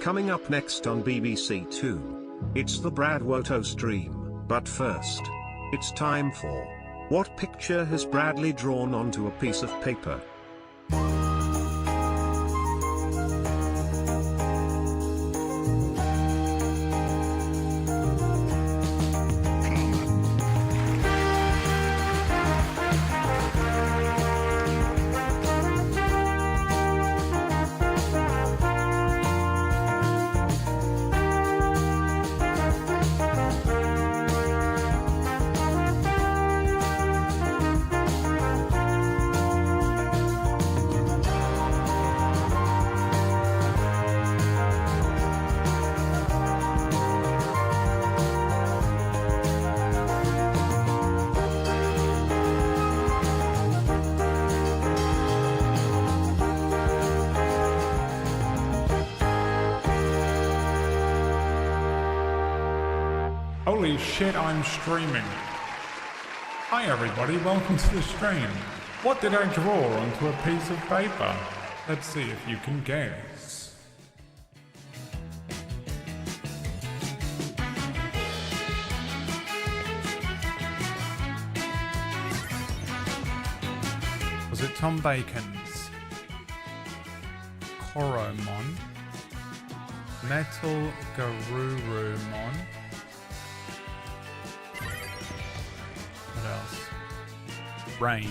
Coming up next on BBC Two, it's the Brad Woto stream, but first, it's time for What Picture Has Bradley Drawn Onto a Piece of Paper? Holy shit, I'm streaming. Hi everybody, welcome to the stream. What did I draw onto a piece of paper? Let's see if you can guess. Was it Tom Bacon's Koromon? Metal Garurumon? What else? Rain.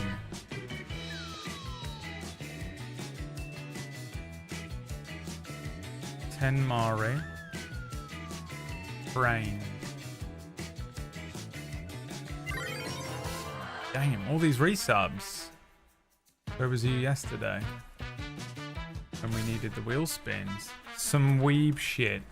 Tenmari. Brain. Damn, all these resubs. Where was you yesterday? When we needed the wheel spins. Some weeb shit.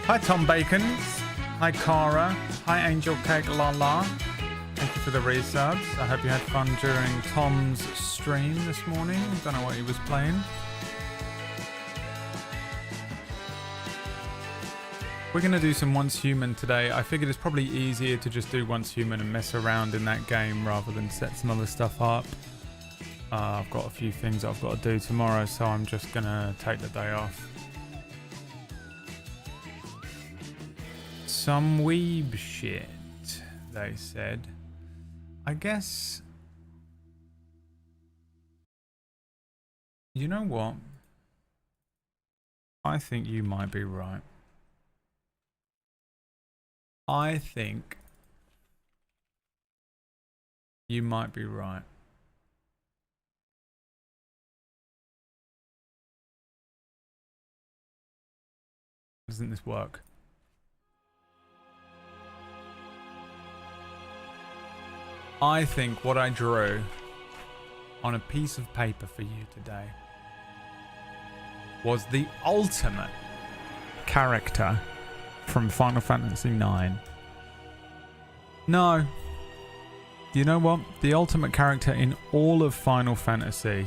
Hi Tom Bacons. Hi Cara. Hi Angel Cake Lala. Thank you for the resubs. I hope you had fun during Tom's stream this morning. Don't know what he was playing. We're going to do some Once Human today. I figured it's probably easier to just do Once Human and mess around in that game rather than set some other stuff up. I've got a few things I've got to do tomorrow, so I'm just going to take the day off. Some weeb shit, they said. I guess... You know what? I think you might be right. I think you might be right. Doesn't this work? I think what I drew on a piece of paper for you today was the ultimate character from Final Fantasy IX. No. You know what? The ultimate character in all of Final Fantasy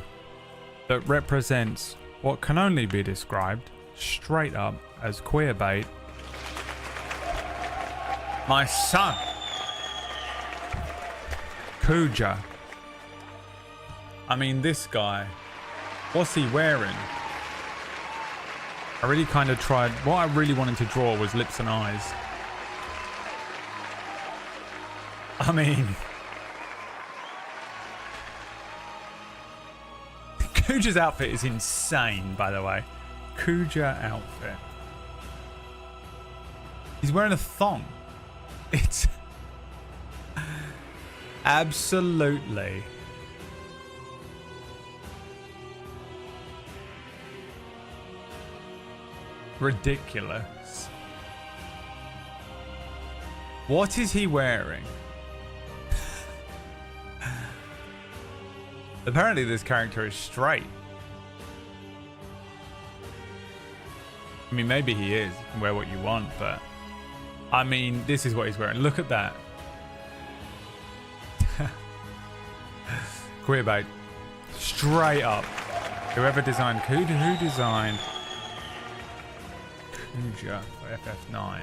that represents what can only be described straight up as queerbait. My son! Kuja. I mean, this guy. What's he wearing? I really kind of tried. What I really wanted to draw was lips and eyes. I mean... Kuja's outfit is insane, by the way. Kuja outfit. He's wearing a thong. It's... absolutely ridiculous. What is he wearing? Apparently this character is straight. I mean, maybe he is. You can wear what you want, but... I mean, this is what he's wearing. Look at that. Queerbait. Straight up. Whoever designed... Who designed... Kuja for FF9?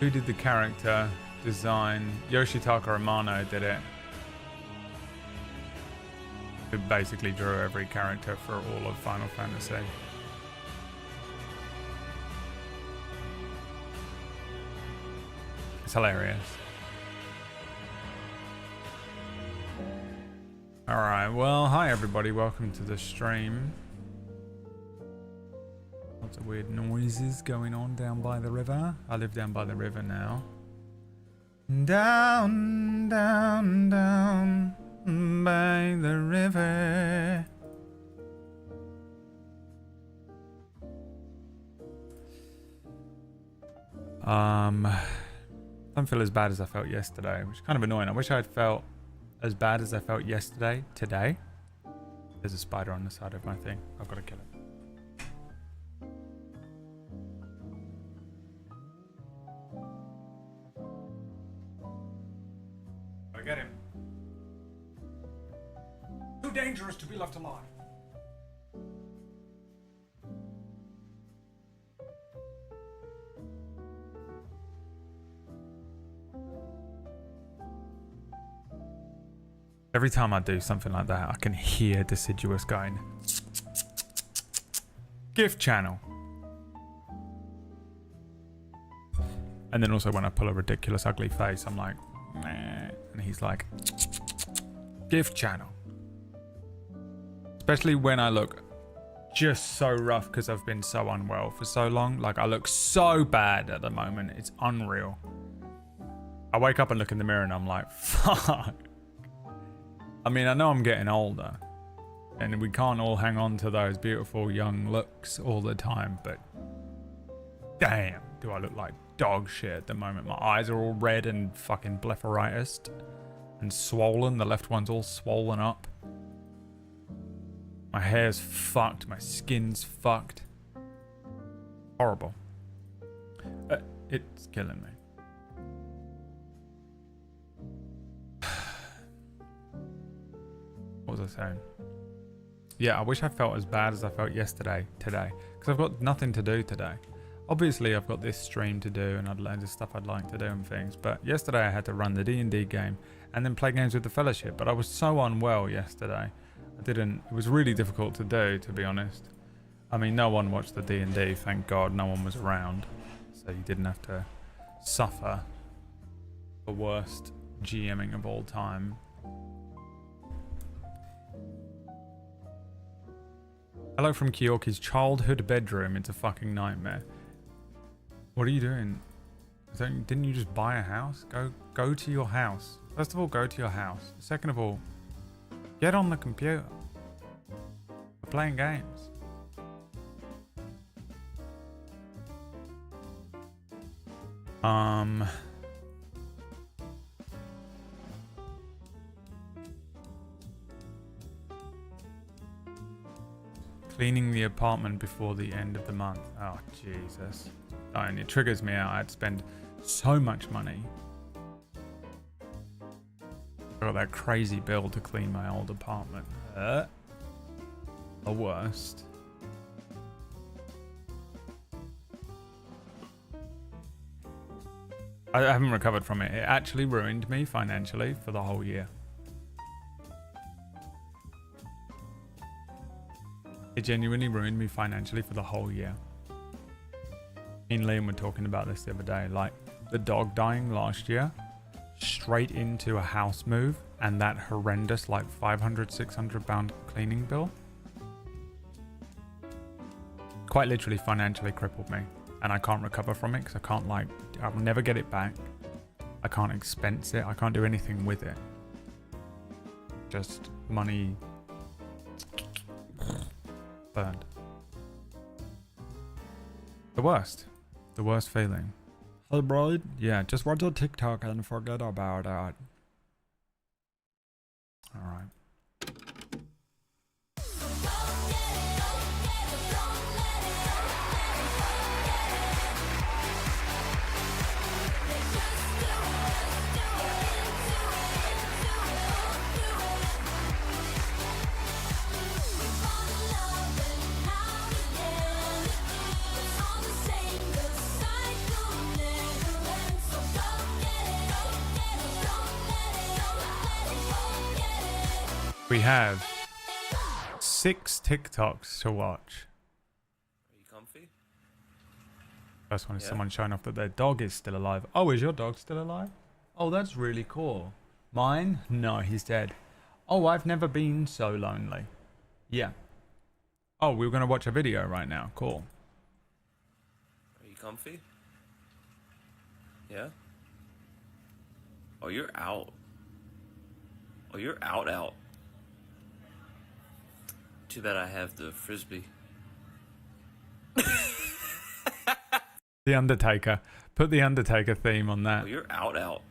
Who did the character design? Yoshitaka Amano did it. Who basically drew every character for all of Final Fantasy. It's hilarious. Alright, well, hi everybody, welcome to the stream. Lots of weird noises going on down by the river. I live down by the river now. Down, down, down by the river. Don't feel as bad as I felt yesterday, which is kind of annoying. I wish I had felt as bad as I felt yesterday, today. There's a spider on the side of my thing. I've got to kill it. I get him. Too dangerous to be left alive. Every time I do something like that, I can hear Deciduous going. Gift channel. And then also when I pull a ridiculous ugly face, I'm like, meh. And he's like, gift channel. Especially when I look just so rough because I've been so unwell for so long. Like I look so bad at the moment. It's unreal. I wake up and look in the mirror and I'm like, fuck. I mean, I know I'm getting older and we can't all hang on to those beautiful young looks all the time, but damn, do I look like dog shit at the moment. My eyes are all red and fucking blepharitis and swollen. The left one's all swollen up. My hair's fucked. My skin's fucked. Horrible. It's killing me. What was I saying? Yeah, I wish I felt as bad as I felt yesterday, today. Because I've got nothing to do today. Obviously, I've got this stream to do and there's stuff I'd like to do and things. But yesterday I had to run the D&D game and then play games with the Fellowship. But I was so unwell yesterday. It was really difficult to do, to be honest. I mean, no one watched the D&D, thank God. No one was around. So you didn't have to suffer the worst GMing of all time. Hello from Kyoki's childhood bedroom. It's a fucking nightmare. What are you doing? Didn't you just buy a house? Go to your house. First of all, go to your house. Second of all, get on the computer. We're playing games. Cleaning the apartment before the end of the month. Oh, Jesus. Oh, and it triggers me out. I'd spend so much money. I got that crazy bill to clean my old apartment. The worst. I haven't recovered from it. It actually ruined me financially for the whole year. It genuinely ruined me financially for the whole year. Me and Liam were talking about this the other day. Like, the dog dying last year, straight into a house move, and that horrendous, like, 500, 600 pound cleaning bill. Quite literally financially crippled me. And I can't recover from it because I can't, like, I'll never get it back. I can't expense it. I can't do anything with it. Just money burned. The worst. The worst feeling. Hey, bro, Yeah, just watch a TikTok and forget about it. alright. We have 6 TikToks to watch. Are you comfy? First one is Yeah. someone showing off that their dog is still alive. Oh, is your dog still alive? Oh, that's really cool. Mine? No, he's dead. Oh, I've never been so lonely. Yeah. Oh, we were going to watch a video right now. Cool. Are you comfy? Yeah? Oh, you're out. Oh, you're out. Too bad I have the frisbee. The Undertaker. Put the Undertaker theme on Oh, that. you're out.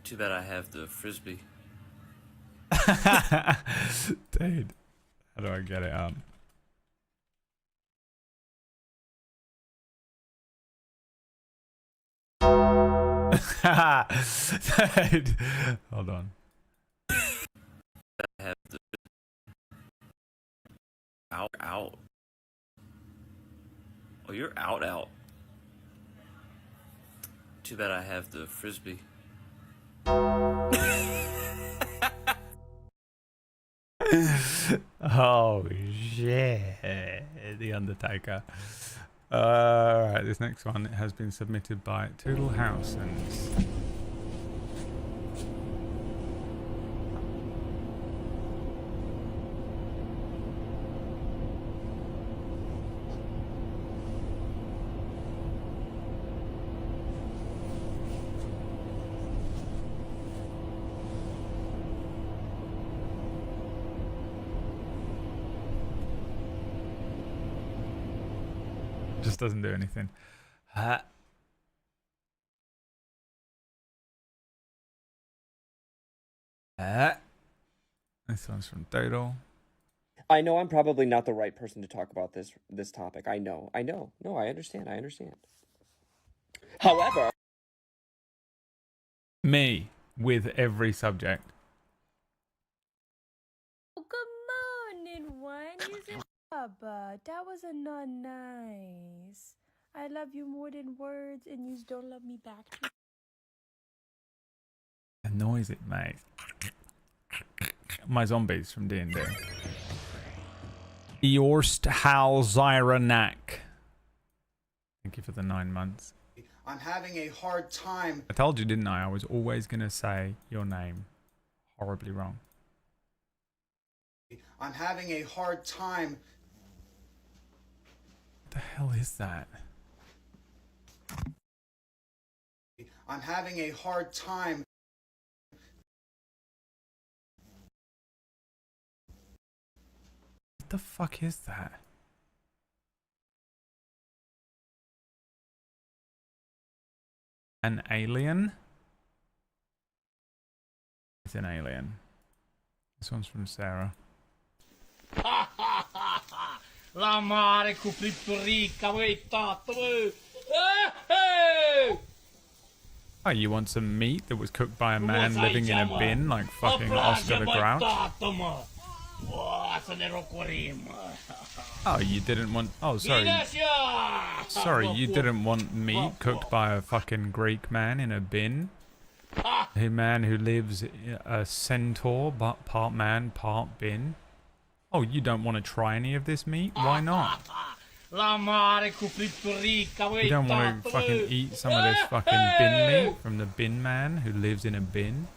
Too bad I have the frisbee. Dude. How do I get it up? Dude. Hold on. I have the out. Oh, you're out. Too bad I have the frisbee. Oh shit, the Undertaker. Alright, this next one has been submitted by Toodle Housens. Just doesn't do anything. This one's from Doodle. I know I'm probably not the right person to talk about this topic. I know. No, I understand. However, Me with every subject. Oh, good morning, one. You said, Papa, that was a not nice. I love you more than words, and you don't love me back. Annoys it, mate. My zombies from D&D. Eorst Hal Zyranak. Thank you for the 9 months. I'm having a hard time. I told you, didn't I? I was always going to say your name horribly wrong. I'm having a hard time. What the hell is that? I'm having a hard time. What the fuck is that? An alien? It's an alien. This one's from Sarah. La mare cu fritturica, voi tatto, Oh, you want some meat that was cooked by a man living in a bin like fucking Oscar the Grouch? Oh, you didn't want... Oh, sorry. Sorry, you didn't want meat cooked by a fucking Greek man in a bin? A man who lives a centaur, but part man, part bin? Oh, you don't want to try any of this meat? Why not? You don't want to fucking eat some of this fucking bin meat from the bin man who lives in a bin?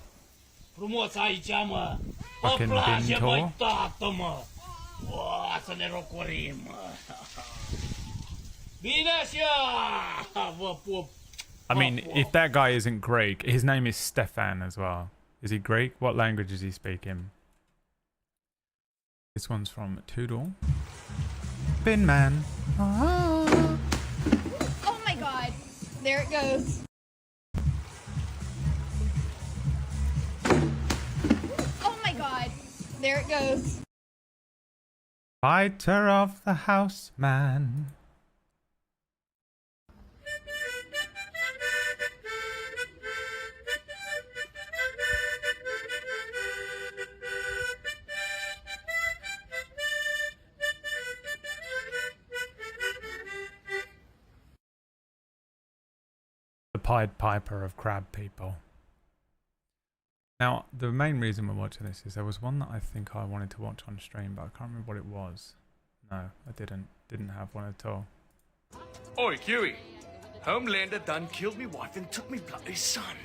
Fucking bin tour? I mean, if that guy isn't Greek, his name is Stefan as well. Is he Greek? What language is he speaking? This one's from Toodle. Spin Man. Ah. Oh my god. There it goes. Oh my god. There it goes. Fighter of the House Man. The Pied Piper of Crab People. Now, the main reason we're watching this is there was one that I think I wanted to watch on stream, but I can't remember what it was. No, I didn't. Didn't have one at all. Oi, Huey. Homelander done killed me wife and took me bloody son.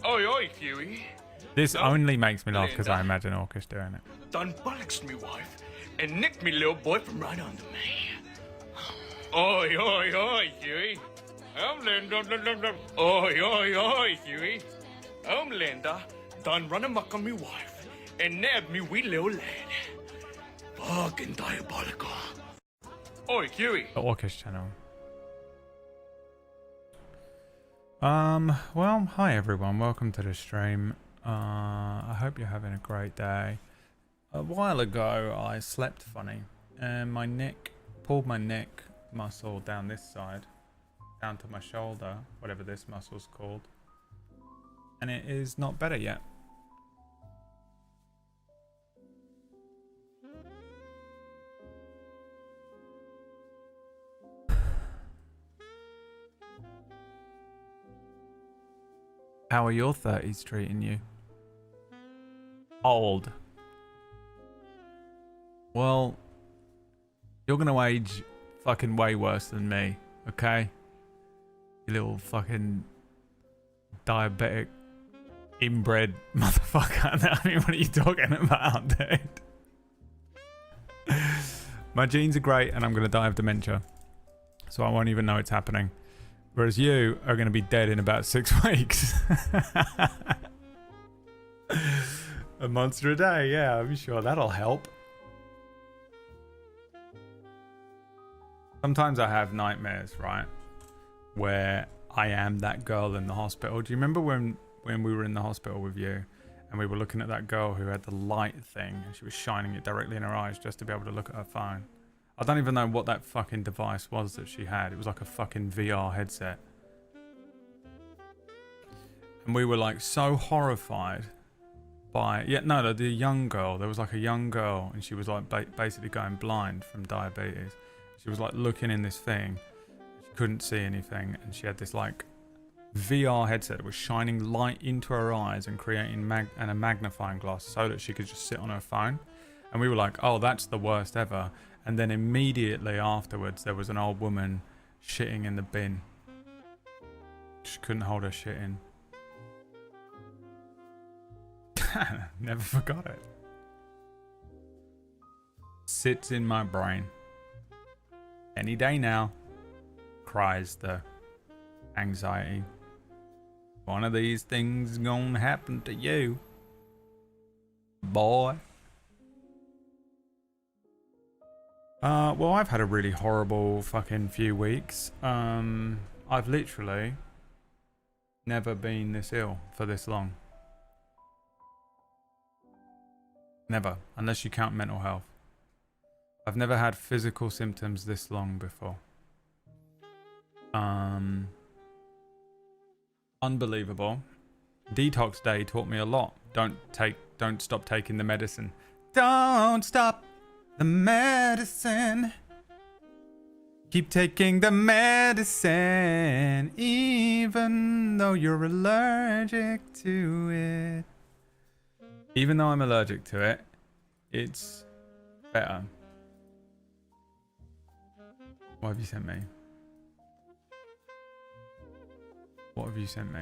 Oi, oi, Huey. This No, only makes me laugh because I Linda. imagine Orcish doing it. Done bollocks me wife and nicked me little boy from right under me. Oi, oi, oi, Huey. Homelander. Oi, oi, oi, Huey. Homelander done run amok on me wife and nabbed me wee little lad. Fucking diabolical. Oi, Huey. The Orcish channel. Well, hi everyone, welcome to the stream. I hope you're having a great day. A while ago, I slept funny, and pulled my neck muscle down this side, down to my shoulder, whatever this muscle's called, and it is not better yet. How are your 30s treating you? Old. Well, you're gonna age fucking way worse than me, okay? You little fucking diabetic, inbred motherfucker. I mean, what are you talking about, dude? My genes are great and I'm gonna die of dementia. So I won't even know it's happening. Whereas you are going to be dead in about 6 weeks. A monster a day, yeah, I'm sure that'll help. Sometimes I have nightmares, right? Where I am that girl in the hospital. Do you remember when we were in the hospital with you and we were looking at that girl who had the light thing and she was shining it directly in her eyes just to be able to look at her phone? I don't even know what that fucking device was that she had. It was like a fucking VR headset. And we were like so horrified by... Yeah, no, the young girl. There was like a young girl and she was like basically going blind from diabetes. She was like looking in this thing. She couldn't see anything. And she had this like VR headset that was shining light into her eyes and creating a magnifying glass so that she could just sit on her phone. And we were like, oh, that's the worst ever. And then immediately afterwards, there was an old woman shitting in the bin. She couldn't hold her shit in. Never forgot it. Sits in my brain. Any day now. Cries the anxiety. One of these things gonna happen to you, boy. Well, I've had a really horrible fucking few weeks. I've literally never been this ill for this long. Never, unless you count mental health. I've never had physical symptoms this long before. Unbelievable. Detox day taught me a lot. Don't stop taking the medicine. Don't stop the medicine. Keep taking the medicine, even though you're allergic to it. Even though I'm allergic to it, it's better. What have you sent me? What have you sent me?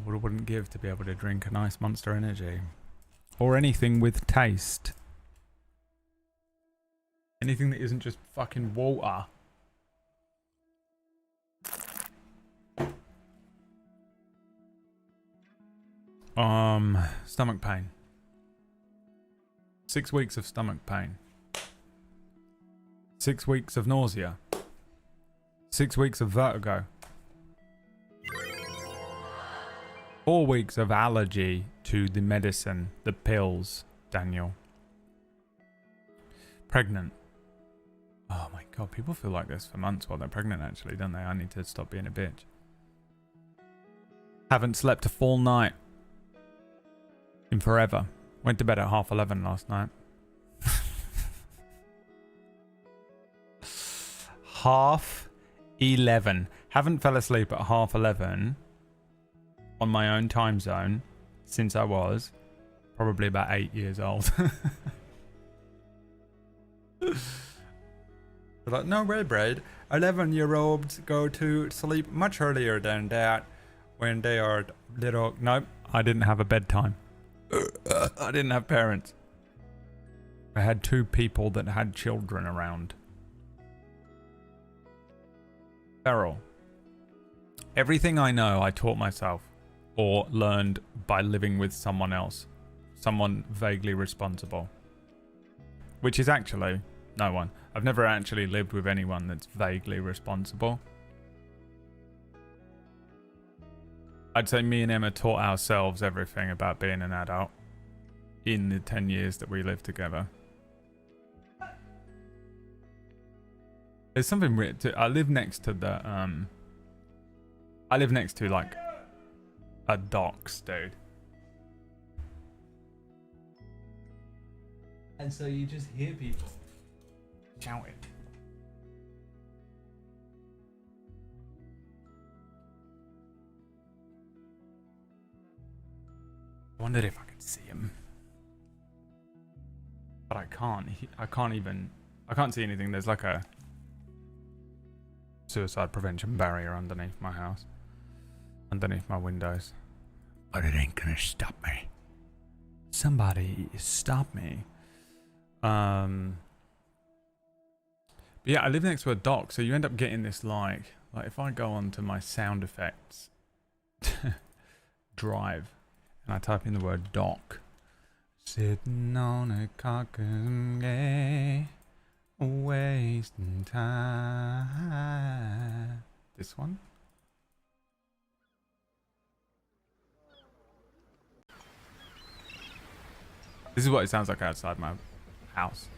What I wouldn't give to be able to drink a nice Monster Energy. Or anything with taste. Anything that isn't just fucking water. Stomach pain. 6 weeks of stomach pain. 6 weeks of nausea. 6 weeks of vertigo. 4 weeks of allergy to the medicine, the pills, Daniel. Pregnant. Oh my god, people feel like this for months while they're pregnant actually, don't they? I need to stop being a bitch. Haven't slept a full night in forever. Went to bed at 11:30 last night. 11:30. Haven't fell asleep at 11:30 on my own time zone since I was probably about 8 years old. Like, no way, Brad. 11-year-olds go to sleep much earlier than that when they are little. Nope, I didn't have a bedtime. I didn't have parents. I had 2 people that had children around. Feral. Everything I know I taught myself or learned by living with someone else. Someone vaguely responsible. Which is actually no one. I've never actually lived with anyone that's vaguely responsible. I'd say me and Emma taught ourselves everything about being an adult in the 10 years that we lived together. There's something weird. I live next to the I live next to like a docks, dude. And so you just hear people shouting. I wondered if I could see him, but I can't. I can't see anything. There's like a suicide prevention barrier underneath my house, underneath my windows. But it ain't gonna stop me. Somebody stop me. But yeah, I live next to a dock, so you end up getting this like if I go onto my sound effects drive and I type in the word dock, sitting on a cockney, wasting time. This one. This is what it sounds like outside my house.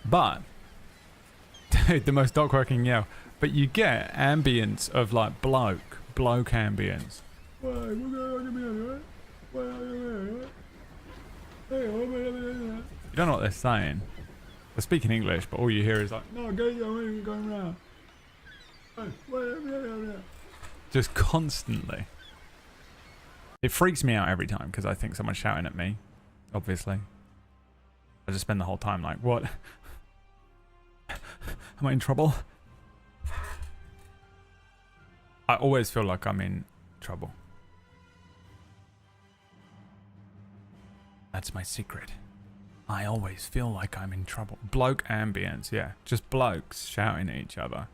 But dude, the most dock working yell. But you get ambience of like bloke ambience. You don't know what they're saying. They're speaking English, but all you hear is like, no, going around. Just constantly. It freaks me out every time because I think someone's shouting at me, obviously. I just spend the whole time like, what? Am I in trouble? I always feel like I'm in trouble. That's my secret. I always feel like I'm in trouble. Bloke ambience, yeah. Just blokes shouting at each other.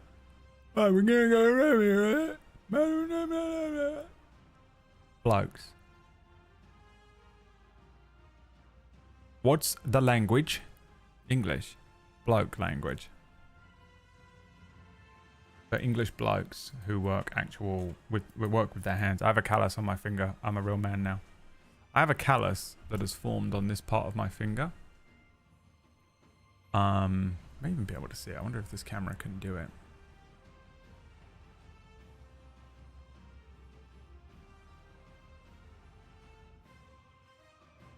Oh, we're gonna go around here, right? Blokes. What's the language? English. Bloke language. The English blokes who work work with their hands. I have a callus on my finger. I'm a real man now. I have a callus that has formed on this part of my finger. I may even be able to see it. I wonder if this camera can do it.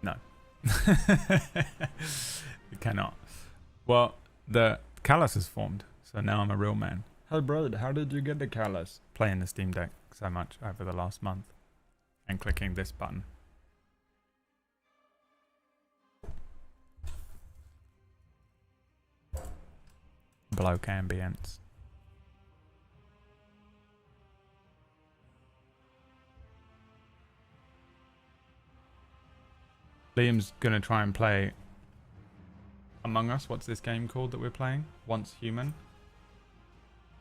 No. It cannot. Well, the callus has formed, so now I'm a real man. Hey, brother, how did you get the callus? Playing the Steam Deck so much over the last month and clicking this button. Bloke ambience. Liam's gonna try and play Among Us. What's this game called that we're playing? Once Human.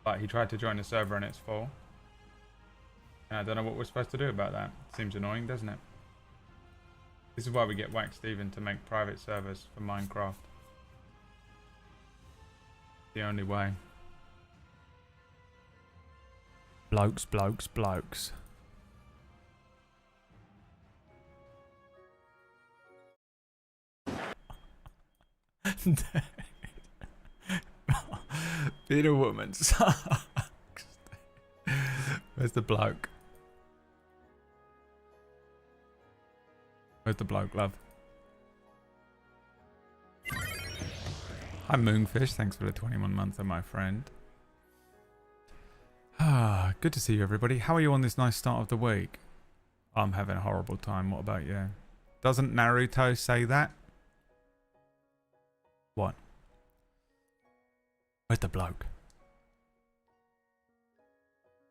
But he tried to join the server and it's full. And I don't know what we're supposed to do about that. Seems annoying, doesn't it? This is why we get Wax Steven to make private servers for Minecraft. The only way. Blokes, blokes, blokes. Being a woman sucks. Where's the bloke? Where's the bloke, love? Hi, Moonfish. Thanks for the 21 months, my friend. Ah, good to see you, everybody. How are you on this nice start of the week? I'm having a horrible time. What about you? Doesn't Naruto say that? What? Where's the bloke?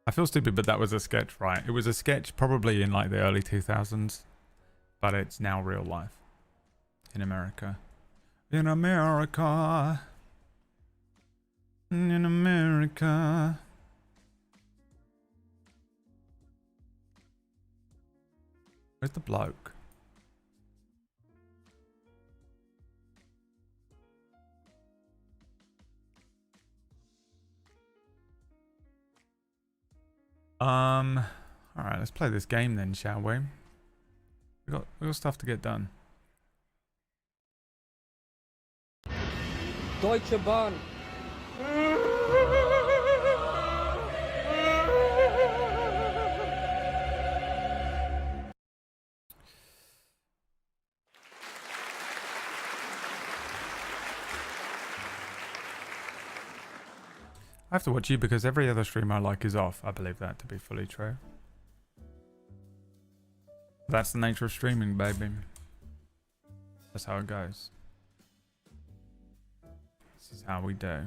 I feel stupid, but that was a sketch, right? It was a sketch probably in like the early 2000s, but it's now real life in America. In America. In America. Where's the bloke? Alright, let's play this game then, shall we? We got stuff to get done. Deutsche Bahn. I have to watch you because every other stream I like is off. I believe that to be fully true. That's the nature of streaming, baby. That's how it goes. This is how we do.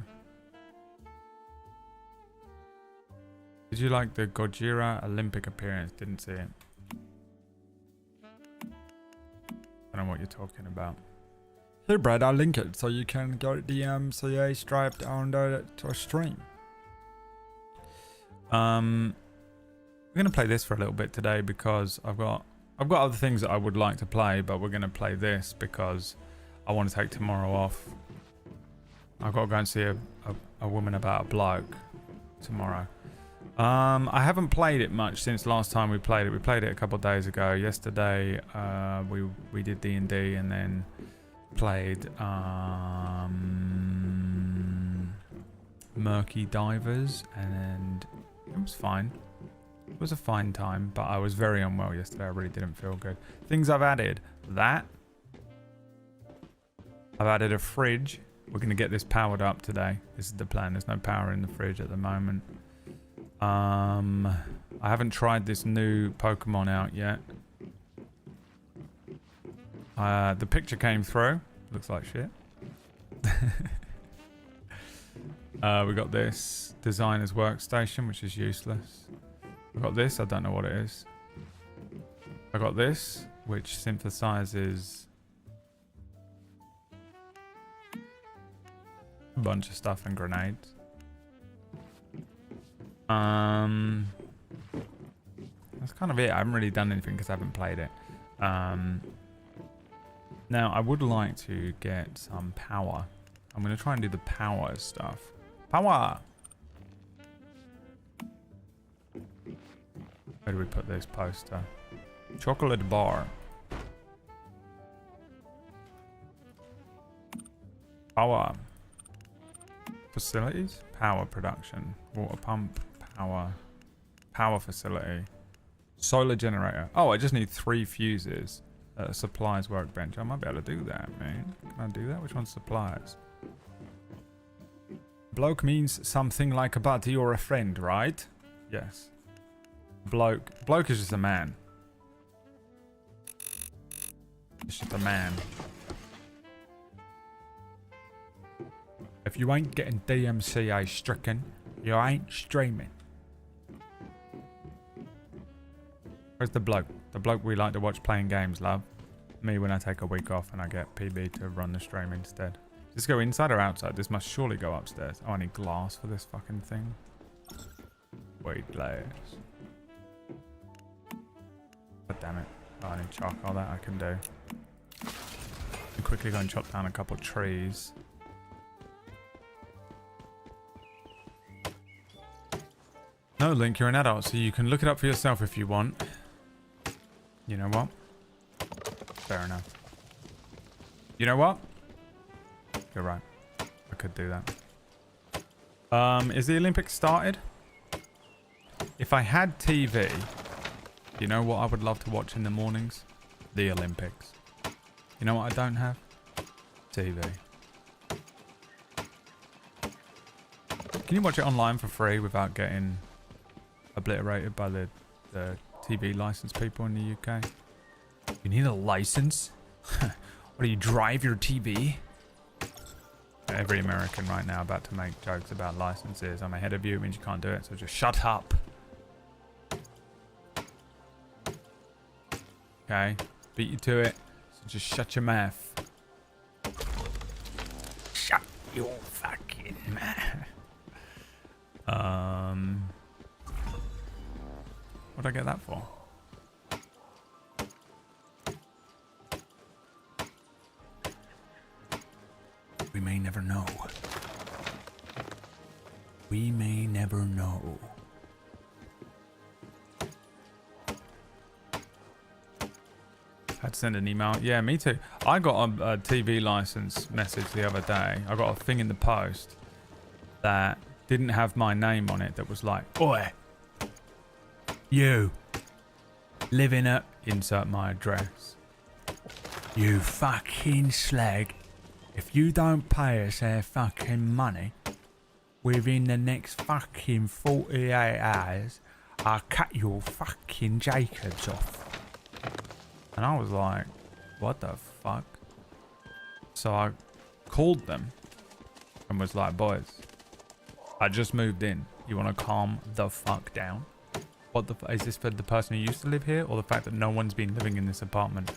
Did you like the Gojira Olympic appearance? Didn't see it. I don't know what you're talking about. Hey Brad, I'll link it so you can get the CA striped on the stream. We're gonna play this for a little bit today because I've got other things that I would like to play, but we're gonna play this because I want to take tomorrow off. I've got to go and see a woman about a bloke tomorrow. I haven't played it much since last time we played it. We played it a couple of days ago. Yesterday, we did D&D and then played Murky Divers, and it was fine. It was a fine time, but I was very unwell yesterday. I really didn't feel good. Things I've added. I've added a fridge. We're going to get this powered up today. This is the plan. There's no power in the fridge at the moment. I haven't tried this new Pokemon out yet. The picture came through. Looks like shit. We got this designer's workstation, which is useless. We got this. I don't know what it is. I got this, which synthesizes a bunch of stuff and grenades. That's kind of it. I haven't really done anything because I haven't played it. Now, I would like to get some power. I'm going to try and do the power stuff. Power! Where do we put this poster? Chocolate bar. Power. Facilities? Power production. Water pump. Power. Power facility. Solar generator. Oh, I just need 3 fuses. Supplies workbench. I might be able to do that, man. Can I do that? Which one's supplies? Bloke means something like a buddy or a friend, right? Yes. Bloke. Bloke is just a man. It's just a man. If you ain't getting DMCA stricken, you ain't streaming. Where's the bloke? The bloke we like to watch playing games, love. Me when I take a week off and I get PB to run the stream instead. Does this go inside or outside? This must surely go upstairs. Oh, I need glass for this fucking thing. Wait, glass. God damn it. Oh, I need charcoal. That I can do. And quickly go and chop down a couple of trees. No, Link, you're an adult, so you can look it up for yourself if you want. You know what? Fair enough. You know what? You're right. I could do that. Is the Olympics started? If I had TV, you know what I would love to watch in the mornings? The Olympics. You know what I don't have? TV. Can you watch it online for free without getting obliterated by the TV license people in the UK? You need a license? What do you drive your TV? Every American right now about to make jokes about licenses. I'm ahead of you, it means you can't do it, so just shut up. Okay, beat you to it, so just shut your mouth. Shut your fucking mouth. What'd I get that for? We may never know. We may never know. Had to send an email. Yeah, me too. I got a TV license message the other day. I got a thing in the post that didn't have my name on it that was like, oi, you, living at, insert my address. You fucking slag. If you don't pay us our fucking money within the next fucking 48 hours, I'll cut your fucking Jacobs off. And I was like, what the fuck? So I called them and was like, boys, I just moved in. You want to calm the fuck down? What the is this for the person who used to live here, or the fact that no one's been living in this apartment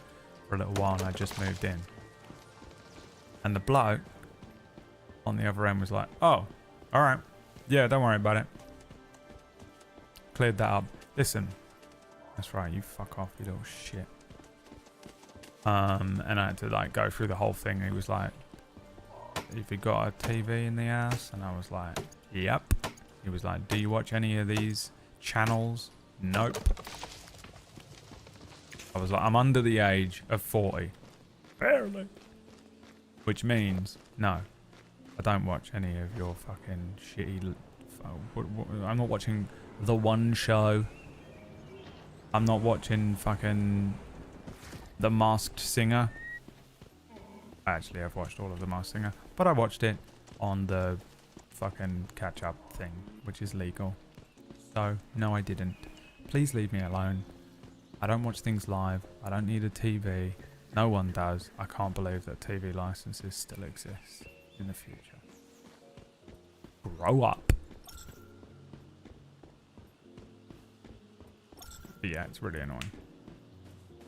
for a little while and I just moved in? And the bloke on the other end was like, oh, all right. Yeah, don't worry about it. Cleared that up. Listen. That's right, you fuck off, you little shit. And I had to like go through the whole thing. He was like, have you got a TV in the house? And I was like, yep. He was like, do you watch any of these channels? Nope. I was like, I'm under the age of 40. Barely. Which means, no, I don't watch any of your fucking shitty... I'm not watching The One Show. I'm not watching fucking The Masked Singer. Actually, I've watched all of The Masked Singer. But I watched it on the fucking catch-up thing, which is legal. So, no, I didn't. Please leave me alone. I don't watch things live. I don't need a TV. No one does. I can't believe that TV licenses still exist in the future. Grow up. But yeah, it's really annoying.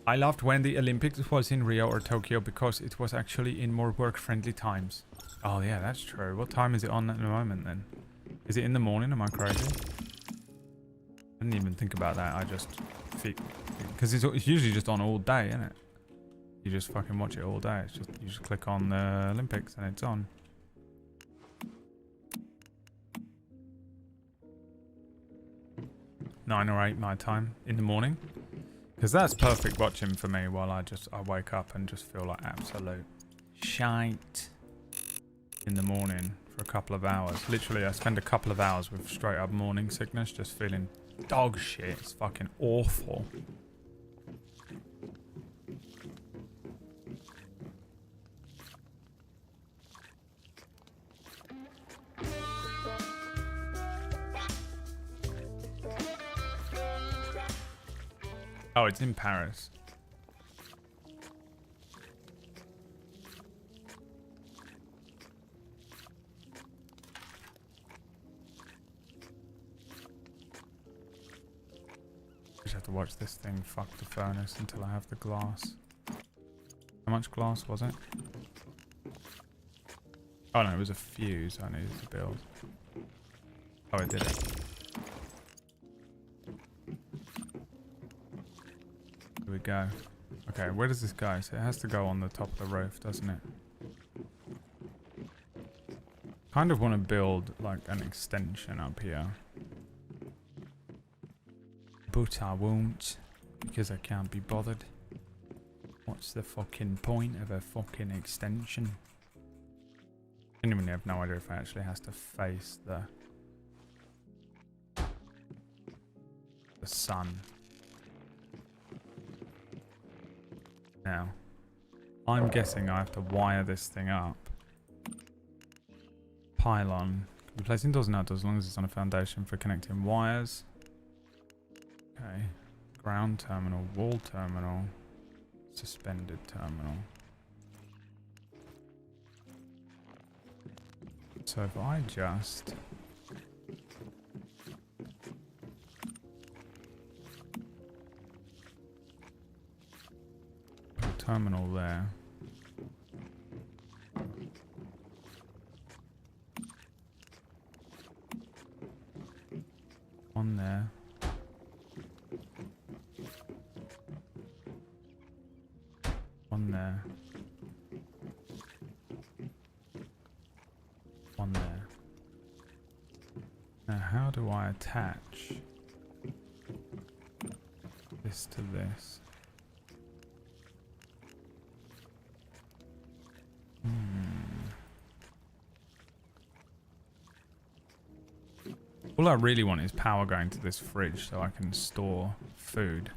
I loved when the Olympics was in Rio or Tokyo because it was actually in more work-friendly times. Oh yeah, that's true. What time is it on at the moment then? Is it in the morning? Am I crazy? I didn't even think about that. I just... Because it's usually just on all day, isn't it? You just fucking watch it all day. It's just you just click on the Olympics and it's on. Nine or 8 my time in the morning, because that's perfect watching for me while I wake up and just feel like absolute shite in the morning for a couple of hours. Literally, I spend a couple of hours with straight up morning sickness, just feeling dog shit. It's fucking awful. Oh, it's in Paris. Just have to watch this thing fuck the furnace until I have the glass. How much glass was it? Oh no, it was a fuse I needed to build. Oh, I did it. we go. Okay, where does this go? So it has to go on the top of the roof, doesn't it? Kind of want to build like an extension up here. But I won't, because I can't be bothered. What's the fucking point of a fucking extension? Genuinely have no idea if it actually has to face the sun. Now, I'm guessing I have to wire this thing up. Pylon. Can be placed indoors and outdoors as long as it's on a foundation for connecting wires. Okay. Ground terminal, wall terminal, suspended terminal. So if I just put a terminal there. On there. On there. On there. Now how do I attach this to this? All I really want is power going to this fridge so I can store food.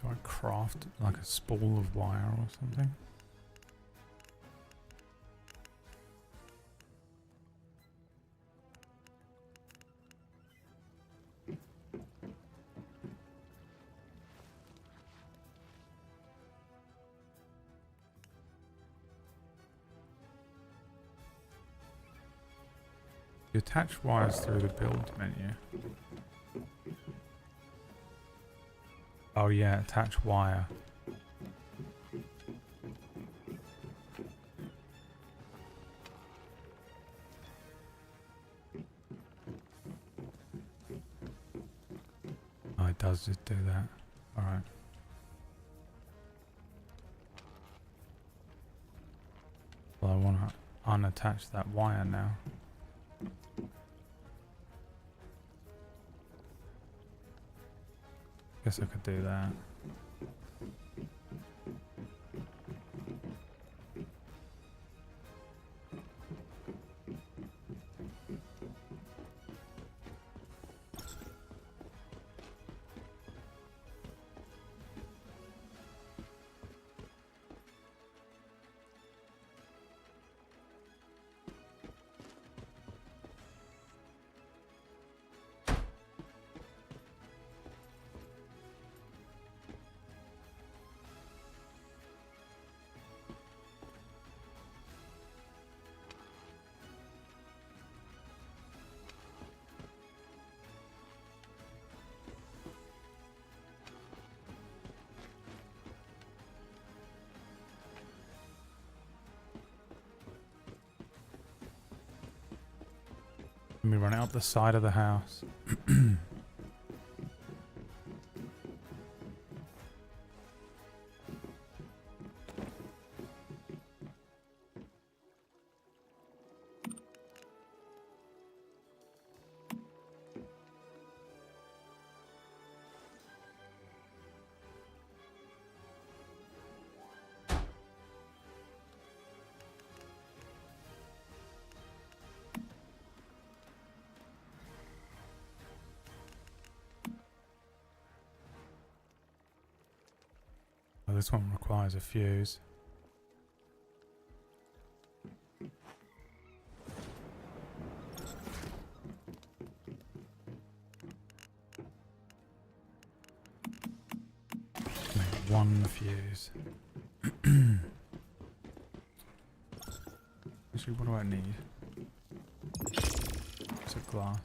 Do I craft like a spool of wire or something? You attach wires through the build menu. Oh yeah, attach wire. Oh, it does just do that. Alright. Well, I want to unattach that wire now. Guess I could do that. Let me run it up the side of the house. this one requires a fuse. Make one fuse. Actually, what do I need? It's a glass.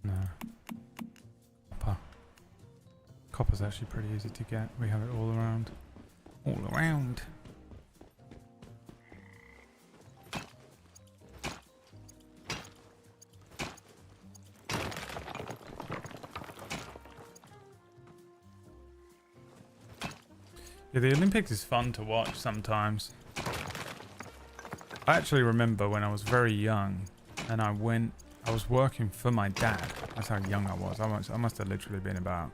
No. Copper. Copper's actually pretty easy to get. We have it all around. All around. Yeah, the Olympics is fun to watch sometimes. I actually remember when I was very young and I was working for my dad. That's how young I was. I must have literally been about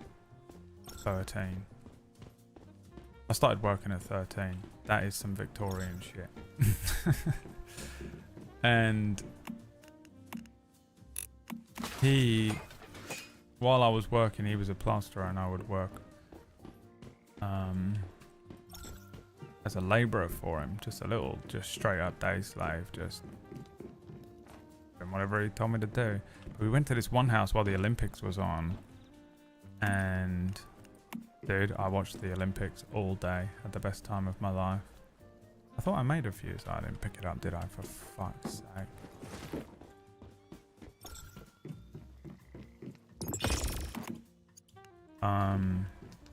13. I started working at 13. That is some Victorian shit. And while I was working, he was a plasterer and I would work as a labourer for him. Just straight up day slave, just doing whatever he told me to do. But we went to this one house while the Olympics was on, and dude, I watched the Olympics all day. Had the best time of my life. I thought I made a fuse. I didn't pick it up, did I? For fuck's sake.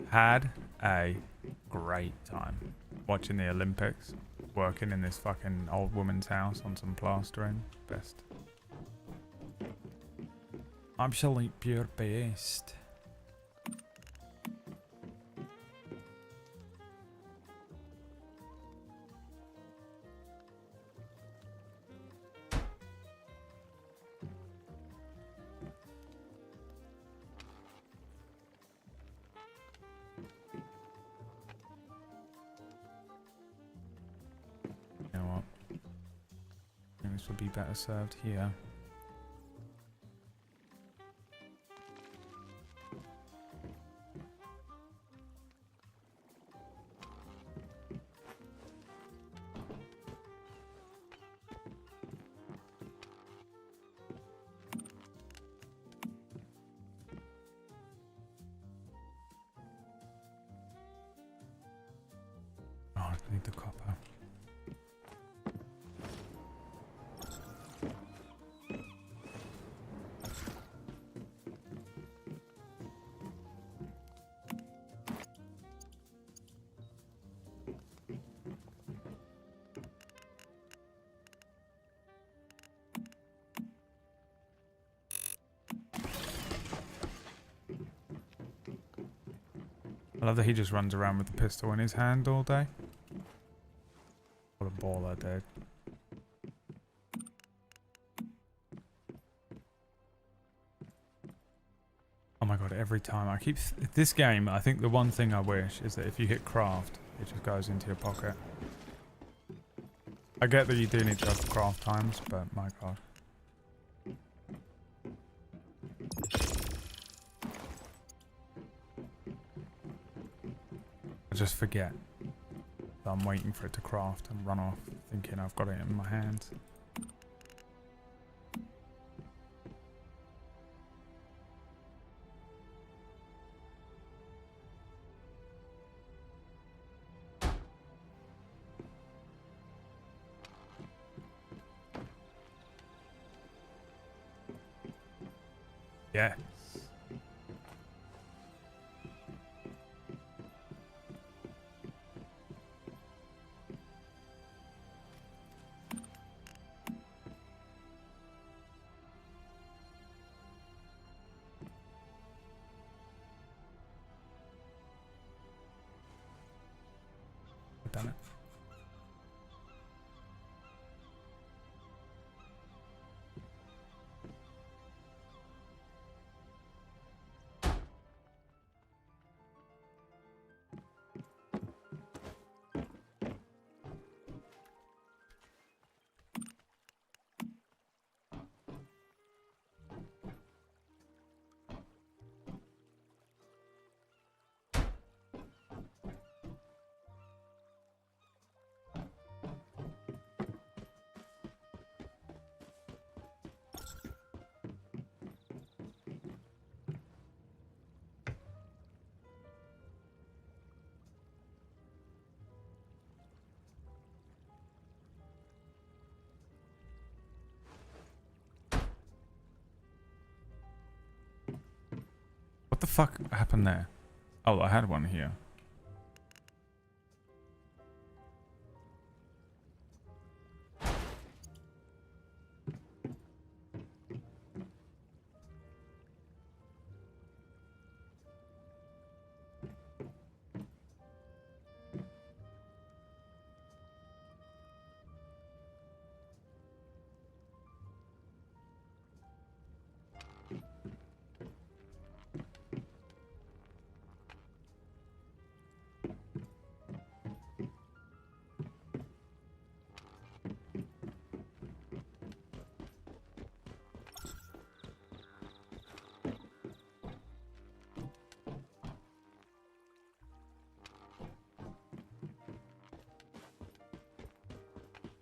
Had a great time watching the Olympics, working in this fucking old woman's house on some plastering. Best. Absolute pure best. Would be better served here. Oh, I need the copper. I love that he just runs around with the pistol in his hand all day. What a baller, dude. Oh my god, every time. I keep... This game, I think the one thing I wish is that if you hit craft, it just goes into your pocket. I get that you do need to have craft times, but my god. I just forget that I'm waiting for it to craft and run off thinking I've got it in my hands. Yeah. Done it. fuck happened there? Oh, I had one here.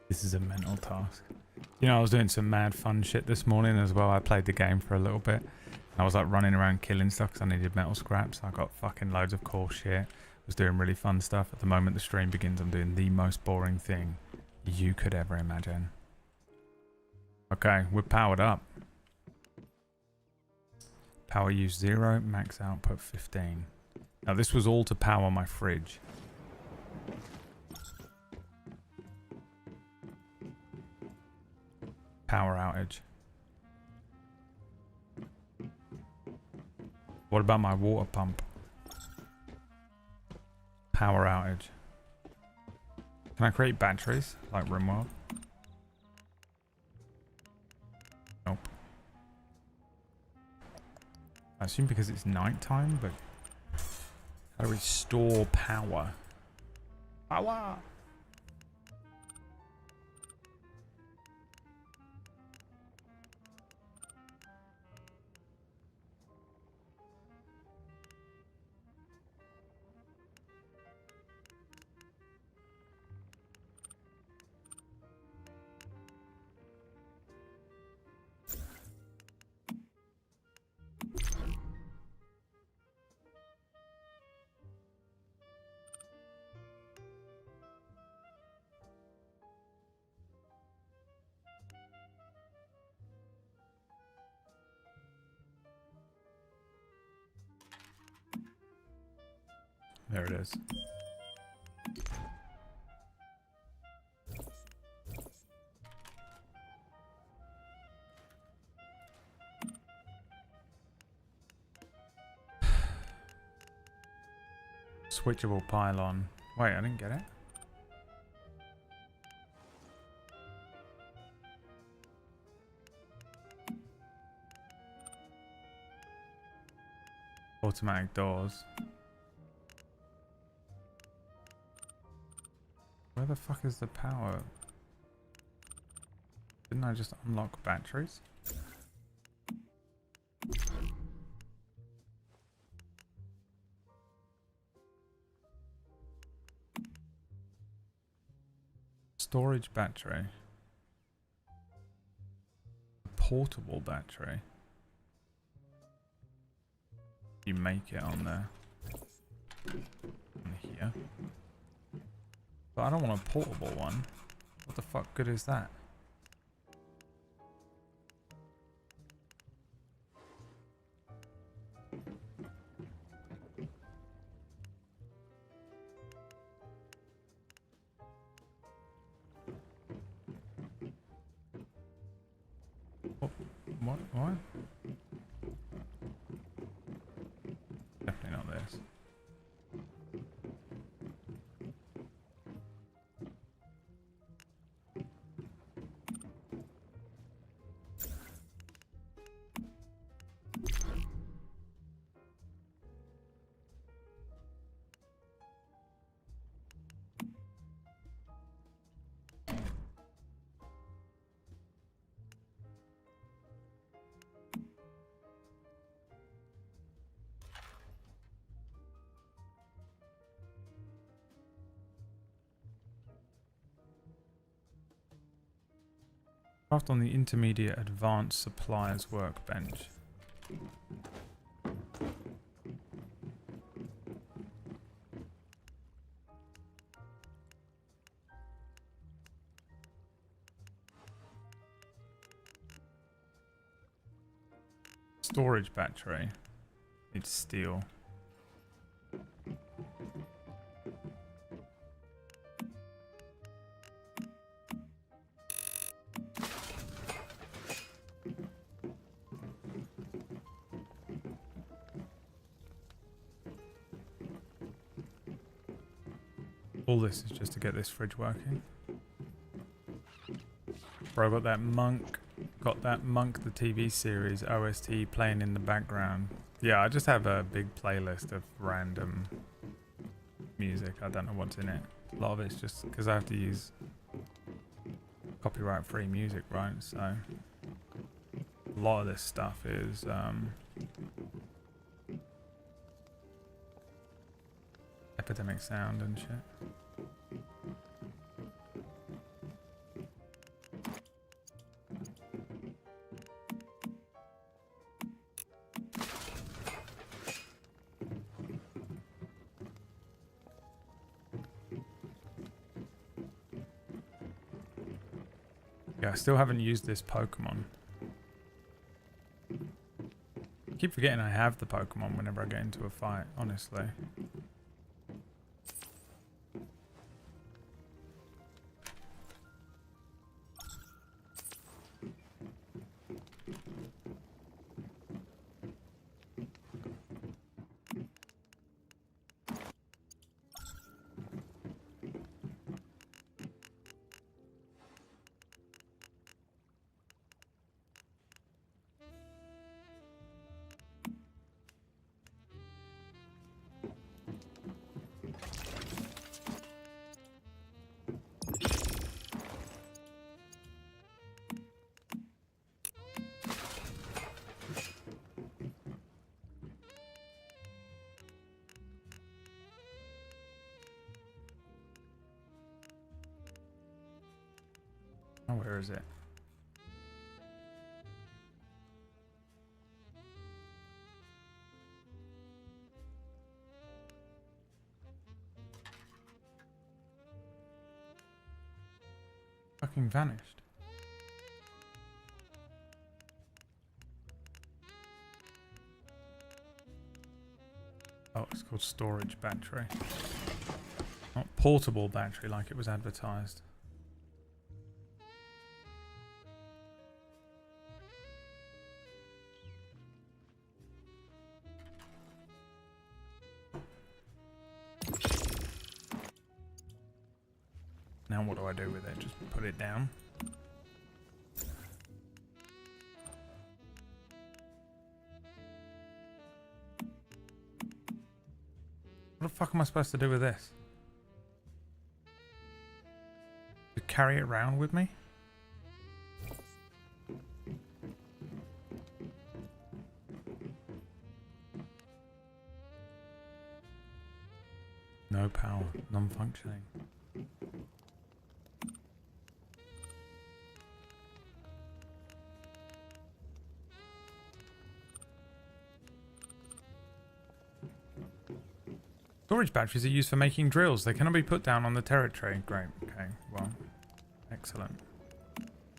This is a mental task. You know, I was doing some mad fun shit this morning as well. I played the game for a little bit. I was like running around killing stuff because I needed metal scraps. I got fucking loads of cool shit. Was doing really fun stuff. At the moment the stream begins, I'm doing the most boring thing you could ever imagine. Okay, we're powered up. Power use 0, max output 15. Now this was all to power my fridge. Power outage. What about my water pump? Power outage. Can I create batteries like RimWorld? Nope. I assume because it's nighttime, but how do we store power? Power! There it is. Switchable pylon. Wait, I didn't get it. Automatic doors. Where the fuck is the power? Didn't I just unlock batteries? Storage battery. Portable battery. You make it on there. On here. But I don't want a portable one. What the fuck good is that? What? Definitely not this. Craft on the intermediate advanced suppliers workbench. Storage battery. It's steel. All this is just to get this fridge working. Bro, got that Monk the TV series OST playing in the background. Yeah, I just have a big playlist of random music. I don't know what's in it. A lot of it's just because I have to use copyright free music, right? So a lot of this stuff is Epidemic Sound and shit. Yeah, I still haven't used this Pokemon. I keep forgetting I have the Pokemon whenever I get into a fight, honestly. Oh, where is it? Fucking vanished. Oh, it's called storage battery. Not portable battery like it was advertised. Now what do I do with it? Just put it down? What the fuck am I supposed to do with this? To carry it around with me? No power, non-functioning. Storage batteries are used for making drills. They cannot be put down on the territory. Great. Okay. Well, excellent.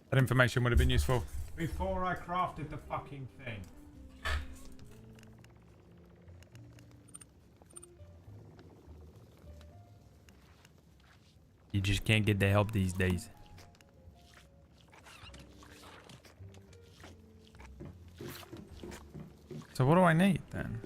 That information would have been useful before I crafted the fucking thing. You just can't get the help these days. So what do I need then?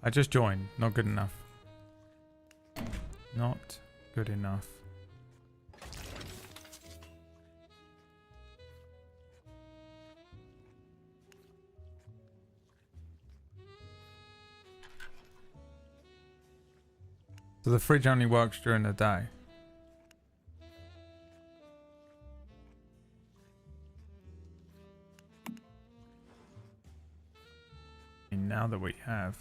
I just joined. Not good enough. Not good enough. So the fridge only works during the day. now that we have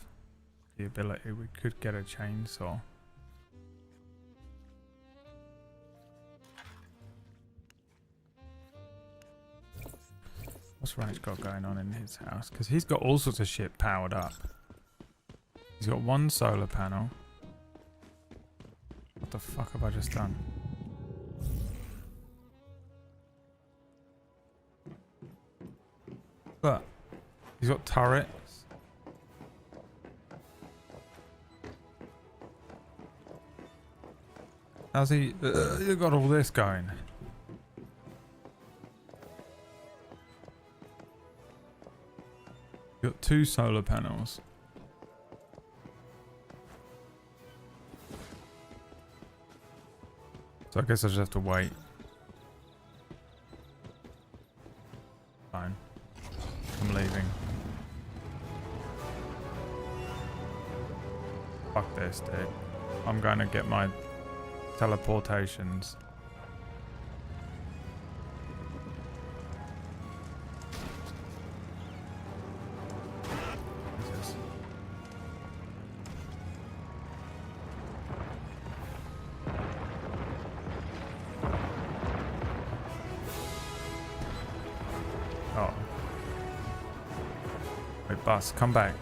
the ability, we could get a chainsaw. What's Raj got going on in his house? Because he's got all sorts of shit powered up. He's got one solar panel. What the fuck have I just done? But he's got turrets. How's he got all this going? Got 2 solar panels. So I guess I just have to wait. Fine. I'm leaving. Fuck this, dude. I'm going to get my teleportations. Jesus. Oh. Wait, bus, come back.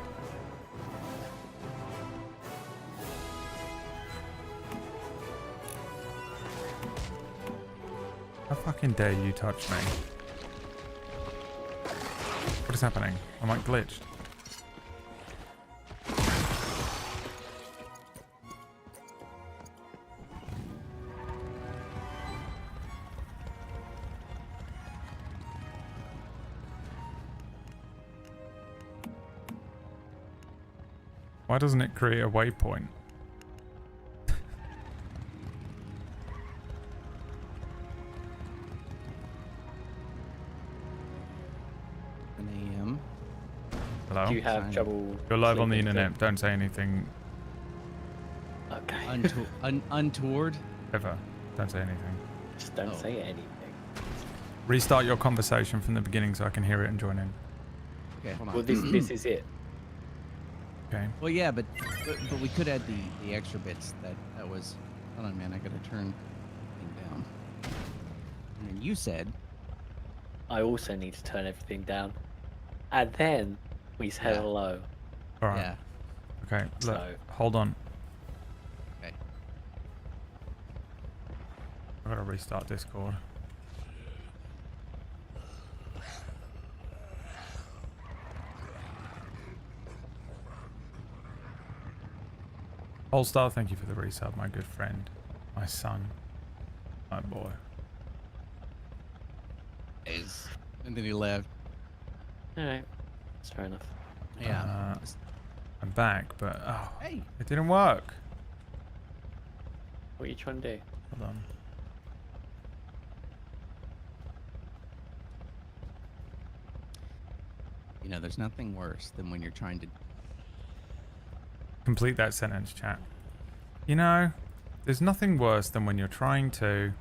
How fucking dare you touch me? What is happening? Am I glitched? Why doesn't it create a waypoint? Hello? Do you have trouble? You're live on the sleeping internet. Don't say anything Okay. Untoward? ever. Don't say anything. Just don't say anything. Restart your conversation from the beginning so I can hear it and join in. Okay, hold on. Well, this is it. Okay. Well, yeah, but we could add the extra bits that was. Hold on, man. I gotta turn thing down. And then you said. I also need to turn everything down, and then we say Yeah. hello. All right. Yeah. Okay. Look, So- hold on. Okay. I gotta restart Discord. Polestar, thank you for the resub, my good friend, my son, my boy. And then he left. All right, that's fair enough. Yeah. I'm back, but oh, Hey. it didn't work. What are you trying to do? Hold on. You know, there's nothing worse than when you're trying to. Complete that sentence, chat. You know, there's nothing worse than when you're trying to... ...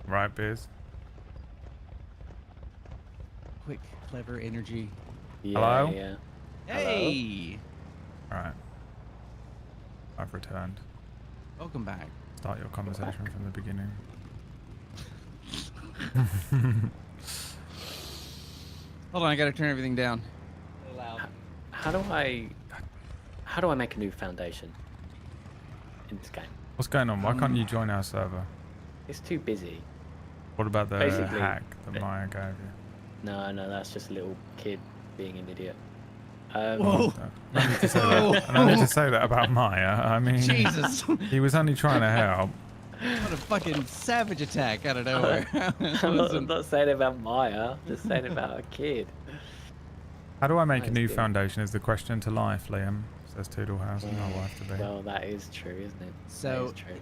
Right, Biz? Quick, clever energy. Yeah, Hello? Yeah. Hey! Alright. I've returned. Welcome back. Start your conversation from the beginning. Hold on, I gotta turn everything down. How do I make a new foundation in this game? What's going on? Why can't you join our server? It's too busy. What about the Basically, hack that Maya gave you? No, that's just a little kid being an idiot. Whoa! I don't need to say that. I don't need to say that about Maya. I mean, Jesus! he was only trying to help. What a fucking savage attack out of nowhere. I'm not saying about Maya, I'm just saying about a kid. How do I make a Nice new kid. foundation is the question to life, Liam. Says Toodlehouse and my wife to be. Well, that is true, isn't it? So- that is true.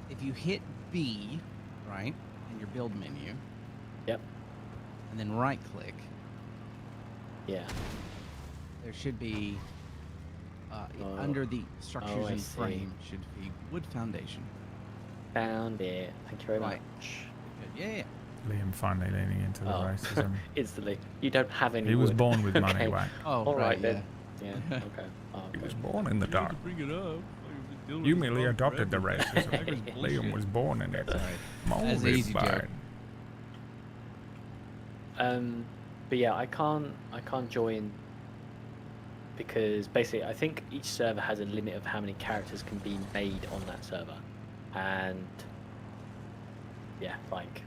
If you hit B, right, in your build menu, Yep. and then right click, Yeah. there should be Oh. under the structures Oh, I and see. frame should be wood foundation. Found it. Thank you very Right. much. Good. Yeah. Liam finally leaning into the Oh. racism. Instantly. You don't have any He was wood. born with money, Okay. Wack. Oh, All right, right. then. Yeah. Okay. Oh, He okay. was born in the dark. Bring it up. You merely adopted the racism. Liam was born in it. That's Mold an is easy joke. fine. But yeah, I can't join because basically I think each server has a limit of how many characters can be made on that server, and yeah, like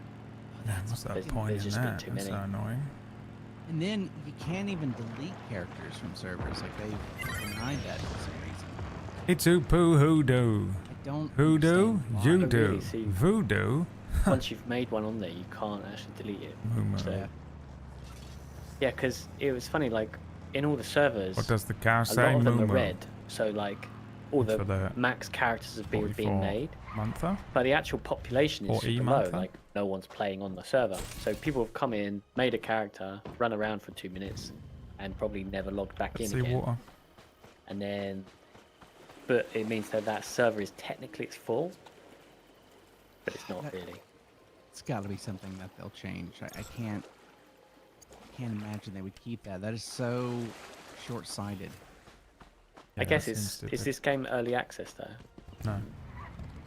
What's that there's- point there's in just been that? too That's so many. annoying. And then you can't even delete characters from servers. Like they've denied that for some reason. It's Upu Hoodoo. I don't. Hoodoo? understand why. You Oh, do. really? See- Voodoo? once you've made one on there, you can't actually delete it. Moo moo. So yeah, because it was funny. Like in all the servers, What does the cow a say? lot of them Moo are moo. red. So like all For the the max characters have been 44 made. Monther? But the actual population is Or super low. E-Monther? Like no one's playing on the server. So people have come in, made a character, run around for 2 minutes, and probably never logged back Let's in see again. water. And then, but it means that that server is technically it's full, but it's not That- really. It's got to be something that they'll change. I can't imagine they would keep that. That is so short-sighted. I Yeah, guess that it's seems is stupid. this game early access though? No.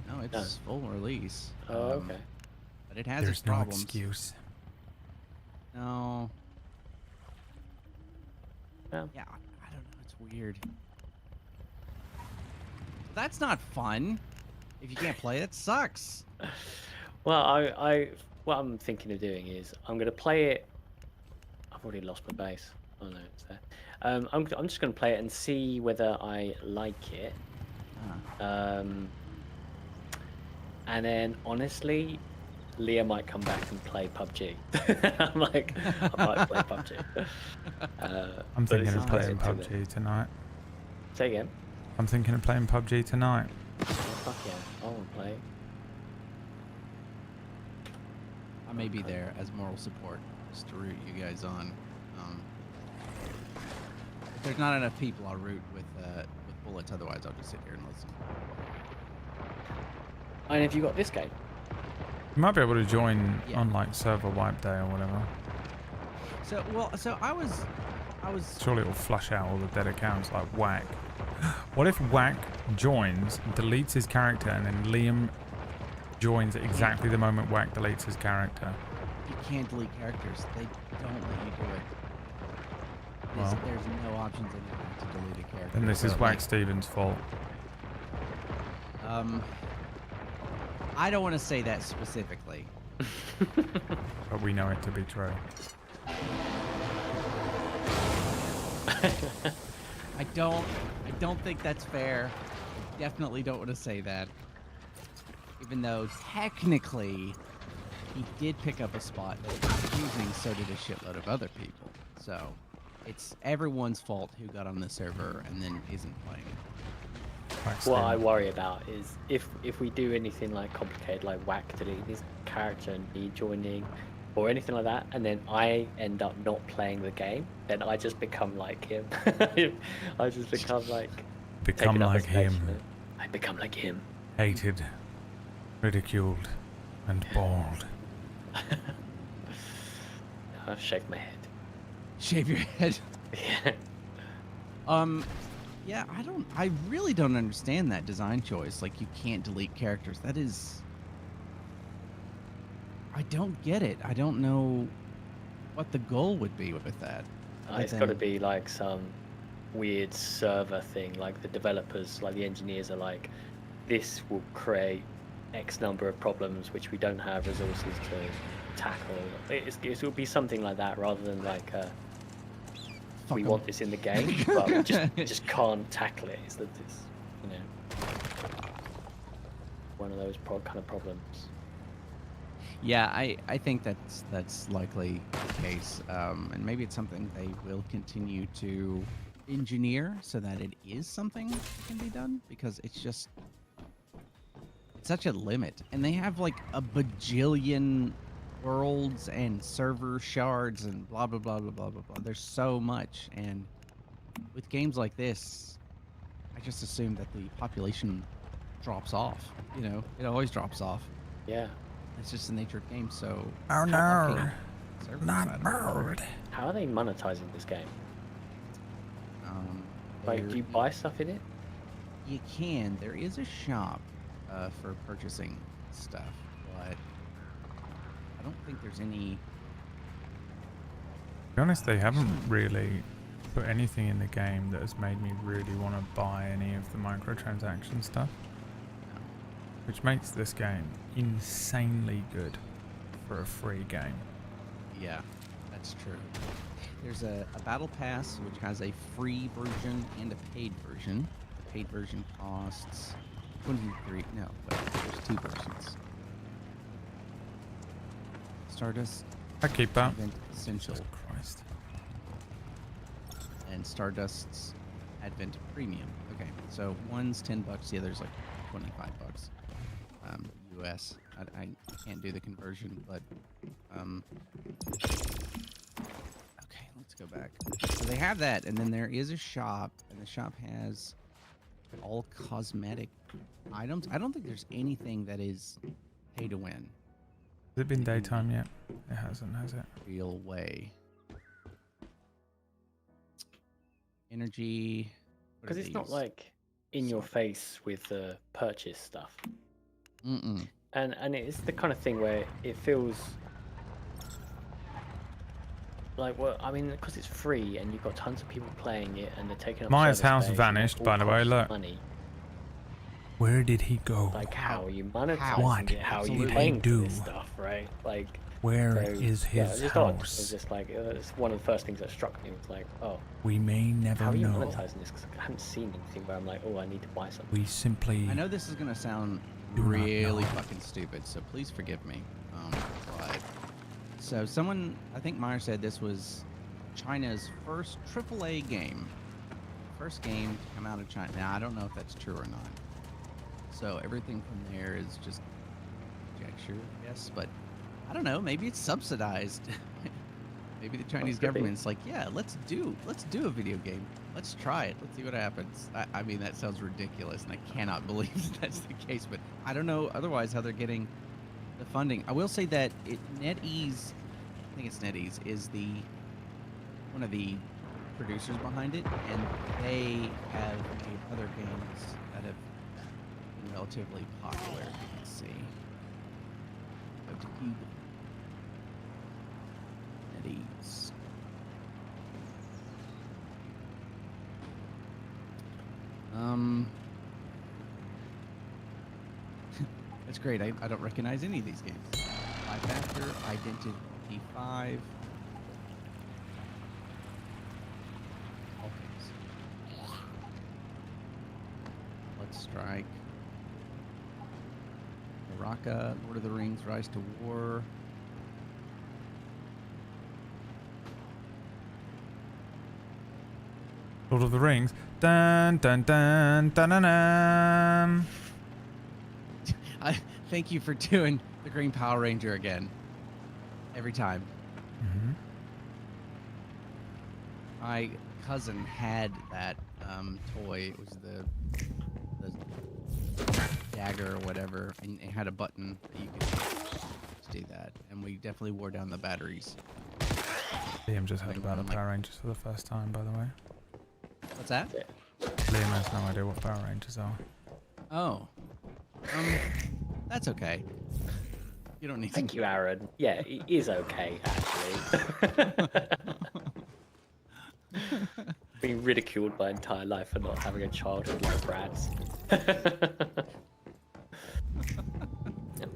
No, it's full release. Oh, okay. But it has its There's no problems. excuse. No. No. Yeah, I don't know. It's weird. That's not fun. If you can't play it, sucks. Well, I what I'm thinking of doing is I'm gonna play it. I've already lost my base. Oh no, it's there. I'm just gonna play it and see whether I like it. And then honestly, Leah might come back and play PUBG. I'm like, I might play PUBG. I'm but thinking this of is playing closer to the- PUBG tonight. Say again. I'm thinking of playing PUBG tonight. Oh, fuck yeah, I want to play. I may be there as moral support, just to root you guys on. If there's not enough people, I'll root with bullets. Otherwise, I'll just sit here and listen. And have you got this game? You might be able to join Yeah. on like server wipe day or whatever. So I was Surely it'll flush out all the dead accounts like Whack. What if Whack joins, deletes his character, and then Liam joins at exactly the moment Whack deletes his character? You can't delete characters. They don't let you do it. Well. There's no options anywhere to delete a character. And this is So, Whack like, Stevens' fault. I don't want to say that specifically. But we know it to be true. I don't think that's fair. I definitely don't want to say that. Even though technically he did pick up a spot that he was using, so did a shitload of other people. So it's everyone's fault who got on the server and then isn't playing. Whack What I Stevens. worry about is if we do anything like complicated, like Whack deleting his character and me joining, or anything like that, and then I end up not playing the game, then I just become like him. I just become like Become taking up like a space, him. you know? I become like him. Hated, ridiculed, and bald. I shake my head. Shave your head. Yeah. Yeah, I really don't understand that design choice. Like, you can't delete characters. That is... I don't get it. I don't know what the goal would be with that. It's got to be like some weird server thing. Like the developers, like the engineers are like, this will create X number of problems which we don't have resources to tackle. It will be something like that rather than like we 'em. want this in the game, but we just can't tackle it. It's you know, one of those kind of problems. Yeah, I think that's likely the case, and maybe it's something they will continue to engineer so that it is something that can be done, because it's just such a limit, and they have like a bajillion worlds and server shards and blah blah blah blah blah blah blah. There's so much, and with games like this, I just assume that the population drops off. You know, it always drops off. Yeah. It's just the nature of games. So. Oh no, not bird. How are they monetizing this game? Like, there- do you buy stuff in it? You can. There is a shop for purchasing stuff, but I don't think there's any. To be honest, they haven't really put anything in the game that has made me really want to buy any of the microtransaction stuff. Which makes this game insanely good for a free game. Yeah, that's true. There's a battle pass which has a free version and a paid version. The paid version costs 23. No, but there's two versions. Stardust I keep that. Advent Essential Jesus Christ. and Stardust's Advent Premium. Okay, so one's $10, the other's like $25. US. I can't do the conversion, but okay, let's go back. So they have that, and then there is a shop, and the shop has all cosmetic items. I don't think there's anything that is pay to win. Has it been daytime yet? It hasn't, has it? Real way. Energy. what are Because it's not these? like in your face with the purchase stuff. Mm-mm. And it's the kind of thing where it feels like, well, I mean, because it's free and you've got tons of people playing it and they're taking up Maya's server house space, vanished, all by the way, costs look. money. Where did he go? Like, how are you monetizing What it? How are you Absolutely. paying for do? this stuff, right? Like, Where so, is yeah, his it's just odd. house? It's just like, it's one of the first things that struck me. It was like, oh, We may how never are you know. monetizing this? Because I haven't seen anything where I'm like, oh, I need to buy something. We simply I know this is gonna sound Do not really know. fucking stupid, so please forgive me. But so someone, I think Meyer said this was China's first AAA game, first game to come out of China. Now I don't know if that's true or not. So everything from there is just conjecture, I guess. But I don't know. Maybe it's subsidized. Maybe the Chinese could be. government's like, yeah, let's do a video game. Let's try it. Let's see what happens. I mean, that sounds ridiculous, and I cannot believe that that's the case. But I don't know otherwise how they're getting the funding. I will say that NetEase, I think it's NetEase, is one of the producers behind it, and they have made other games that have been relatively popular. Let's see. Go to Google. NetEase. That's great. I don't recognize any of these games. 5-Factor, Identity 5. All games. Let's Strike. Baraka, Lord of the Rings, Rise to War. Lord of the Rings. Dun dun dun dun dun dun. Thank you for doing the Green Power Ranger again. Every time. Mhm. My cousin had that toy. It was the dagger or whatever, and it had a button that you could do that. And we definitely wore down the batteries. Liam just heard Like, about the I'm like- Power Rangers for the first time, by the way. What's that? Liam has no idea what Power Rangers are. Oh. That's okay. You don't need Thank to. you, Aaron. Yeah, it is okay, actually. Being ridiculed my entire life for not having a childhood like Brad's.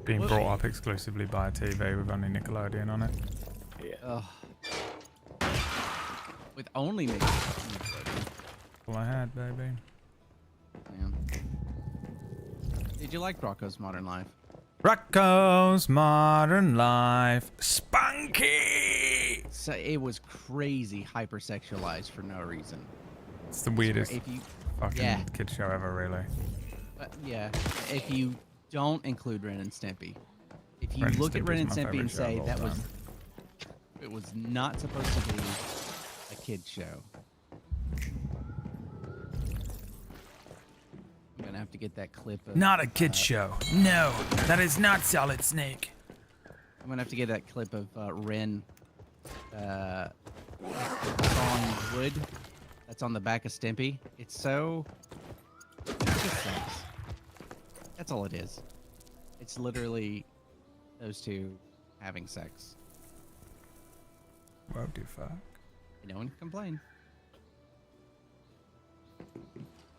Being brought up exclusively by a TV with only Nickelodeon on it. Yeah. Ugh. With only me. All I had, baby. Man. Did you like Rocco's Modern Life? Rocco's Modern Life. Spunky! So it was crazy hypersexualized for no reason. It's the weirdest If you, fucking yeah. kid show ever, really. Yeah, if you don't include Ren and Stimpy, if you Ren and look at Ren and Stimpy's my Stimpy and favourite show say of all that was, time. it was not supposed to be a kid show. have to get that clip of. Not a kid show. No, that is not Solid Snake. I'm gonna have to get that clip of Ren sawing wood that's on the back of Stimpy. It's so. It's just sex. That's all it is. It's literally those two having sex. What the fuck? No one can complain.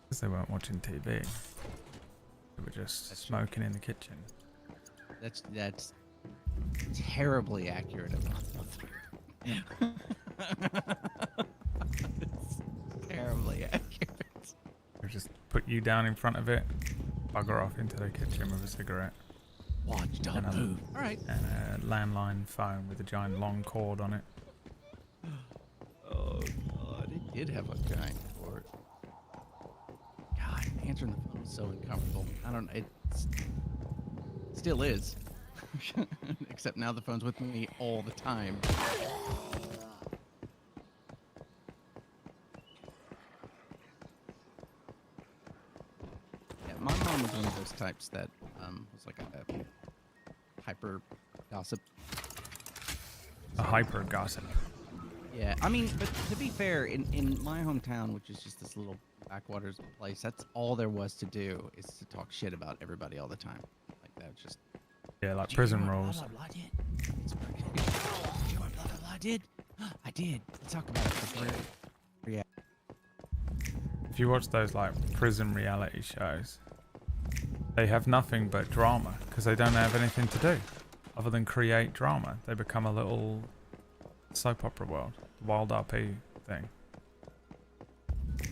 Because they weren't watching TV. They were just smoking in the kitchen. That's terribly accurate of terribly accurate. They just put you down in front of it, bugger off into the kitchen with a cigarette. Watch, don't move. All right. And a landline phone with a giant long cord on it. Oh god, it did have a giant cord. God, answering the phone was so uncomfortable. I don't. It still is. Except now the phone's with me all the time. Yeah, my mom was one of those types that was like a hyper gossip. A hyper gossip. Yeah, I mean, but to be fair, in my hometown, which is just this little backwaters place, that's all there was to do is to talk shit about everybody all the time. Like that was just. Yeah, like prison rules. Blah, blah, blah did. It's pretty. Did you know what blah, blah, blah did? I did. Let's talk about it for yeah. If you watch those like prison reality shows, they have nothing but drama because they don't have anything to do other than create drama. They become a little soap opera world, wild RP thing.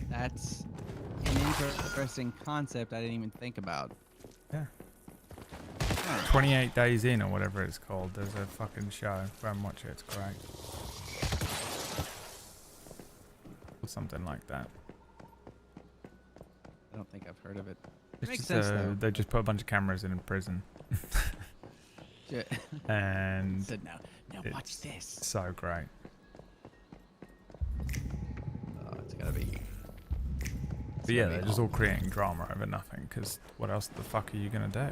That's an interesting concept I didn't even think about. Yeah. 28 Days In or whatever it's called. There's a fucking show. Go and watch it. It's great. Or something like that. I don't think I've heard of it. It's Makes just, sense though. they just put a bunch of cameras in a prison. And said no, watch this. So great. It's gotta be. But yeah, they're just all creating drama over nothing. Because what else the fuck are you gonna do?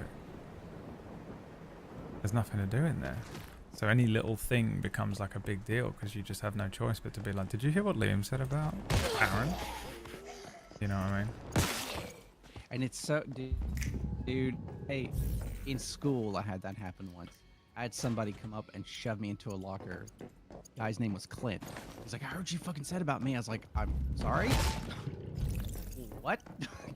There's nothing to do in there. So any little thing becomes like a big deal because you just have no choice but to be like, did you hear what Liam said about Aaron? You know what I mean? And it's so, dude, hey, in school I had that happen once. I had somebody come up and shove me into a locker. Guy's name was Clint. He's like, I heard you fucking said about me. I was like, I'm sorry? What?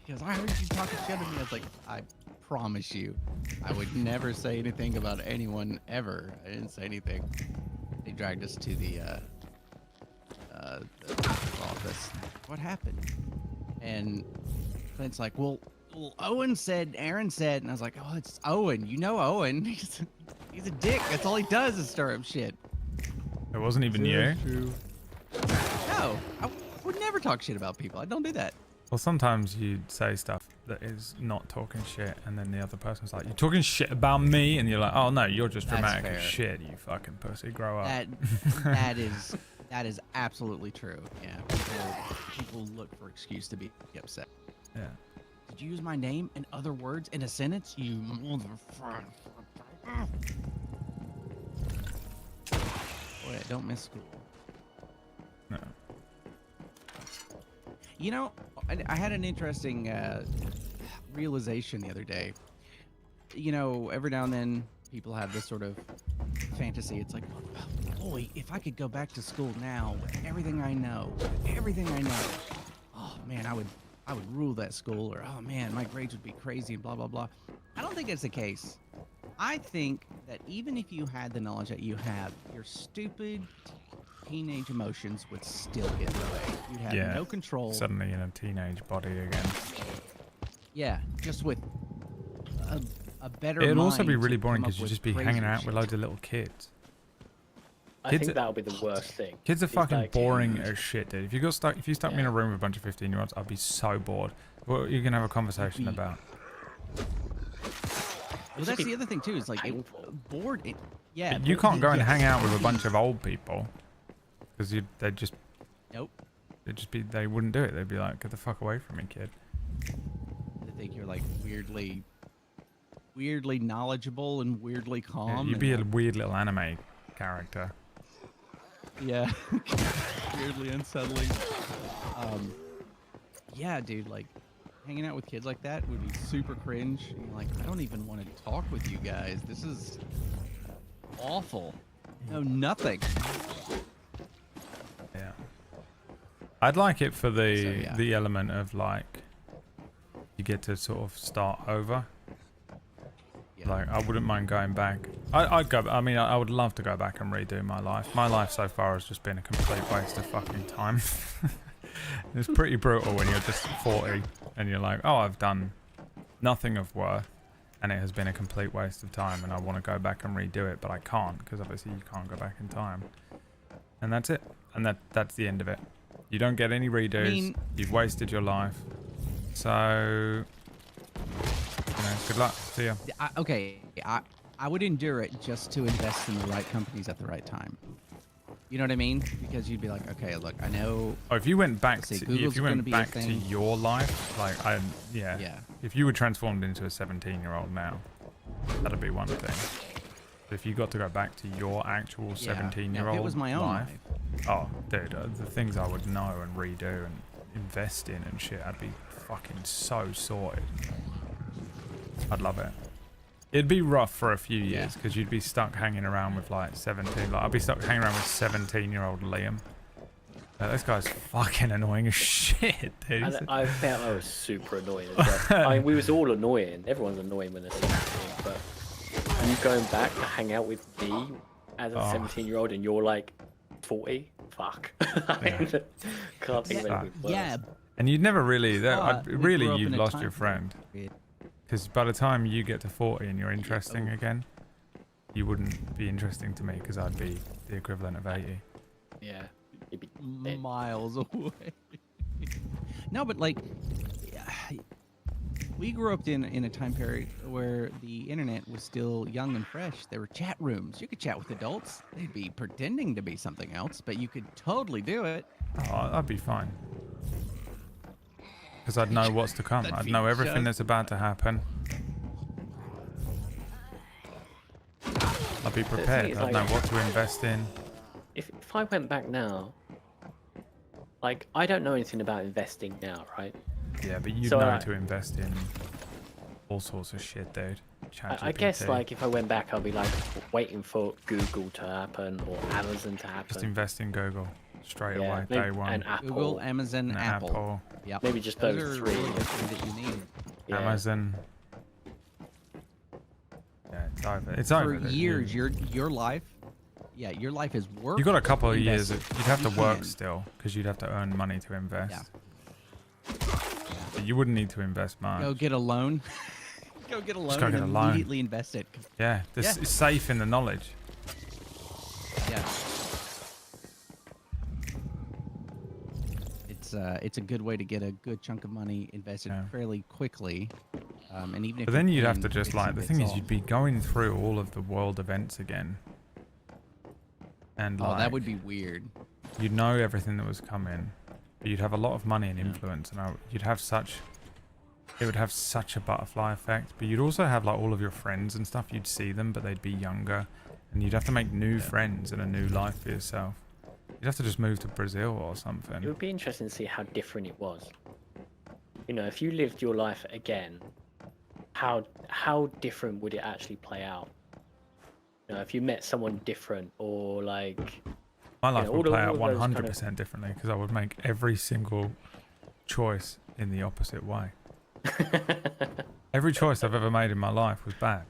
Because I heard you talking shit to me. I was like, I promise you, I would never say anything about anyone ever. I didn't say anything. They dragged us to the office. What happened? And Clint's like, well, Owen said, Aaron said, and I was like, oh, it's Owen. You know Owen. He's a dick. That's all he does is stir up shit. It wasn't even you. No, I would never talk shit about people. I don't do that. Well, sometimes you say stuff that is not talking shit, and then the other person's like, "You're talking shit about me," and you're like, "Oh no, you're just dramatic as shit. You fucking pussy. Grow up." That is absolutely true. Yeah, people look for excuse to be upset. Yeah. Did you use my name and other words in a sentence? You motherfucker. Boy, I don't miss school. No. You know, I had an interesting realization the other day. You know, every now and then people have this sort of fantasy. It's like, boy, if I could go back to school now with everything I know, oh man, I would rule that school. Or oh man, my grades would be crazy and blah blah blah. I don't think it's the case. I think that even if you had the knowledge that you have, your stupid teenage emotions would still get in the way. You'd have no control. Suddenly in a teenage body again. Yeah, just with a better It'd mind also be really to boring come up because you'd with just be crazy hanging out shit. with loads of little kids. I think that'll be the worst thing. Kids are It's fucking like, boring as shit, dude. If you stuck me in a room with a bunch of 15-year-olds, I'd be so bored. What are you gonna have a conversation about? Well, that's the other thing too. Is like bored. Yeah. You can't go and hang out with a bunch of old people because they'd just. Nope. They wouldn't do it. They'd be like, "Get the fuck away from me, kid." think you're like weirdly knowledgeable and weirdly Yeah, calm. you'd be a and, weird little anime character. yeah, weirdly unsettling. Yeah, dude, like hanging out with kids like that would be super cringe. And you're like, I don't even want to talk with you guys. This is awful. No, nothing. Yeah. I'd like it for the So, yeah. the element of like you get to sort of start over. Yeah. Like I wouldn't mind going back. I'd go. I mean, I would love to go back and redo my life. My life so far has just been a complete waste of fucking time. It's pretty brutal when you're just 40 and you're like, oh, I've done nothing of worth, and it has been a complete waste of time, and I want to go back and redo it, but I can't because obviously you can't go back in time. And that's it. And that's the end of it. You don't get any redos. I mean, You've wasted your life. So, you know, good luck. See ya. Okay, I would endure it just to invest in the right companies at the right time. You know what I mean? Because you'd be like, okay, look, I know. Oh, if you went back Let's see, to Google's if you gonna went be a back to thing. your life, like yeah. Yeah. If you were transformed into a 17-year-old now, that'd be one thing. But if you got to go back to your actual Yeah. 17-year-old Now, if it was my own life. oh, dude, the things I would know and redo and invest in and shit, I'd be fucking so sorted. I'd love it. It'd be rough for a few years because you'd be stuck hanging around with like 17. Like I'd be stuck hanging around with 17-year-old Liam. This guy's fucking annoying as shit, dude. And I felt I was super annoying as well. I mean, we was all annoying. Everyone's annoying when they're 17, but you going back to hang out with me as a 17-year-old and you're like 40? Fuck. Can't think of anything worse. Yeah. And you'd never really, we really, grew up you've in a lost time your friend. period. Because by the time you get to 40 and you're interesting again, you wouldn't be interesting to me because I'd be the equivalent of 80. Yeah. You'd be Miles away. No, but like, we grew up in a time period where the internet was still young and fresh. There were chat rooms. You could chat with adults. They'd be pretending to be something else, but you could totally do it. Oh, I'd be fine. Because I'd know what's to come. That'd I'd be know everything just that's about to happen. I'd be prepared. is, I'd like- know what to invest in. If I went back now, like, I don't know anything about investing now, right? Yeah, but you'd So, know to invest in all sorts of shit, dude. I guess, ChatGPT. like, if I went back, I'd be, like, waiting for Google to happen or Amazon to happen. Just invest in Google straight Yeah, away, maybe- day one. and Apple. Google, Amazon, And Apple. Yep. Maybe just those those are three. really the three that you need. Yeah. Amazon. Yeah, it's For over. years, your life, your life is work. You got a couple of years. invested. You'd have to You work can. still because you'd have to earn money to invest. Yeah. But you wouldn't need to invest much. Go get a loan. Go get a loan go get and a loan. immediately invest it. Yeah, this Yeah. is safe in the knowledge. Yeah. It's a good way to get a good chunk of money invested Yeah. fairly quickly. And even if But then you're you'd have to paying just bits like and the bits thing is off. you'd be going through all of the world events again. And Oh, like, that would be weird. you'd know everything that was coming, but you'd have a lot of money and influence, and you'd have such. It would have such a butterfly effect, but you'd also have like all of your friends and stuff. You'd see them, but they'd be younger, and you'd have to make new friends and a new life for yourself. You'd have to just move to Brazil or It something. would be interesting to see how different it was. You know, if you lived your life again, how different would it actually play out? You know, if you met someone different or like... My life all would the- play out all those kind 100% differently because I would make every single choice in the opposite way. Every choice I've ever made in my life was bad.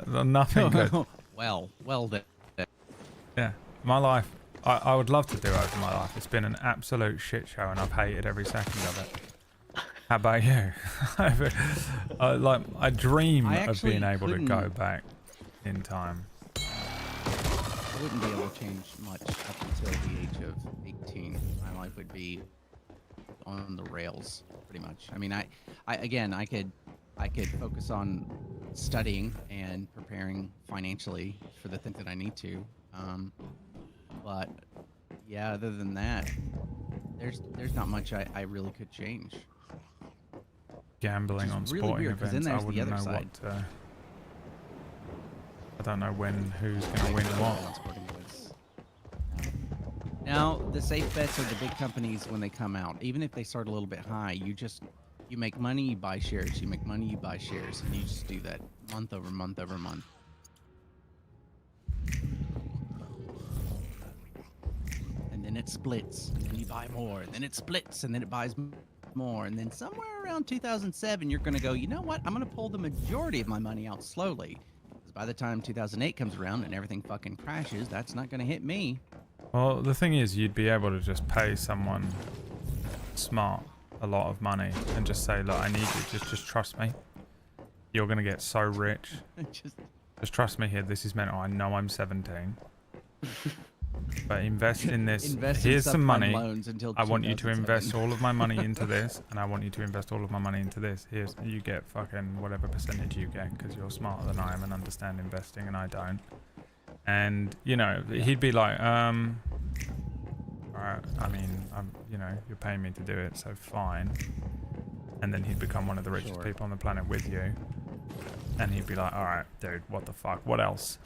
Nothing good. well then. Yeah, my life, I would love to do over my life. It's been an absolute shit show and I've hated every second of it. How about you? I dream I of being actually able to go couldn't- back in time. I wouldn't be able to change much up until the age of 18. My life would be on the rails, pretty much. I mean, I could focus on studying and preparing financially for the things that I need to. But yeah, other than that, there's not much I really could change. gambling is on really sporting weird, 'cause then events. I there's the wouldn't other know side. what. I don't know who's going to win what. Now, the safe bets are the big companies when they come out. Even if they start a little bit high, you make money, you buy shares. You make money, you buy shares. And you just do that month over month over month. And then it splits, and then you buy more, and then it splits, and then it buys more. And then somewhere around 2007, you're going to go, you know what? I'm going to pull the majority of my money out slowly. Because by the time 2008 comes around and everything fucking crashes, that's not going to hit me. Well, the thing is, you'd be able to just pay someone smart a lot of money and just say, look, I need you, just trust me. You're going to get so rich. Just trust me here. This is mental. I know I'm 17. But invest in this. Here's some money. I want you to invest all of my money into this, and I want you to invest all of my money into this. Here's, you get fucking whatever percentage you get because you're smarter than I am and understand investing, and I don't. And, you know, he'd be like, alright, I mean, you know, you're paying me to do it, so fine. And then he'd become one of the richest people on the planet with you. And he'd be like, alright, dude, what the fuck? What else?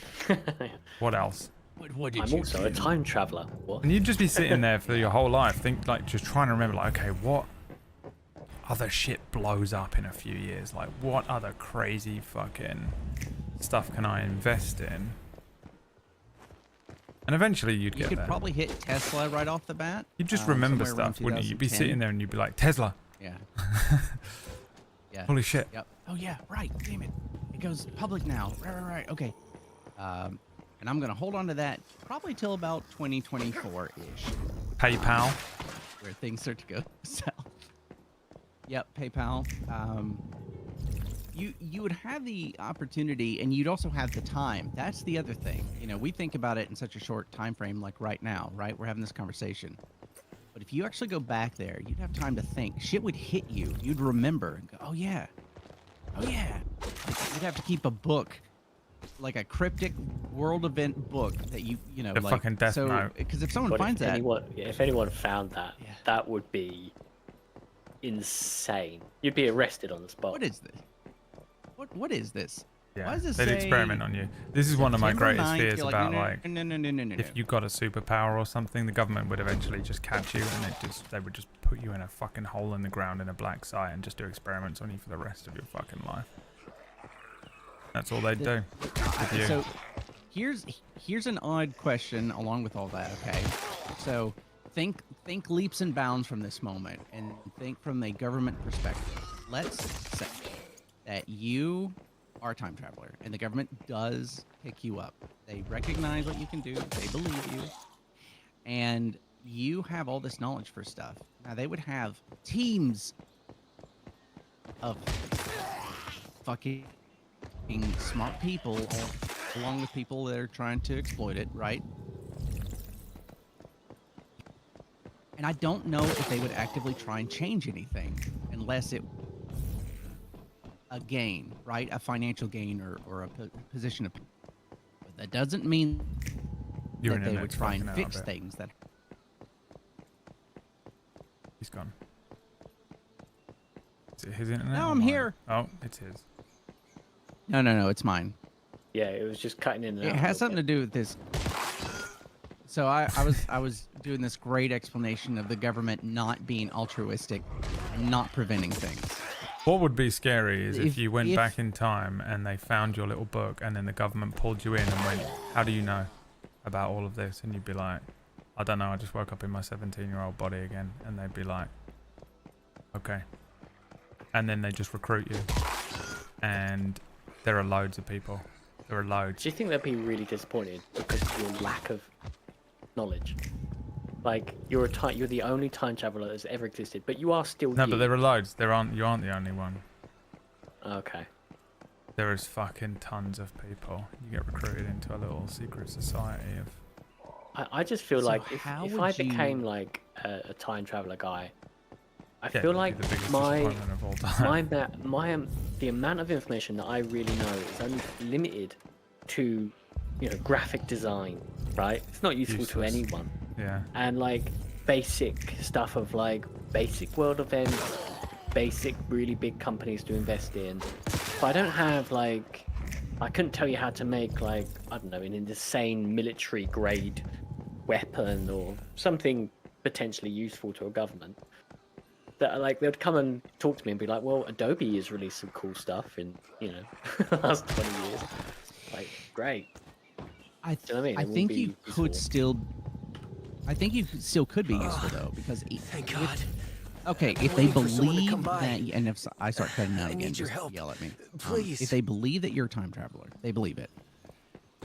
What else? What did I'm also a time traveler. What? And you'd just be sitting there for your whole life, just trying to remember, like, okay, what other shit blows up in a few years? Like, what other crazy fucking stuff can I invest in? And eventually you'd get there. You could probably hit Tesla right off the bat. You'd just remember stuff, wouldn't you? You'd be sitting there and you'd be like, Tesla. Yeah. Yeah. Holy shit. Yep. Oh yeah, right. Damn it. It goes public now. Right. Okay. And I'm gonna hold on to that probably till about 2024-ish. PayPal. Where things start to go south. Yep, PayPal. You would have the opportunity, and you'd also have the time. That's the other thing. You know, we think about it in such a short time frame, like right now, right? We're having this conversation. But if you actually go back there, you'd have time to think. Shit would hit you. You'd remember and go, oh yeah. Oh yeah. You'd have to keep a book, like a cryptic world event book that you know, The like fucking Death Note. Because if someone But finds that, if anyone found that, that would be insane. You'd be arrested on the spot. what is this? What is this? Yeah, Why does this they'd say experiment on you. This is one of my September greatest 9th? fears You're about, no, like, no. if you got a superpower or something, the government would eventually just catch you, and they would just put you in a fucking hole in the ground in a black site and just do experiments on you for the rest of your fucking life. That's all they'd do with you. So here's an odd question along with all that, okay? So think leaps and bounds from this moment and think from a government perspective. Let's say that you are a time traveler and the government does pick you up. They recognize what you can do, they believe you, and you have all this knowledge for stuff. Now they would have teams of fucking smart people along with people that are trying to exploit it, right? And I don't know if they would actively try and change anything unless it a gain, right? A financial gain or a position of. But that doesn't mean that they would try and fix things that. He's gone. Is it his internet? No, or I'm mine? here. Oh, it's his. No, it's mine. Yeah, it was just cutting in and out. It has something to do with this. So I was doing this great explanation of the government not being altruistic and not preventing things. What would be scary is if you went back in time and they found your little book and then the government pulled you in and went, how do you know about all of this? And you'd be like, I don't know, I just woke up in my 17-year-old body again. And they'd be like, okay. And then they just recruit you. And there are loads of people. There are loads. Do you think they'd be really disappointed because of your lack of knowledge? Like, you're the only time traveler that's ever existed, but you are still No, you. but there are loads. You aren't the only one. Okay. There is fucking tons of people. You get recruited into a little secret society of... I just feel So like how if would I you- became like a time traveler guy, I Yeah, feel you'd like be the biggest my disappointment of all time. the amount of information that I really know is only limited to, you know, graphic design, right? It's not useful to Useless. anyone. Yeah. And like basic stuff of like basic world events, basic, really big companies to invest in. But I don't have like, I couldn't tell you how to make like, I don't know, an insane military grade weapon or something potentially useful to a government. That like they would come and talk to me and be like, well, Adobe has released some cool stuff in, you know, the last 20 years. Like, great. I Do you know what I mean? I It would think be you useful. could still. I think you still could be useful though, because Thank God. okay, if they believe that, and if I start cutting out I again, need your just help. yell at me. Please. If they believe that you're a time traveler, they believe it,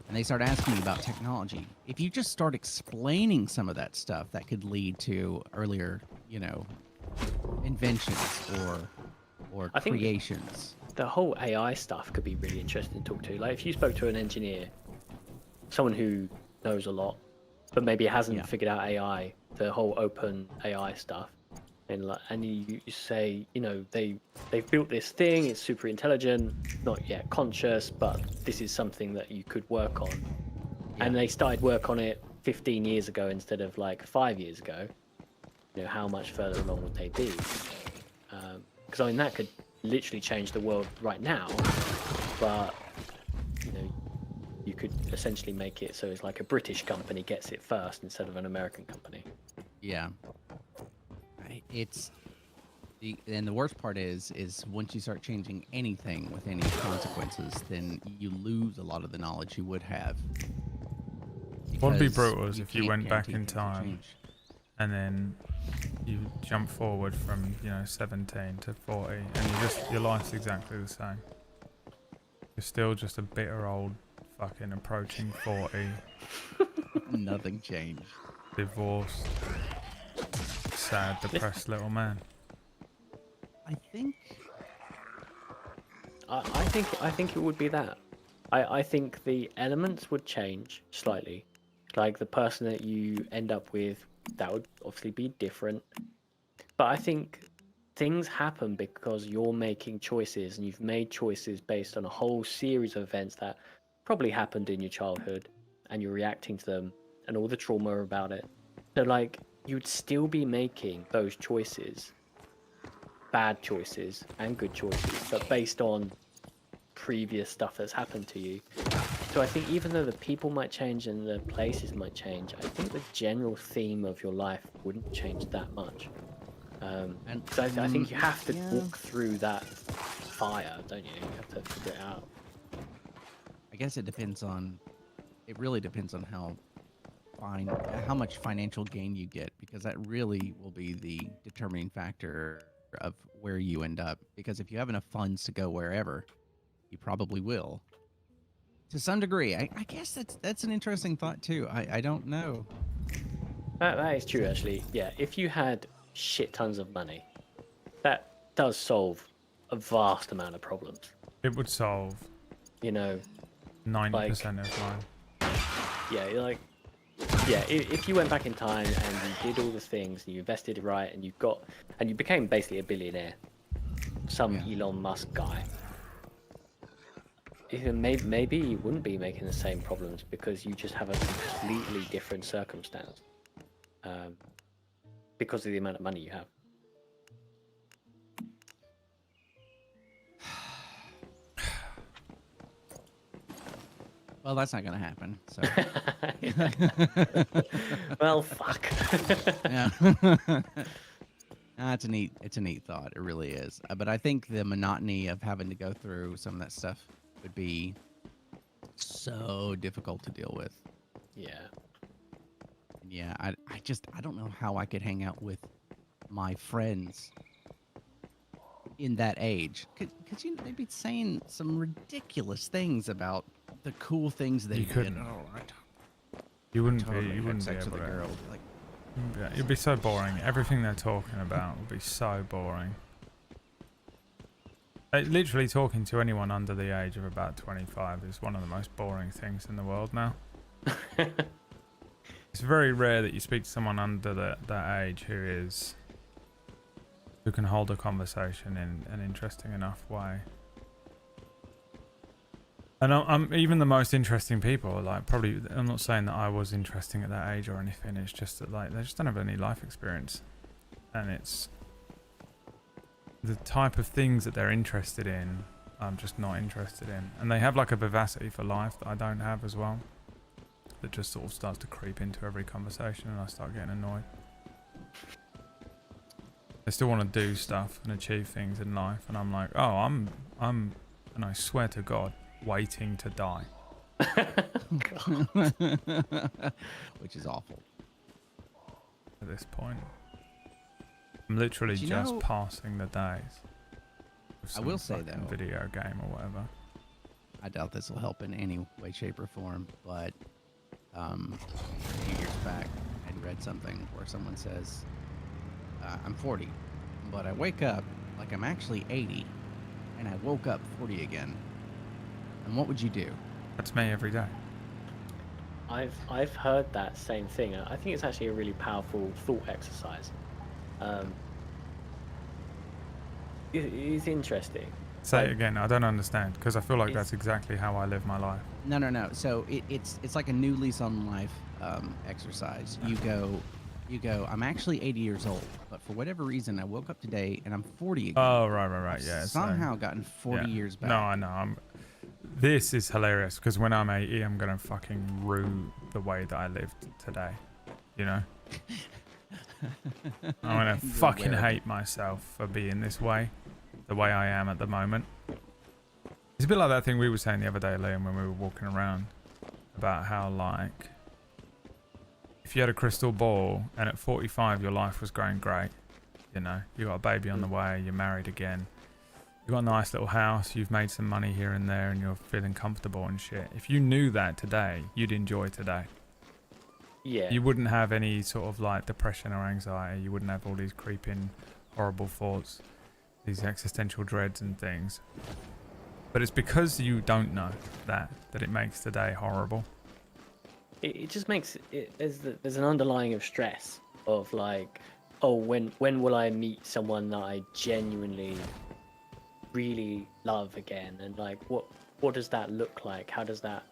and they start asking you about technology. If you just start explaining some of that stuff, that could lead to earlier, you know, inventions or I think- creations. The whole AI stuff could be really interesting to talk to. Like, if you spoke to an engineer, someone who knows a lot, but maybe hasn't figured out AI, the whole open AI stuff, and you say, you know, they've built this thing, it's super intelligent, not yet conscious, but this is something that you could work on. And they started work on it 15 years ago instead of like 5 years ago. You know, how much further along would they be? Because I mean, that could literally change the world right now, but you know, you could essentially make it so it's like a British company gets it first instead of an American company. Yeah. It's and the worst part is once you start changing anything with any consequences, then you lose a lot of the knowledge you would have. What would be because brutal is if you can't went back guarantee in things will time change. and then you jump forward from, you know, 17 to 40 and your life's exactly the same. You're still just a bitter old fucking approaching 40, Nothing changed. divorced, sad, depressed little man. I think I think it would be that. I think the elements would change slightly. Like the person that you end up with, that would obviously be different. But I think things happen because you're making choices, and you've made choices based on a whole series of events that probably happened in your childhood, and you're reacting to them and all the trauma about it. So like you'd still be making those choices, bad choices and good choices, but based on previous stuff that's happened to you. So I think even though the people might change and the places might change, I think the general theme of your life wouldn't change that much. And so I think you have to walk through that fire, don't you? You have to figure it out. I guess it depends on. It really depends on how much financial gain you get, because that really will be the determining factor of where you end up. Because if you have enough funds to go wherever, you probably will. To some degree, I guess that's an interesting thought too. I don't know. That is true, actually. Yeah, if you had shit tons of money, that does solve a vast amount of problems. It would solve, you know, 90% of mine. Yeah, if you went back in time and you did all the things and you invested right and you became basically a billionaire, some Elon Musk guy, even maybe you wouldn't be making the same problems because you just have a completely different circumstance, because of the amount of money you have. Well, that's not going to happen. So. Well, fuck. Yeah. It's a neat thought. It really is. But I think the monotony of having to go through some of that stuff would be so difficult to deal with. Yeah. Yeah. I don't know how I could hang out with my friends in that age. Could you maybe saying some ridiculous things about the cool things they You did? couldn't. You wouldn't be. You wouldn't be sex able with a to. girl. Like, Yeah, it'd be so boring. Everything they're talking about would be so boring. Literally talking to anyone under the age of about 25 is one of the most boring things in the world now. It's very rare that you speak to someone under that age who can hold a conversation in an interesting enough way. And I'm even the most interesting people, like, probably, I'm not saying that I was interesting at that age or anything, it's just that, like, they just don't have any life experience. And it's the type of things that they're interested in, I'm just not interested in. And they have like a vivacity for life that I don't have as well. That just sort of starts to creep into every conversation, and I start getting annoyed. They still want to do stuff and achieve things in life, and I'm like, oh, I'm, and I swear to God, waiting to die. Which is awful. At this point, I'm literally But you just know- passing the days. with I will some say, fucking though- video game or whatever. I doubt this will help in any way, shape, or form, but a few years back, I read something where someone says, I'm 40, but I wake up like I'm actually 80, and I woke up 40 again. And what would you do? That's me every day. I've heard that same thing. I think it's actually a really powerful thought exercise. It's interesting. Say Like, it again. I don't understand, because I feel like It's- that's exactly how I live my life. No. So it's like a new lease on life exercise. You go. I'm actually 80 years old, but for whatever reason, I woke up today and I'm 40 again. Oh, right. I've Yeah. so- somehow gotten 40 yeah. years back. No, I know. This is hilarious, because when I'm 80, I'm going to fucking rue the way that I lived today. You know? I'm going to You're fucking aware of it. hate myself for being this way, the way I am at the moment. It's a bit like that thing we were saying the other day, Liam, when we were walking around, about how, like, if you had a crystal ball and at 45 your life was going great, you know, you got a baby on the way, you're married again, you got a nice little house, you've made some money here and there, and you're feeling comfortable and shit. If you knew that today, you'd enjoy today. yeah. You wouldn't have any sort of like depression or anxiety. You wouldn't have all these creeping, horrible thoughts, these existential dreads and things. But it's because you don't know that it makes today horrible. It just makes it. There's an underlying of stress of like, oh, when will I meet someone that I genuinely really love again, and like what does that look like? How does that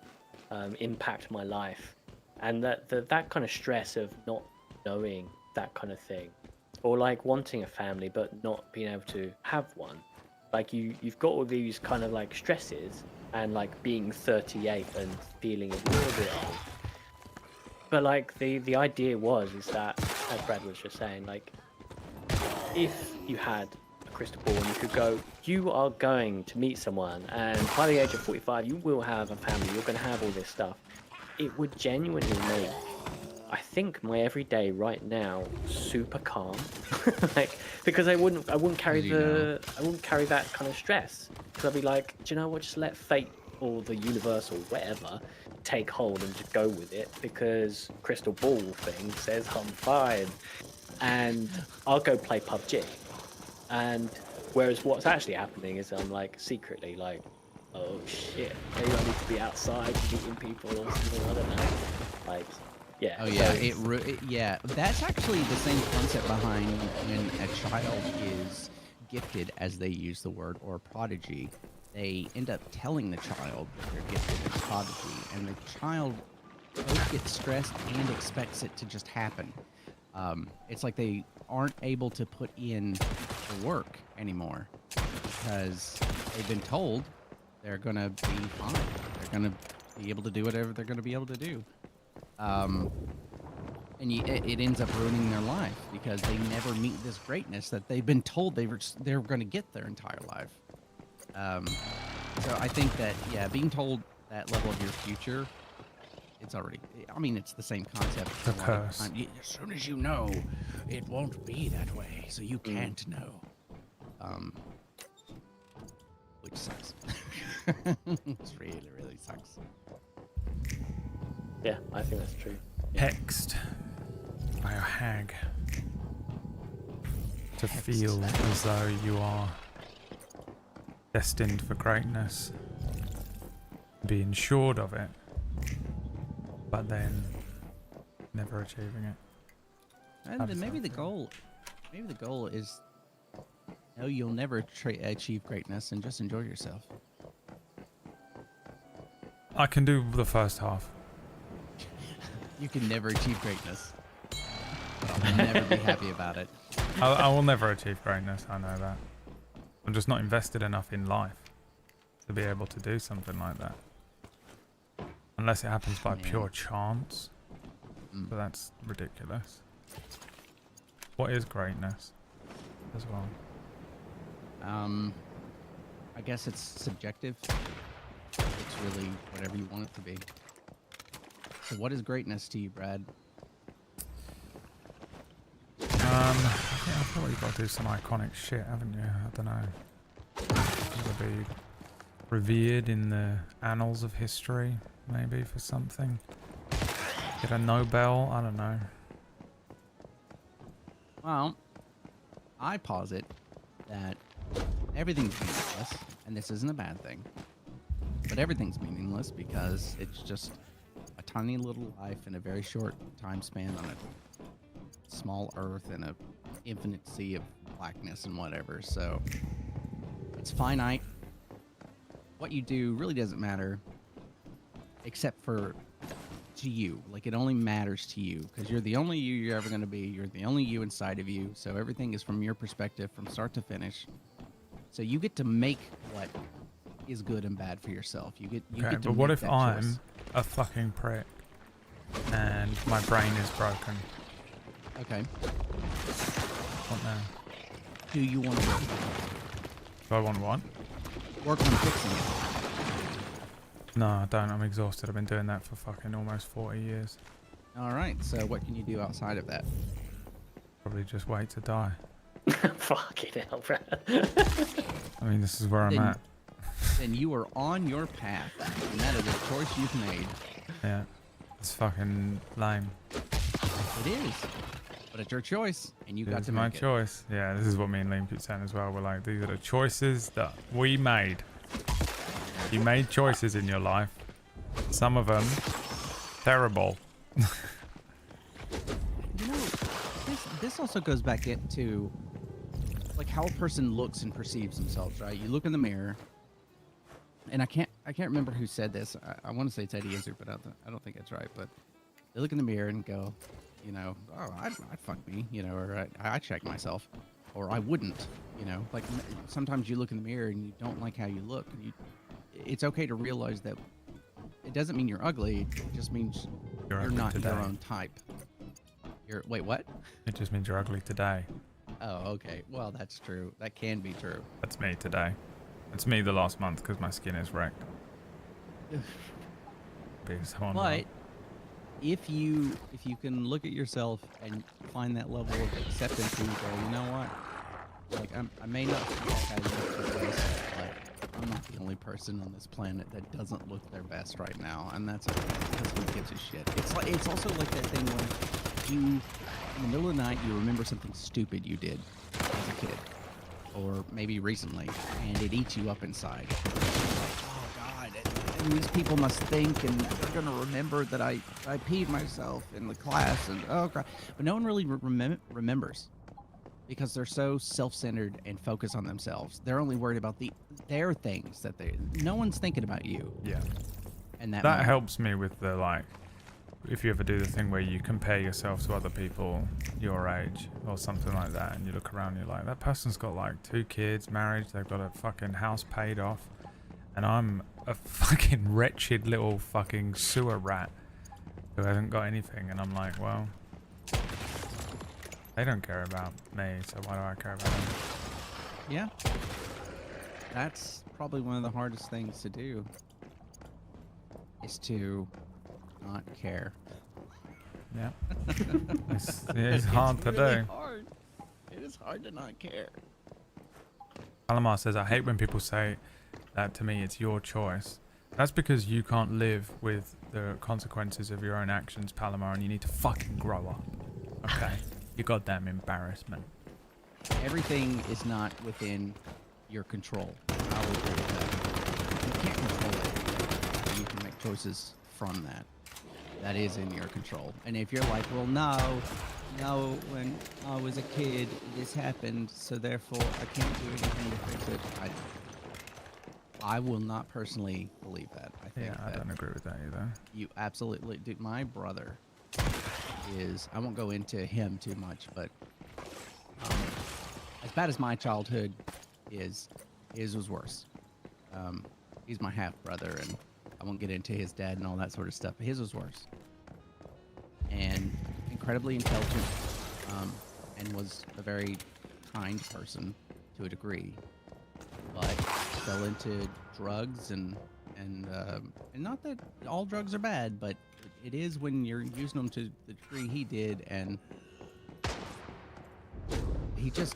impact my life? And that kind of stress of not knowing that kind of thing, or like wanting a family but not being able to have one. Like you've got all these kind of like stresses, and like being 38 and feeling a little bit old. But like the idea is that, as Brad was just saying, like if you had a crystal ball and you could go, you are going to meet someone, and by the age of 45 you will have a family, you're going to have all this stuff. It would genuinely make, I think, my everyday right now super calm, like, because I wouldn't carry I wouldn't carry that kind of stress, because I'd be like, do you know what, just let fate or the universe or whatever take hold and just go with it, because crystal ball thing says I'm fine, and I'll go play PUBG. And whereas what's actually happening is I'm like secretly like, oh shit, maybe I need to be outside meeting people or something, I don't know. Like, yeah. Oh yeah, so yeah. That's actually the same concept behind when a child is gifted, as they use the word, or prodigy. They end up telling the child that they're gifted as prodigy, and the child both gets stressed and expects it to just happen. It's like they aren't able to put in the work anymore because they've been told they're gonna be fine. They're gonna be able to do whatever they're gonna be able to do. And it ends up ruining their life because they never meet this greatness that they've been told they're going to get their entire life. So I think that, yeah, being told that level of your future, it's already, I mean, it's the same concept. The curse. As soon as you know, it won't be that way, so you can't know. Which sucks. It really, really sucks. yeah, I think that's true. Hexed by a hag to feel as though you are destined for greatness, be ensured of it, but then never achieving it. And then maybe the goal is, no, you'll never achieve greatness, and just enjoy yourself. I can do the first half. You can never achieve greatness. But I'll never be happy about it. I will never achieve greatness, I know that. I'm just not invested enough in life to be able to do something like that. Unless it happens by pure chance. But that's ridiculous. What is greatness as well? I guess it's subjective. It's really whatever you want it to be. So what is greatness to you, Brad? I feel like you've got to do some iconic shit, haven't you? I don't know. You've got to be revered in the annals of history, maybe, for something. Get a Nobel, I don't know. Well, I posit that everything's meaningless, and this isn't a bad thing. But everything's meaningless because it's just a tiny little life in a very short time span on a small earth and a infinite sea of blackness and whatever. So it's finite. What you do really doesn't matter, except for to you. Like, it only matters to you because you're the only you you're ever going to be. You're the only you inside of you. So everything is from your perspective from start to finish. So you get to make what is good and bad for yourself. You get to but what make if that I'm choice. a fucking prick and my brain is broken? Okay. What now? Do you want to work? Do I want what? Work on fixing it. No, I don't. I'm exhausted. I've been doing that for fucking almost 40 years. All right. So what can you do outside of that? Probably just wait to die. Fucking hell, Brad. I mean, this is where I'm at. Then you are on your path, and that is a choice you've made. Yeah. It's fucking lame. It is. But it's your choice, and you got It's to my make it. choice. Yeah, this is what me and Liam keep saying as well. We're like, these are the choices that we made. You made choices in your life. Some of them terrible. You know, this also goes back into like how a person looks and perceives themselves, right? You look in the mirror, and I can't remember who said this. I want to say it's Eddie Izzard, but I don't think it's right. But they look in the mirror and go, you know, oh, I'd fuck me, you know, or I check myself, or I wouldn't, you know. Like sometimes you look in the mirror and you don't like how you look. And it's okay to realize that it doesn't mean you're ugly. It just means You're you're ugly not today. your own type. Wait, what? It just means you're ugly today. Oh, okay. Well, that's true. That can be true. That's me today. It's me the last month because my skin is wrecked. Because I'm on But if you can look at yourself and find that level of acceptance and go, you know what? Like I may not feel like I look the best, but I'm not the only person on this planet that doesn't look their best right now, and that's okay because who gives a shit? It's also like that thing when you in the middle of the night you remember something stupid you did as a kid, or maybe recently, and it eats you up inside. Oh God! And these people must think, and they're gonna remember that I peed myself in the class, and oh God! But no one really remembers because they're so self-centered and focused on themselves. They're only worried about their things that no one's thinking about you. Yeah. And that That helps me with the, like, if you ever do the thing where you compare yourself to other people your age or something like that, and you look around and you're like, that person's got like 2 kids, married, they've got a fucking house paid off, and I'm a fucking wretched little fucking sewer rat who hasn't got anything. And I'm like, well, they don't care about me, so why do I care about them? Yeah. That's probably one of the hardest things to do, is to not care. Yeah. It's hard to really do. Hard. It is hard to not care. Alamar says, I hate when people say that to me, it's your choice. That's because you can't live with the consequences of your own actions, Palomar, and you need to fucking grow up. Okay? You goddamn embarrassment. Everything is not within your control. I will agree with that. You can't control it. You can make choices from that. That is in your control. And if you're like, well, no, when I was a kid, this happened, so therefore I can't do anything to fix it. I will not personally believe that. I think Yeah, I don't agree with that either. you absolutely, dude. My brother is, I won't go into him too much, but as bad as my childhood his was worse. He's my half brother, and I won't get into his dad and all that sort of stuff. But his was worse, and incredibly intelligent, and was a very kind person to a degree, but fell into drugs and not that all drugs are bad, but it is when you're using them to the degree he did, and he just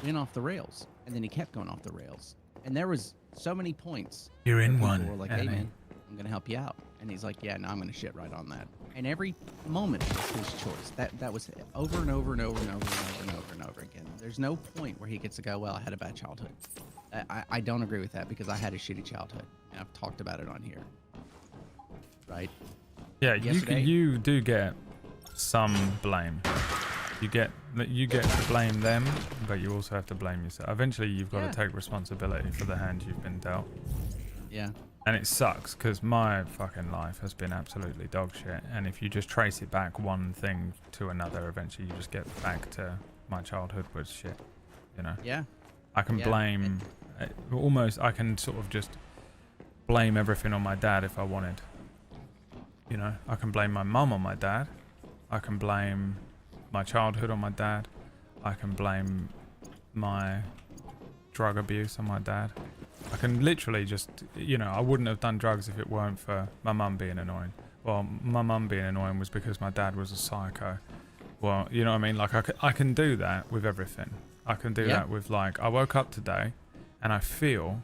went off the rails, and then he kept going off the rails, and there was so many points. You're in where one. people were like, "Hey man, I'm gonna help you out," and he's like, "Yeah, no, I'm gonna shit right on that." And every moment was his choice. That was over and over and over and over and over and over and over again. There's no point where he gets to go, "Well, I had a bad childhood." I don't agree with that, because I had a shitty childhood, and I've talked about it on here. Right? Yeah, Yesterday- you do get some blame. You get to blame them, but you also have to blame yourself. Eventually, you've got Yeah. to take responsibility for the hand you've been dealt. Yeah. And it sucks, because my fucking life has been absolutely dog shit. And if you just trace it back one thing to another, eventually you just get back to my childhood was shit. You know? Yeah. I can Yeah. blame, I can sort of just blame everything on my dad if I wanted. You know? I can blame my mum on my dad. I can blame my childhood on my dad. I can blame my drug abuse on my dad. I can literally just, I wouldn't have done drugs if it weren't for my mum being annoying. Well, my mum being annoying was because my dad was a psycho. Well, you know what I mean? Like, I can do that with everything. I can do that with, like, I woke up today and I feel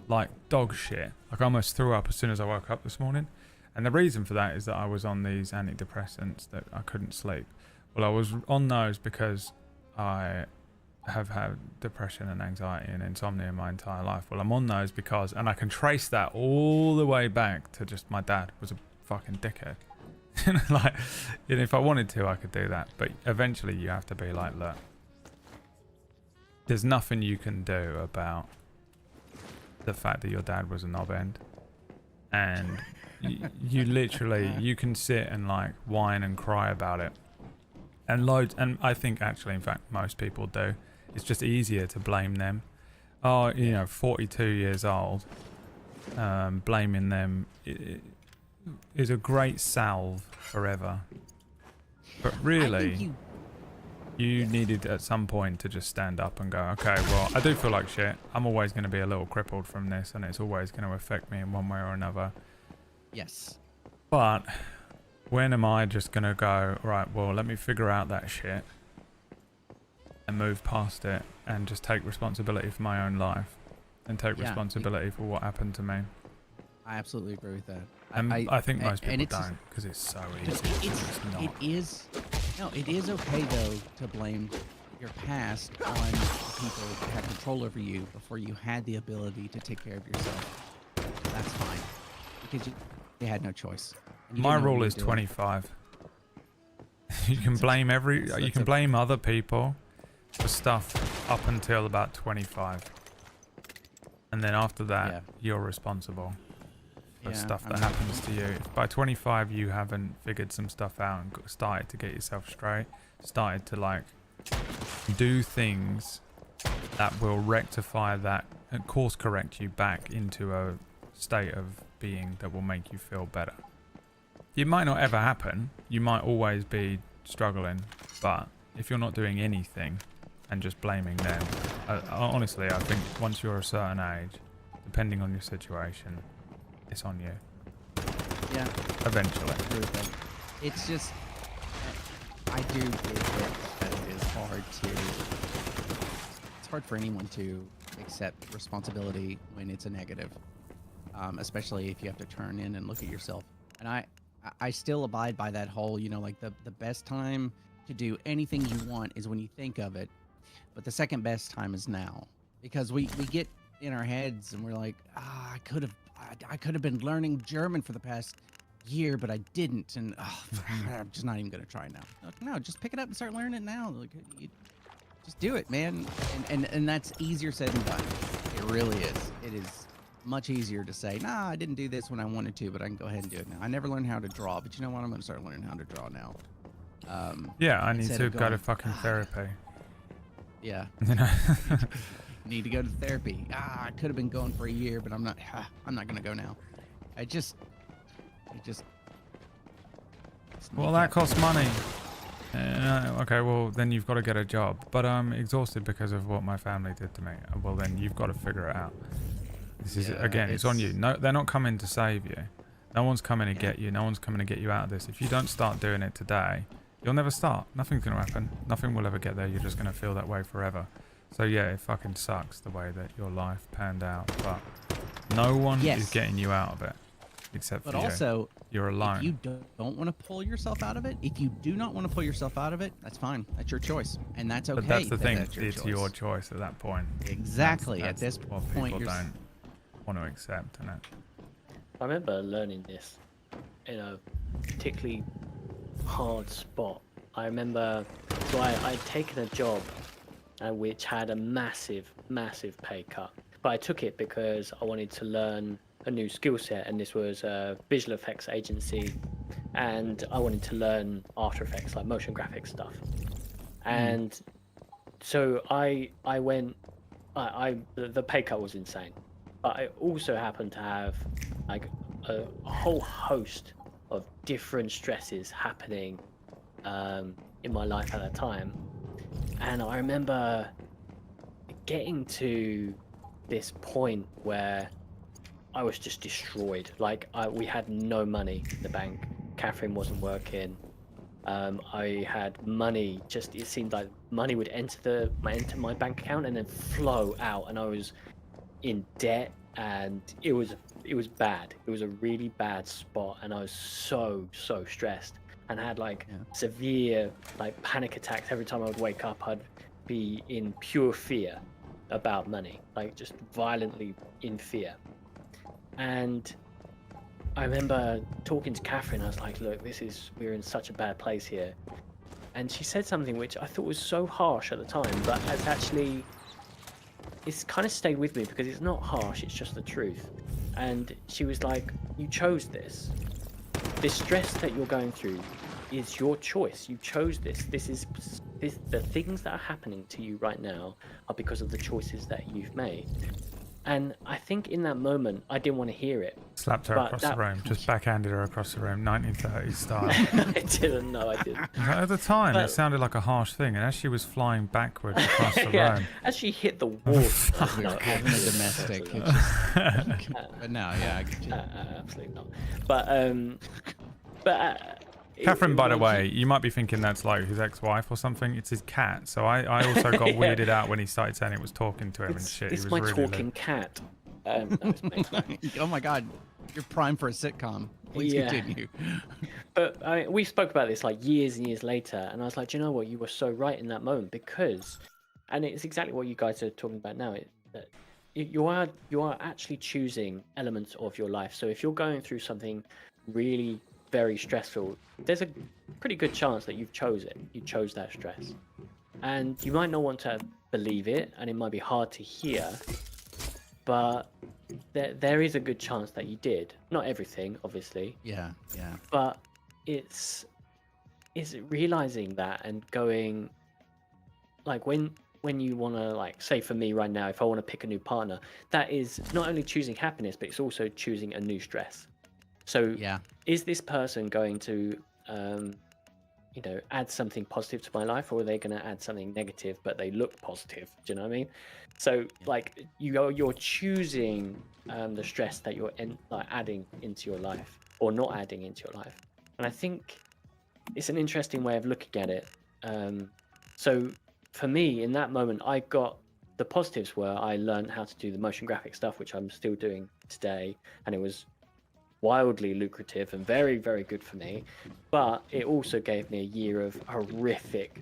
like dog shit. Like, I almost threw up as soon as I woke up this morning. And the reason for that is that I was on these antidepressants that I couldn't sleep. Well, I was on those because I have had depression and anxiety and insomnia my entire life. Well, I'm on those because, and I can trace that all the way back to just my dad was a fucking dickhead. Like, if I wanted to, I could do that. But eventually you have to be like, look, there's nothing you can do about the fact that your dad was a knob end. And you literally, you can sit and like whine and cry about it. And I think actually, in fact, most people do. It's just easier to blame them. Oh, 42 years old, blaming them is a great salve forever. But really, you needed at some point to just stand up and go, okay, well, I do feel like shit. I'm always going to be a little crippled from this, and it's always going to affect me in one way or another. Yes. But when am I just going to go, right, well, let me figure out that shit and move past it and just take responsibility for my own life and take responsibility for what happened to me. I absolutely agree with that. And I think most people it's don't, because it's so easy. It is okay though to blame your past on the people that had control over you before you had the ability to take care of yourself. That's fine, because you had no choice. My rule is 25. You can blame blame other people for stuff up until about 25, and then after that, you're responsible for stuff that happens to you. If by 25 you haven't figured some stuff out and started to get yourself straight, started to like do things that will rectify that and course correct you back into a state of being that will make you feel better. It might not ever happen. You might always be struggling, but if you're not doing anything and just blaming them, honestly, I think once you're a certain age, depending on your situation, it's on you. Yeah. Eventually. It's just, I do think that it is hard it's hard for anyone to accept responsibility when it's a negative, especially if you have to turn in and look at yourself. And I still abide by that whole, like the best time to do anything you want is when you think of it, but the second best time is now, because we get in our heads and we're like, I could have been learning German for the past year, but I didn't, and I'm just not even gonna try now. No, just pick it up and start learning it now. Like, just do it, man. And that's easier said than done. It really is. It is much easier to say, nah, I didn't do this when I wanted to, but I can go ahead and do it now. I never learned how to draw, but you know what? I'm gonna start learning how to draw now. Yeah, I need to go to fucking therapy. Yeah. need to go to therapy. I could have been going for a year, but I'm not going to go now. It just. Well, that costs money. Okay, well, then you've got to get a job. But I'm exhausted because of what my family did to me. Well, then you've got to figure it out. This is, again, it's on you. No, they're not coming to save you. No one's coming to get you. No one's coming to get you out of this. If you don't start doing it today, you'll never start. Nothing's going to happen. Nothing will ever get there. You're just going to feel that way forever. So, yeah, it fucking sucks the way that your life panned out. But no one is getting you out of it. Except for also, you're alone. If you don't want to pull yourself out of it, if you do not want to pull yourself out of it, that's fine. That's your choice, and that's okay. But that's the thing. That's It's your choice at that point. Exactly. That's at this what point, people don't want to accept, innit? I remember learning this in a particularly hard spot. I remember, so I'd taken a job which had a massive pay cut, but I took it because I wanted to learn a new skill set, and this was a visual effects agency, and I wanted to learn After Effects, like motion graphics stuff. And so I went, the pay cut was insane, but I also happened to have like a whole host of different stresses happening in my life at that time. And I remember getting to this point where I was just destroyed. Like we had no money in the bank. Catherine wasn't working. I had money. Just it seemed like money would enter my bank account and then flow out, and I was in debt, and it was bad. It was a really bad spot, and I was so stressed, and had like severe like panic attacks every time I would wake up. I'd be in pure fear about money, like just violently in fear. And I remember talking to Catherine. I was like, look, we're in such a bad place here. And she said something which I thought was so harsh at the time, but it's kind of stayed with me because it's not harsh, it's just the truth. And she was like, you chose this. This stress that you're going through is your choice. You chose this. The things that are happening to you right now are because of the choices that you've made. And I think in that moment, I didn't want to hear it. Slapped her across the room. Just backhanded her across the room, 1930s style. I didn't know, I didn't. At the time, it sounded like a harsh thing. And as she was flying backwards across the room... As she hit the wall. We were having a domestic. But no, yeah, I get you. Absolutely not. But Catherine, by the way, you might be thinking that's like his ex-wife or something. It's his cat. So I also got weirded out when he started saying it was talking to him and shit. It's he was my really talking cat. Oh my god, you're prime for a sitcom. Please continue. But we spoke about this like years and years later, and I was like, do you know what? You were so right in that moment because, and it's exactly what you guys are talking about now. That you are actually choosing elements of your life. So if you're going through something really very stressful, there's a pretty good chance that you've chose it. You chose that stress, and you might not want to believe it, and it might be hard to hear, but there is a good chance that you did. Not everything, obviously. Yeah. But it's realizing that and going, like when you want to, like, say for me right now, if I want to pick a new partner, that is not only choosing happiness, but it's also choosing a new stress. So is this person going to, add something positive to my life, or are they going to add something negative, but they look positive? Do you know what I mean? So like you're choosing the stress that you're adding into your life or not adding into your life. And I think it's an interesting way of looking at it. So for me, in that moment, I got the positives were I learned how to do the motion graphic stuff, which I'm still doing today, and it was wildly lucrative and very, very good for me. But it also gave me a year of horrific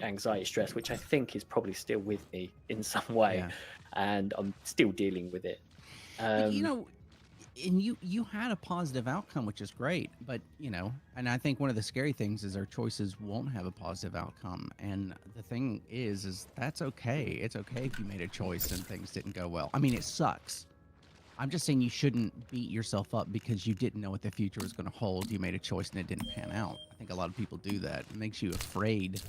anxiety stress, which I think is probably still with me in some way, and I'm still dealing with it. And you had a positive outcome, which is great, but and I think one of the scary things is our choices won't have a positive outcome. And the thing is that's okay. It's okay if you made a choice and things didn't go well. I mean, it sucks. I'm just saying you shouldn't beat yourself up because you didn't know what the future was going to hold. You made a choice and it didn't pan out. I think a lot of people do that. It makes you afraid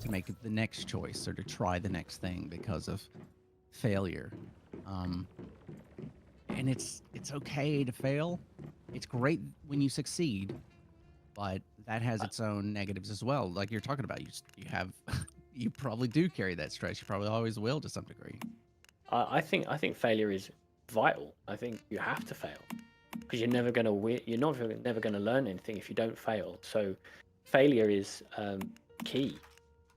to make the next choice or to try the next thing because of failure. And it's okay to fail. It's great when you succeed, but that has its own negatives as well. Like you're talking about, you have, you probably do carry that stress. You probably always will to some degree. I think failure is vital. I think you have to fail because you're never going to win. You're never going to learn anything if you don't fail. So failure is key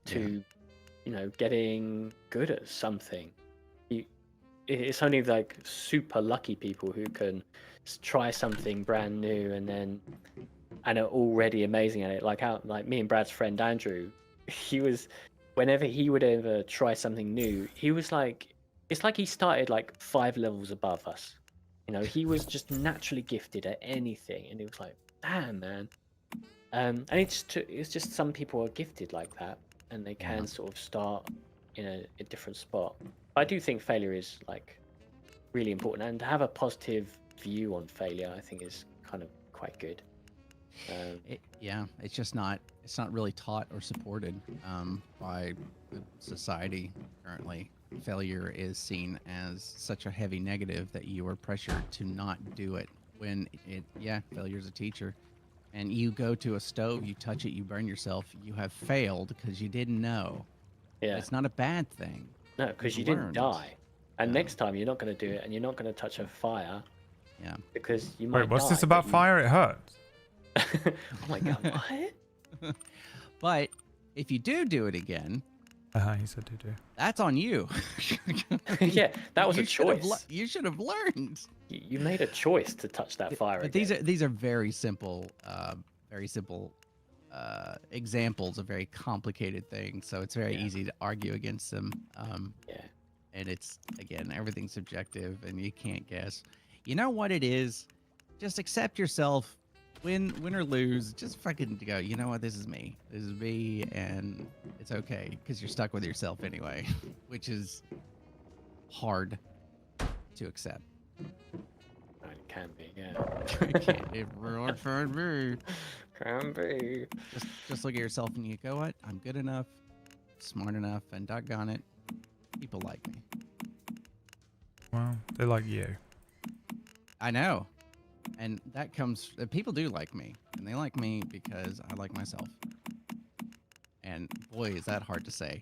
to getting good at something. It's only like super lucky people who can try something brand new and are already amazing at it. Like me and Brad's friend Andrew, whenever he would ever try something new, he was like, it's like he started like 5 levels above us. He was just naturally gifted at anything, and it was like, damn, man. And it's just some people are gifted like that, and they can sort of start in a different spot. I do think failure is like really important, and to have a positive view on failure, I think is kind of quite good. It's not really taught or supported by society currently. Failure is seen as such a heavy negative that you are pressured to not do it. When failure is a teacher. And you go to a stove, you touch it, you burn yourself, you have failed because you didn't know. Yeah. It's not a bad thing. No, because you didn't die. And next time you're not going to do it, and you're not going to touch a fire. Yeah. Because you might Wait, what's die, this about fire? It hurts. Oh my god, what? But if you do it again, He said do. that's on you. Yeah, that was a choice. You should have learned. You made a choice to touch that fire. But again. these are very simple examples of very complicated things. So it's very easy to argue against them. And it's, again, everything's subjective and you can't guess. You know what it is? Just accept yourself. Win or lose, just fucking go, you know what, this is me, and it's okay, because you're stuck with yourself anyway, which is hard to accept. It can be, yeah. It really can be. Can be. Just look at yourself and you go, what, I'm good enough, smart enough, and doggone it, people like me. Well, they like you. I know. And that comes, people do like me, and they like me because I like myself. And boy, is that hard to say.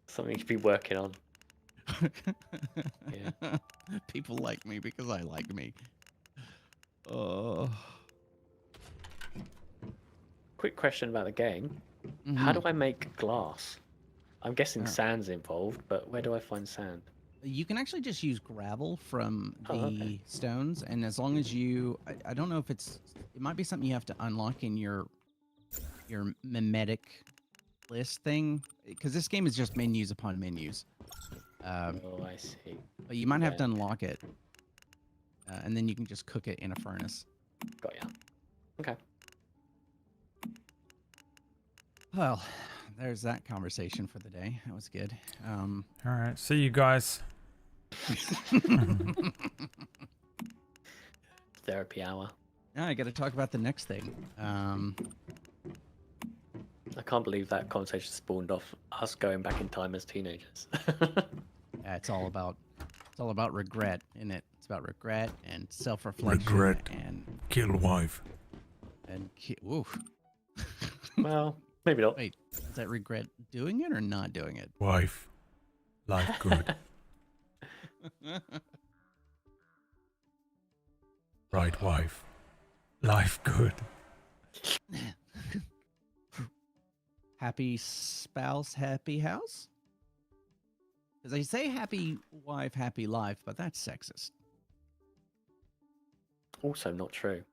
Something you should be working on. Yeah. People like me because I like me. Oh. Quick question about the game. How do I make glass? I'm guessing sand's involved, but where do I find sand? You can actually just use gravel from the stones, and as long as you, I don't know if it might be something you have to unlock in your mimetic list thing, because this game is just menus upon menus. I see. But you might have to unlock it, and then you can just cook it in a furnace. Got ya. Okay. Well, there's that conversation for the day. That was good. All right. See you guys. Therapy hour. Now I got to talk about the next thing. I can't believe that conversation spawned off us going back in time as teenagers. Yeah, it's all about regret, isn't it? It's about regret and self-reflection. Regret. And kill wife. And ooh. Well, maybe not. Wait, is that regret doing it or not doing it? Wife. Life good. Right, wife. Life good. Happy spouse, happy house? Because they say happy wife, happy life, but that's sexist. Also not true.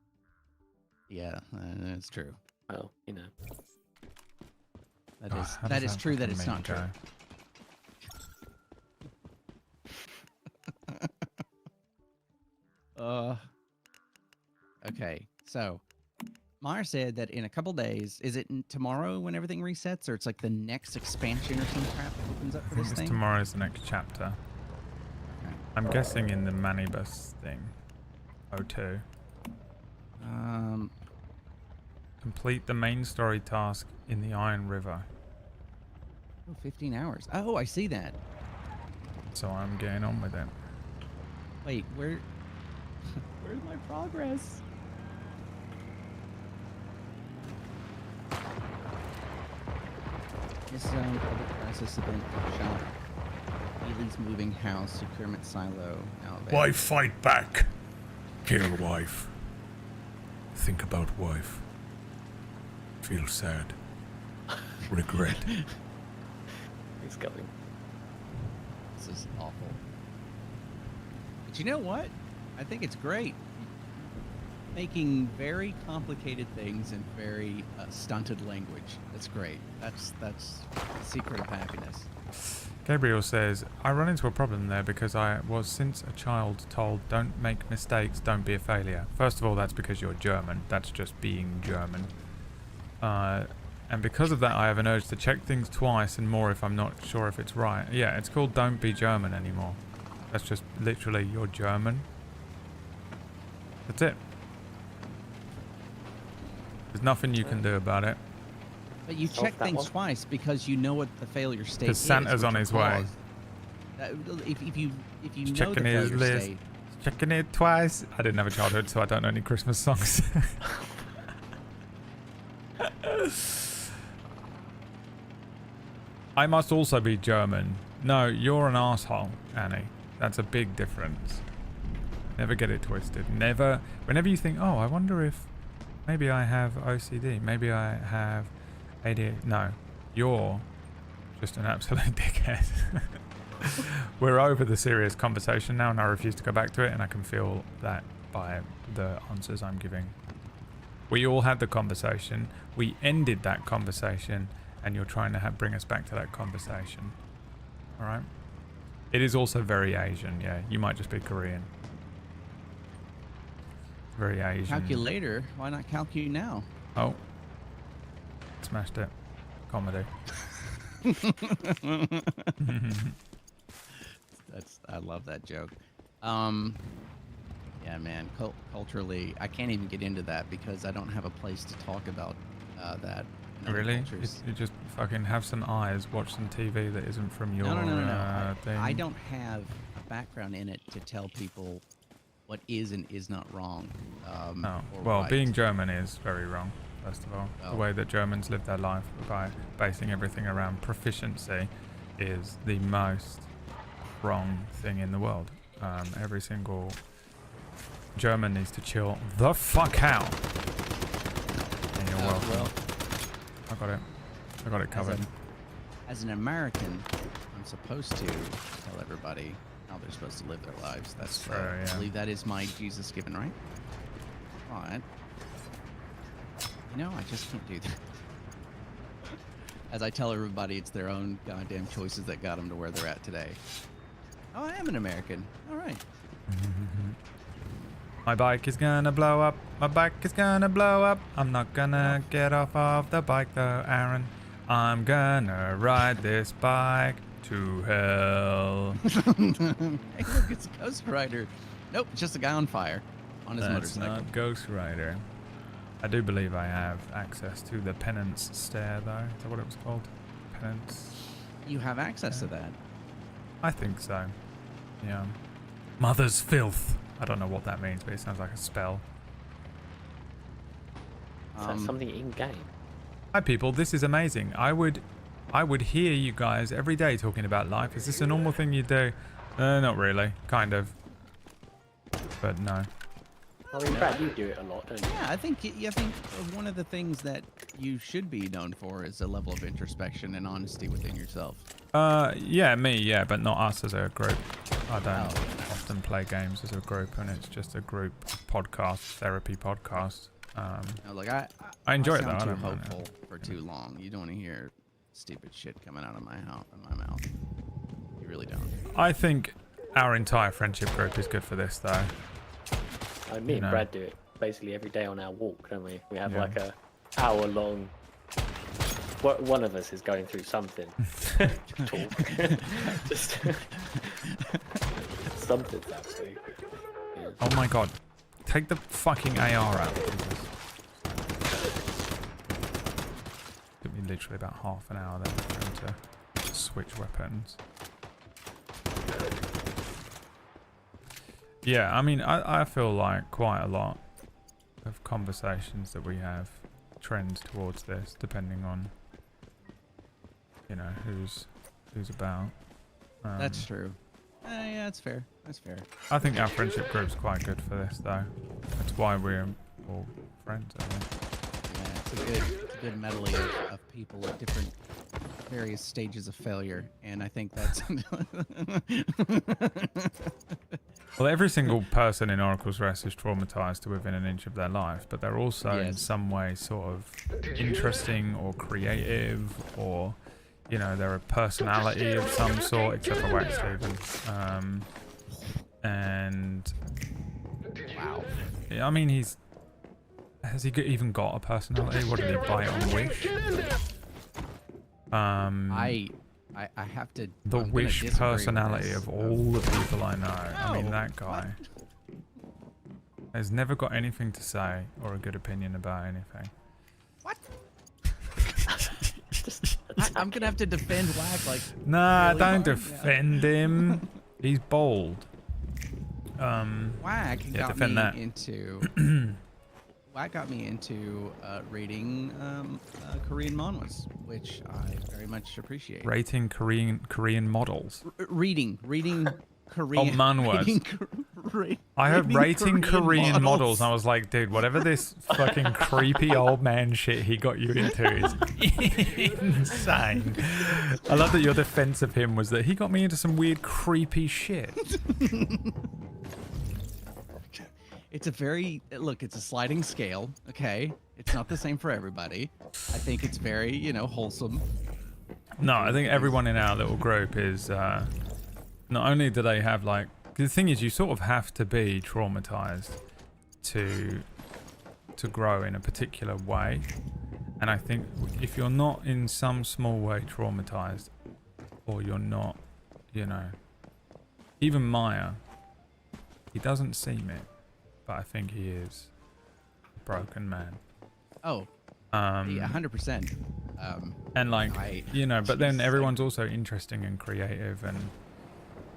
Yeah, that's true. Well, you know. That is true that it's not true. Okay, so Mara said that in a couple days, is it tomorrow when everything resets, or it's like the next expansion or some crap that opens up for this thing? Tomorrow's the next chapter. Okay. I'm guessing in the Manibus thing. 02. Um, Complete the main story task in the Iron River. Oh, 15 hours. Oh, I see that. So I'm getting on with it. Wait, where's my progress? This public crisis event shop. Ely's moving house, procurement silo. Now Why fight back? Kill wife. Think about wife. Feel sad. Regret. He's going. This is awful. But you know what? I think it's great. Making very complicated things in very stunted language. That's great. That's the secret of happiness. Gabriel says, I run into a problem there because I was since a child told don't make mistakes, don't be a failure. First of all, that's because you're German. That's just being German. And because of that, I have an urge to check things twice and more if I'm not sure if it's right. Yeah, it's called don't be German anymore. That's just literally you're German. That's it. There's nothing you can do about it. But you check things twice because you know what the failure state is. Because Santa's on his way. If you He's know the checking his failure list. state, Checking it twice. I didn't have a childhood, so I don't know any Christmas songs. I must also be German. No, you're an asshole, Annie. That's a big difference. Never get it twisted. Never. Whenever you think, oh, I wonder if maybe I have OCD. Maybe I have ADHD. No, you're just an absolute dickhead. We're over the serious conversation now, and I refuse to go back to it, and I can feel that by the answers I'm giving. We all had the conversation. We ended that conversation, and you're trying to bring us back to that conversation. All right? It is also very Asian, yeah. You might just be Korean. Very Asian. calculator. Why not calculate now? Oh. Smashed it. Comedy. I love that joke. Yeah, man. Culturally, I can't even get into that because I don't have a place to talk about that. in other Really? cultures. You just fucking have some eyes, watch some TV that isn't from your No. thing. I don't have a background in it to tell people what is and is not wrong. Oh. or Well, right. being German is very wrong, first of all. Oh. The way that Germans live their life by basing everything around proficiency is the most wrong thing in the world. Every single German needs to chill the fuck out. And you're welcome. Well, I got it. I got it covered. As an American, I'm supposed to tell everybody how they're supposed to live their lives. That's True, yeah. I believe that is my Jesus given right. But I just can't do that. As I tell everybody, it's their own goddamn choices that got them to where they're at today. Oh, I am an American. All right. My bike is gonna blow up. My bike is gonna blow up. I'm not gonna get off of the bike though, Aaron. I'm gonna ride this bike to hell. Hey, look, it's a Ghost Rider. Nope, it's just a guy on fire on his That's motorcycle. not Ghost Rider. I do believe I have access to the penance stair though. Is that what it was called? Penance? You have access to that. I think so. Yeah. Mother's filth. I don't know what that means, but it sounds like a spell. Is that something in game? Hi people, this is amazing. I would hear you guys every day talking about life. Is this a normal thing you do? Not really. Kind of. But no. I mean, Brad, you do it a lot, don't you? Yeah, I think one of the things that you should be known for is a level of introspection and honesty within yourself. Yeah, me, yeah, but not us as a group. I don't often play games as a group, and it's just a group podcast, therapy podcast. No, look, I enjoy it though. sound I too don't mind hopeful it. for too long. You don't want to hear stupid shit coming out of my mouth. You really don't. I think our entire friendship group is good for this, though. Me and know. Brad do it basically every day on our walk, don't we? We have Yeah. like a hour-long. One of us is going through something. Talk. Just something. Actually. Yeah. Oh my god. Take the fucking AR out. Took me literally about half an hour then for him to switch weapons. Yeah, I mean, I feel like quite a lot of conversations that we have trend towards this, depending on, you know, who's about. That's true. Yeah, that's fair. That's fair. I think our friendship group's quite good for this, though. That's why we're all friends, I think. Yeah, it's a good medley of people at different various stages of failure, and I think that's. Well, every single person in Oracle's Rest is traumatized to within an inch of their life, but they're also in some way sort of interesting or creative, or, you know, they're a personality of some sort, except for Wax Steven. And wow, yeah, I mean, has he even got a personality? What did he buy on Wish? I have to. The Wish personality of all the people I know. I mean, that guy has never got anything to say or a good opinion about anything. What? I'm gonna have to defend Whack like. Nah, really don't hard. defend him. He's bold. Whack yeah, got defend me that. into. Whack got me into reading Korean manhwas, which I very much appreciate. Rating Korean models. Reading Korean. Oh, manhwas. I heard rating Korean models. And I was like, dude, whatever this fucking creepy old man shit he got you into is insane. I love that your defense of him was that he got me into some weird creepy shit. It's a very look. It's a sliding scale. Okay, it's not the same for everybody. I think it's very, you know, wholesome. No, I think everyone in our little group is. Not only do they have like, the thing is, you sort of have to be traumatized to grow in a particular way, and I think if you're not in some small way traumatized, or you're not, you know, even Maya, he doesn't seem it. But I think he is a broken man. Oh, yeah, 100%. And like, you know, but then everyone's also interesting and creative, and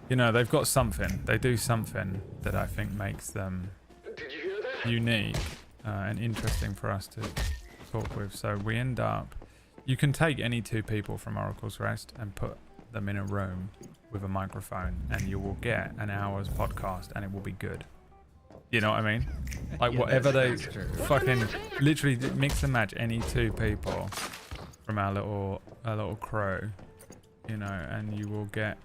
you know, they've got something. They do something that I think makes them unique and interesting for us to talk with. So we end up, you can take any two people from Oracle's Rest and put them in a room with a microphone, and you will get an hour's podcast, and it will be good. You know what I mean? Like, Yeah, whatever they that's true. fucking literally mix and match any two people from our little crew, you know, and you will get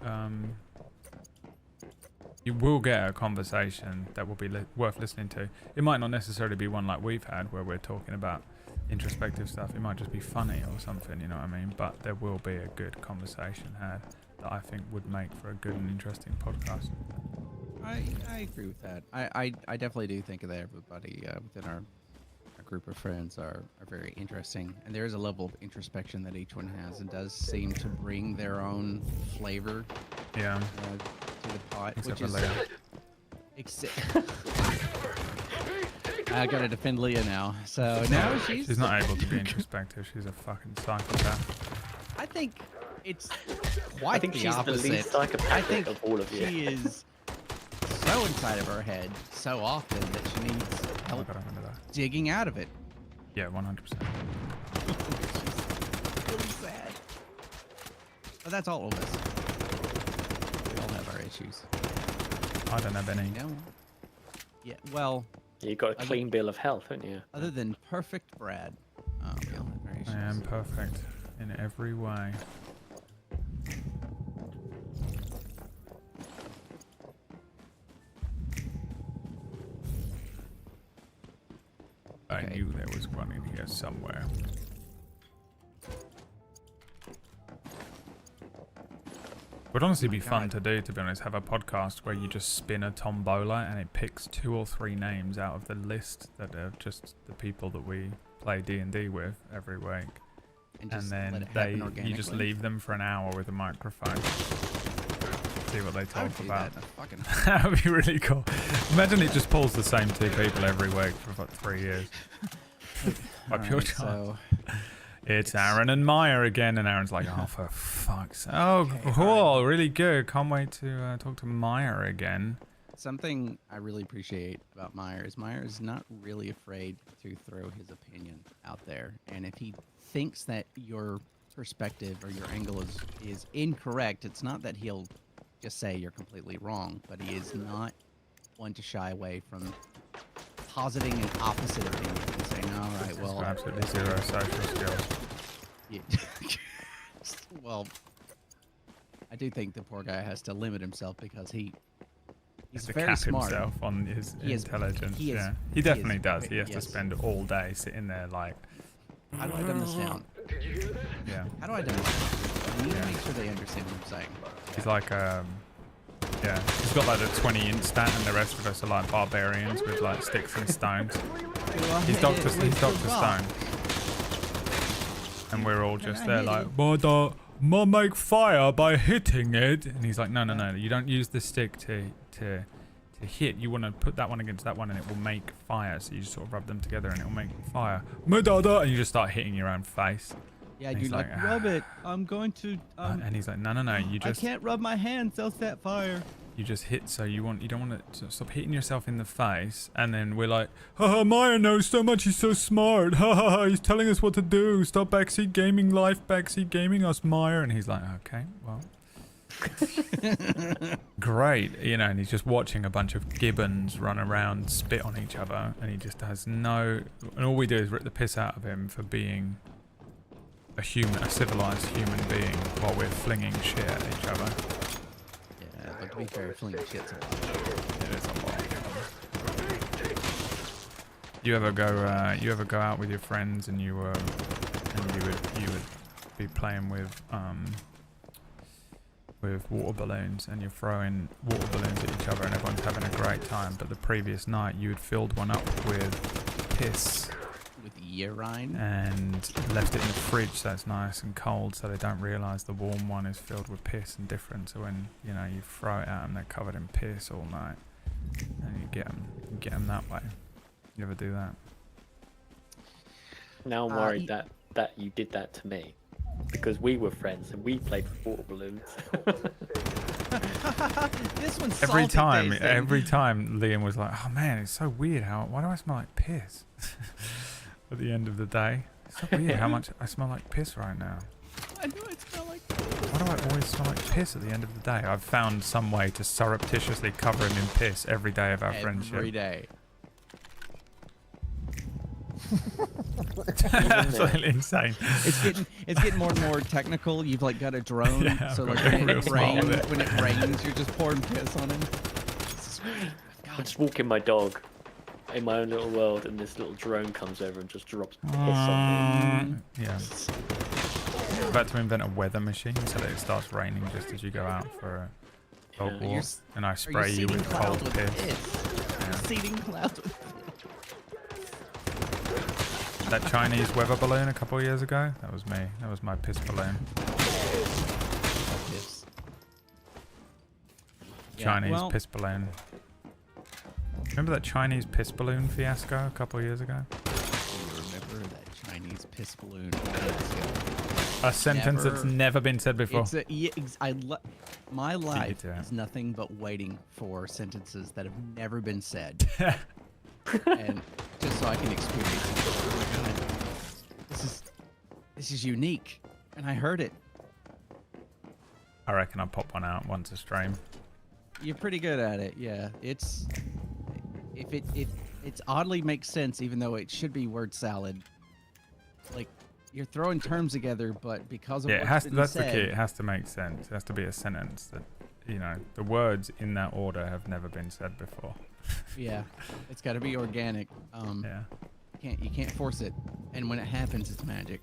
a conversation that will be worth listening to. It might not necessarily be one like we've had where we're talking about introspective stuff. It might just be funny or something, you know what I mean? But there will be a good conversation had that I think would make for a good and interesting podcast. I agree with that. I definitely do think that everybody within our group of friends are very interesting, and there is a level of introspection that each one has, and does seem to bring their own flavor. Yeah. To the pot, Except which for is. Leia. I gotta defend Leah now. So now she's not able to be introspective. She's a fucking psychopath. I think it's quite I think the she's opposite. the least psychopathic I think of all of you. she is so inside of her head so often that she needs help digging out of it. Yeah, 100%. She's really sad. But that's all of us. We all have our issues. I don't have any. No. Yeah, well. You got a clean bill of health, haven't you? Other than perfect Brad. We all have our issues. I am perfect in every way. I knew there was one in here somewhere. Would honestly be fun to do, to be honest, have a podcast where you just spin a tombola and it picks 2 or 3 names out of the list that are just the people that we play D&D with every week. And then you just leave them for an hour with a microphone. See what they talk about. That would be really cool. Imagine it just pulls the same 2 people every week for about 3 years. By pure chance. It's Aaron and Maya again, and Aaron's like, oh, for fuck's sake. Oh, cool, really good. Can't wait to talk to Maya again. Something I really appreciate about Meyer is not really afraid to throw his opinion out there. And if he thinks that your perspective or your angle is incorrect, it's not that he'll just say you're completely wrong, but he is not one to shy away from positing an opposite opinion and saying, all right, well... Absolutely zero social skills. Yeah. Well, I do think the poor guy has to limit himself because he's to very cap smart. himself on his intelligence. He definitely does. very- He has to yes. spend all day sitting there like... How do I dumb this down? Yeah. How do I dumb this down? I need to make sure they understand what I'm saying. He's like, yeah, he's got like the 20 instant, and the rest of us are like barbarians with like sticks and stones. He's Dr. Stone. And we're all just there like, but make fire by hitting it. And he's like, no, you don't use the stick to hit. You want to put that one against that one and it will make fire. So you just sort of rub them together and it will make fire. And you just start hitting your own face. Yeah, And you he's like rub it. I'm going to. and he's like, no, you just... I can't rub my hands. They'll set fire. You just hit, so you don't want to stop hitting yourself in the face. And then we're like, haha, Maya knows so much, he's so smart. Ha, he's telling us what to do. Stop backseat gaming life, backseat gaming us, Maya. And he's like, okay, well. Great, and he's just watching a bunch of gibbons run around, spit on each other. And he just has no, and all we do is rip the piss out of him for being a civilized human being while we're flinging shit at each other. Yeah, but to be fair, flinging shit's a lot. It is a lot. You ever go out with your friends and you would be playing with water balloons, and you're throwing water balloons at each other and everyone's having a great time, but the previous night you had filled one up with piss With urine. and left it in the fridge so it's nice and cold, so they don't realise the warm one is filled with piss and different. So when you throw it at them, they're covered in piss all night, and you get them that way. You ever do that? Now I'm worried that you did that to me, because we were friends and we played with water balloons. This one's Every salty time, tasting. Liam was like, "Oh man, it's so weird. Why do I smell like piss?" At the end of the day, it's so weird how much I smell like piss right now. I know it smells like. Why do I always smell like piss at the end of the day? I've found some way to surreptitiously cover him in piss every day of our friendship. Every day. Absolutely insane. It's getting more and more technical. You've like got a drone, Yeah, so I've like got when real it smart with rains, it. when it rains, you're just pouring piss on him. I'm just walking my dog in my own little world, and this little drone comes over and just drops piss on me. Yeah. I'm about to invent a weather machine so that it starts raining just as you go out for a dog Yeah. walk, and I Are spray you seeding with clouds cold with piss. Yeah. Seeding clouds with That Chinese weather balloon a couple of years ago, that was me. That was my piss balloon. piss. Chinese piss balloon. Remember that Chinese piss balloon fiasco a couple of years ago? Remember that Chinese piss balloon fiasco? A sentence that's never been said before. It's my life do it. is nothing but waiting for sentences that have never been said, and just so I can experience it. Oh my god, this is unique, and I heard it. I reckon I'll pop one out once a stream. You're pretty good at it, yeah. It's it's oddly makes sense, even though it should be word salad. Like you're throwing terms together, but because of Yeah, it what's has to, been that's said, the key. It has to make sense. It has to be a sentence that, the words in that order have never been said before. Yeah, it's got to be organic. Yeah. You can't force it, and when it happens, it's magic.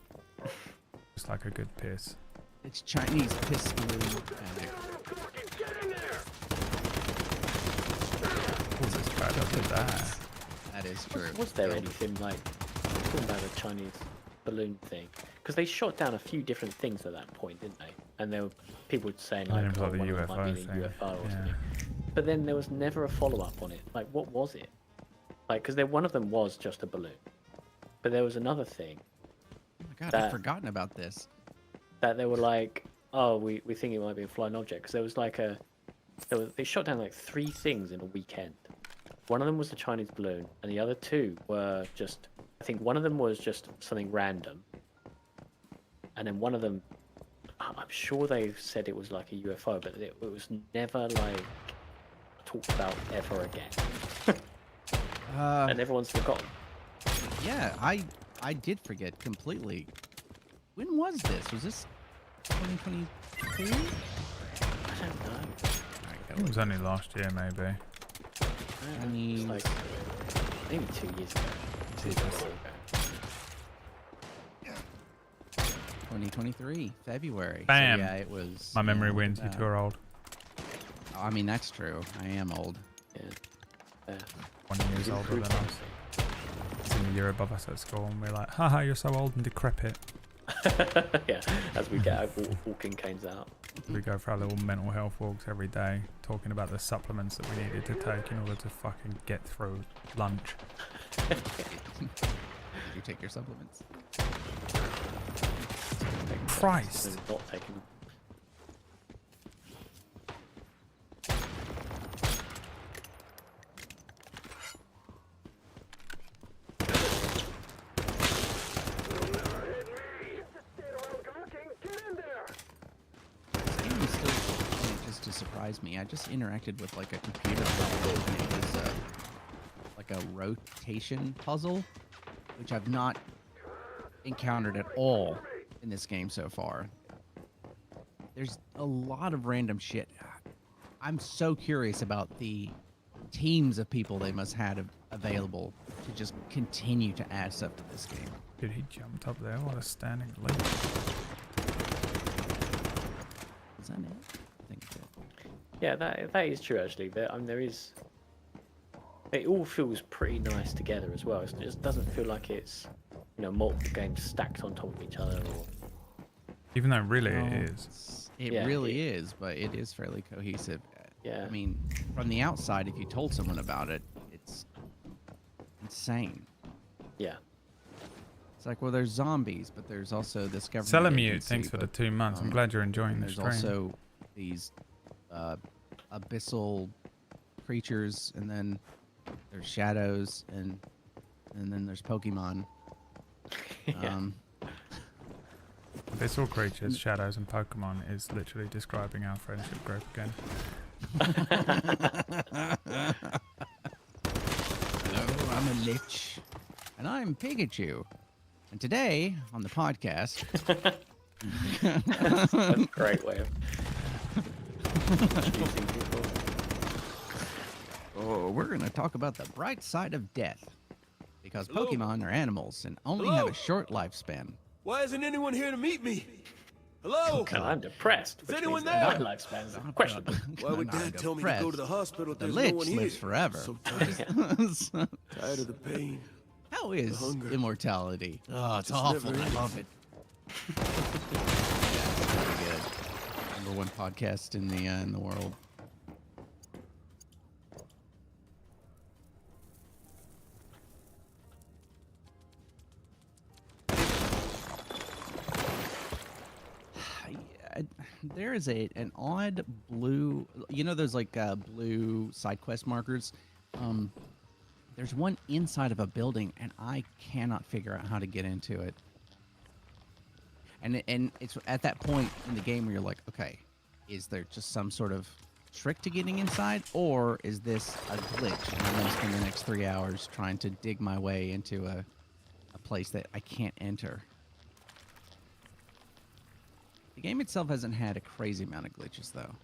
Just like a good piss. It's Chinese piss balloon magic. This guy does that. That is true. Was there anything like talking about a Chinese balloon thing? Because they shot down a few different things at that point, didn't they? And there were people saying I like, didn't oh, know the one of them might be UFO a thing. UFO or Yeah. something. But then there was never a follow-up on it. Like, what was it? Like, because one of them was just a balloon, but there was another thing. Like God, I've forgotten about this. That they were like, oh, we think it might be a flying object, because there was like they shot down like 3 things in a weekend. One of them was the Chinese balloon, and the other 2 were just, I think one of them was just something random, and then one of them, I'm sure they said it was like a UFO, but it was never like talked about ever again. And everyone's forgotten. Yeah, I did forget completely. When was this? Was this 2022? I don't know. It was only last year, maybe. I mean, It's like maybe 2 years ago. 2 years ago. 2023, February. Bam. So yeah, it was. My memory yeah, wins. You two are old. I mean, that's true. I am old. Yeah. 20 years older than us. It's in the year above us at school, and we're like, haha, you're so old and decrepit. Yeah, as we get our walking canes out. We go for our little mental health walks every day, talking about the supplements that we needed to take in order to fucking get through lunch. Did you take your supplements? Christ. Not taking. This game is still just to surprise me. I just interacted with like a computer puzzle, and it was like a rotation puzzle, which I've not encountered at all in this game so far. There's a lot of random shit. I'm so curious about the teams of people they must have available to just continue to add stuff to this game. Dude, he jumped up there while I was standing late. Is that it? I think it's it. Yeah, that is true actually. There is. It all feels pretty nice together as well. It just doesn't feel like it's, you know, multiple games stacked on top of each other. Or... Even though really No, it is. It Yeah, really is, but it is fairly cohesive. Yeah. I mean, from the outside, if you told someone about it, it's insane. Yeah. It's like, well, there's zombies, but there's also this government Celamute, agency, thanks for the but, 2 months. I'm glad you're enjoying the there's stream. also these abyssal creatures, and then there's shadows, and then there's Pokemon. Yeah. Abyssal creatures, shadows, and Pokemon is literally describing our friendship group again. Hello, I'm a Lich. And I'm Pikachu. And today, on the podcast... That's a great way of introducing people. Oh, we're going to talk about the bright side of death. Because Hello? Pokemon are animals and only Hello? have a short lifespan. Why isn't anyone here to meet me? Hello? And I'm depressed. Is Which anyone means that there? my lifespan is questionable. Why would I'm Dad tell me to go to the hospital if The there's Lich no one here? lives forever. So tired, tired of the pain. How is hunger. immortality? Oh, it's Just awful. never I ends. love it. Yeah, it's pretty good. Number 1 podcast in the world. There is an odd blue, you know those like blue side quest markers. There's one inside of a building, and I cannot figure out how to get into it. And it's at that point in the game where you're like, okay, is there just some sort of trick to getting inside, or is this a glitch? And I'm gonna spend the next 3 hours trying to dig my way into a place that I can't enter. The game itself hasn't had a crazy amount of glitches, though.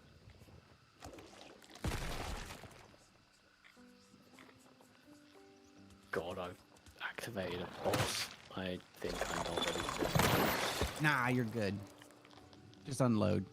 God, I've activated a boss. I think I'm not ready for this. Nah, you're good. Just unload.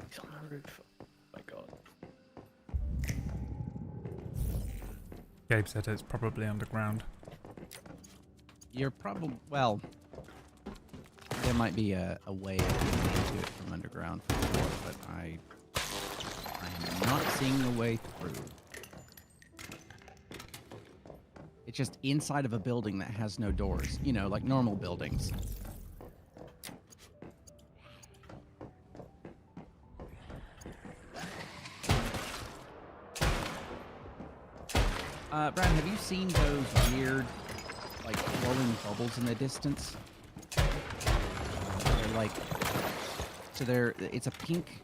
He's on the roof. Oh my God. Gabe said it's probably underground. You're probably, well, there might be a way of getting into it from underground for sure, but I am not seeing the way through. It's just inside of a building that has no doors, you know, like normal buildings. Brad, have you seen those weird, like, glowing bubbles in the distance? They're like, so it's a pink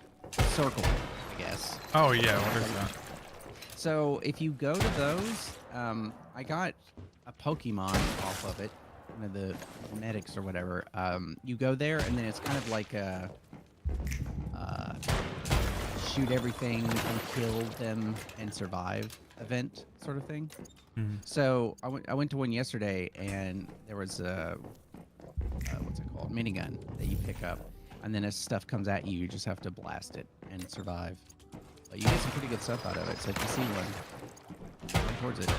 circle, I guess. Oh yeah, what is that? So if you go to those, I got a Pokemon off of it, one of the medics or whatever. You go there, and then it's kind of like a shoot everything and kill them and survive event sort of thing. Mhm. So I went to one yesterday, and there was a what's it called, minigun that you pick up, and then as stuff comes at you, you just have to blast it and survive. But you get some pretty good stuff out of it. So if you see one, run towards it.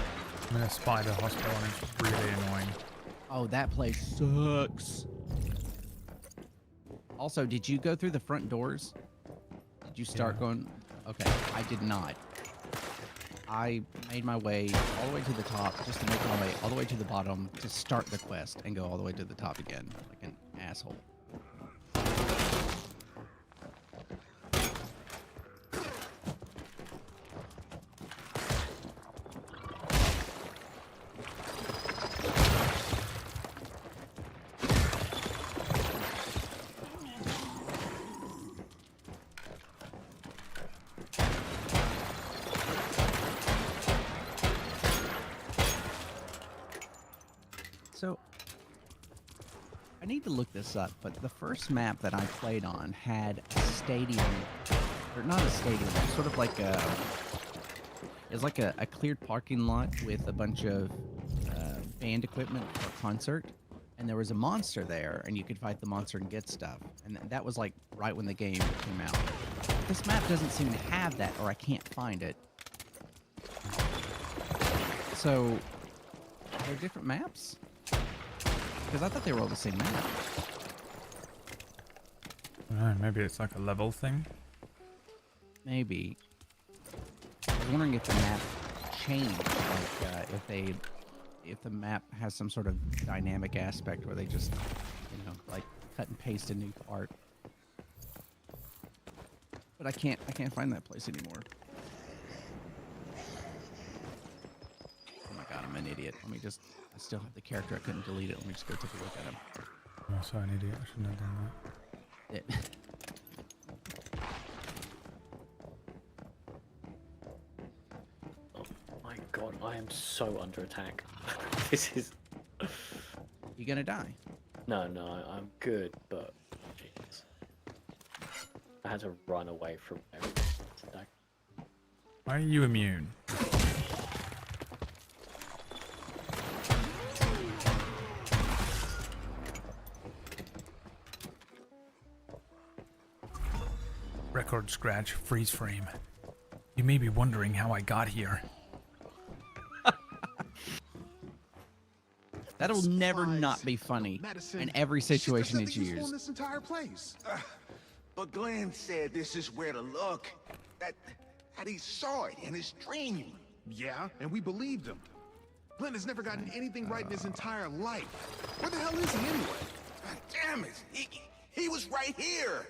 I'm in a spider hospital and it's really annoying. Oh, that place sucks. Also, did you go through the front doors? Did you start going? Okay, I did not. I made my way all the way to the top just to make my way all the way to the bottom to start the quest and go all the way to the top again, like an asshole. So, I need to look this up, but the first map that I played on had a stadium, or not a stadium, sort of like it's like a cleared parking lot with a bunch of band equipment for a concert, and there was a monster there, and you could fight the monster and get stuff, and that was like right when the game came out. This map doesn't seem to have that, or I can't find it. So, are there different maps? Because I thought they were all the same map. I don't know, maybe it's like a level thing. Maybe. I was wondering if the map changed, like if the map has some sort of dynamic aspect where they just, you know, like cut and paste a new part. But I can't find that place anymore. Oh my god, I'm an idiot. I still have the character. I couldn't delete it. Let me just go take a look at him. I'm also an idiot. I shouldn't have done that. Oh my god, I am so under attack. This is... You gonna die? No, I'm good, but... Jesus. I had to run away from everything. Why are you immune? Record scratch, freeze frame. You may be wondering how I got here. That'll never not be funny in every situation it's used. This entire place. But Glenn said this is where to look. That he saw it in his dream. Yeah, and we believed him. Glenn has never gotten anything right in his entire life. Where the hell is he anyway? God damn it! He was right here.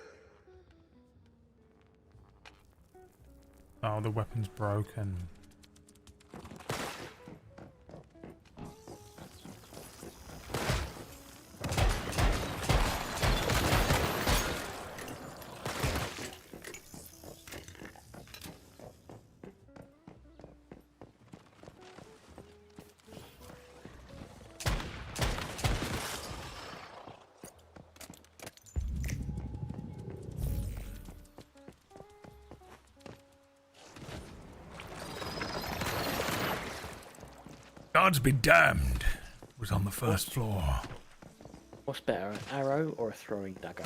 Oh, the weapon's broken. Gods be damned. It was on the first floor. What's better, an arrow or a throwing dagger?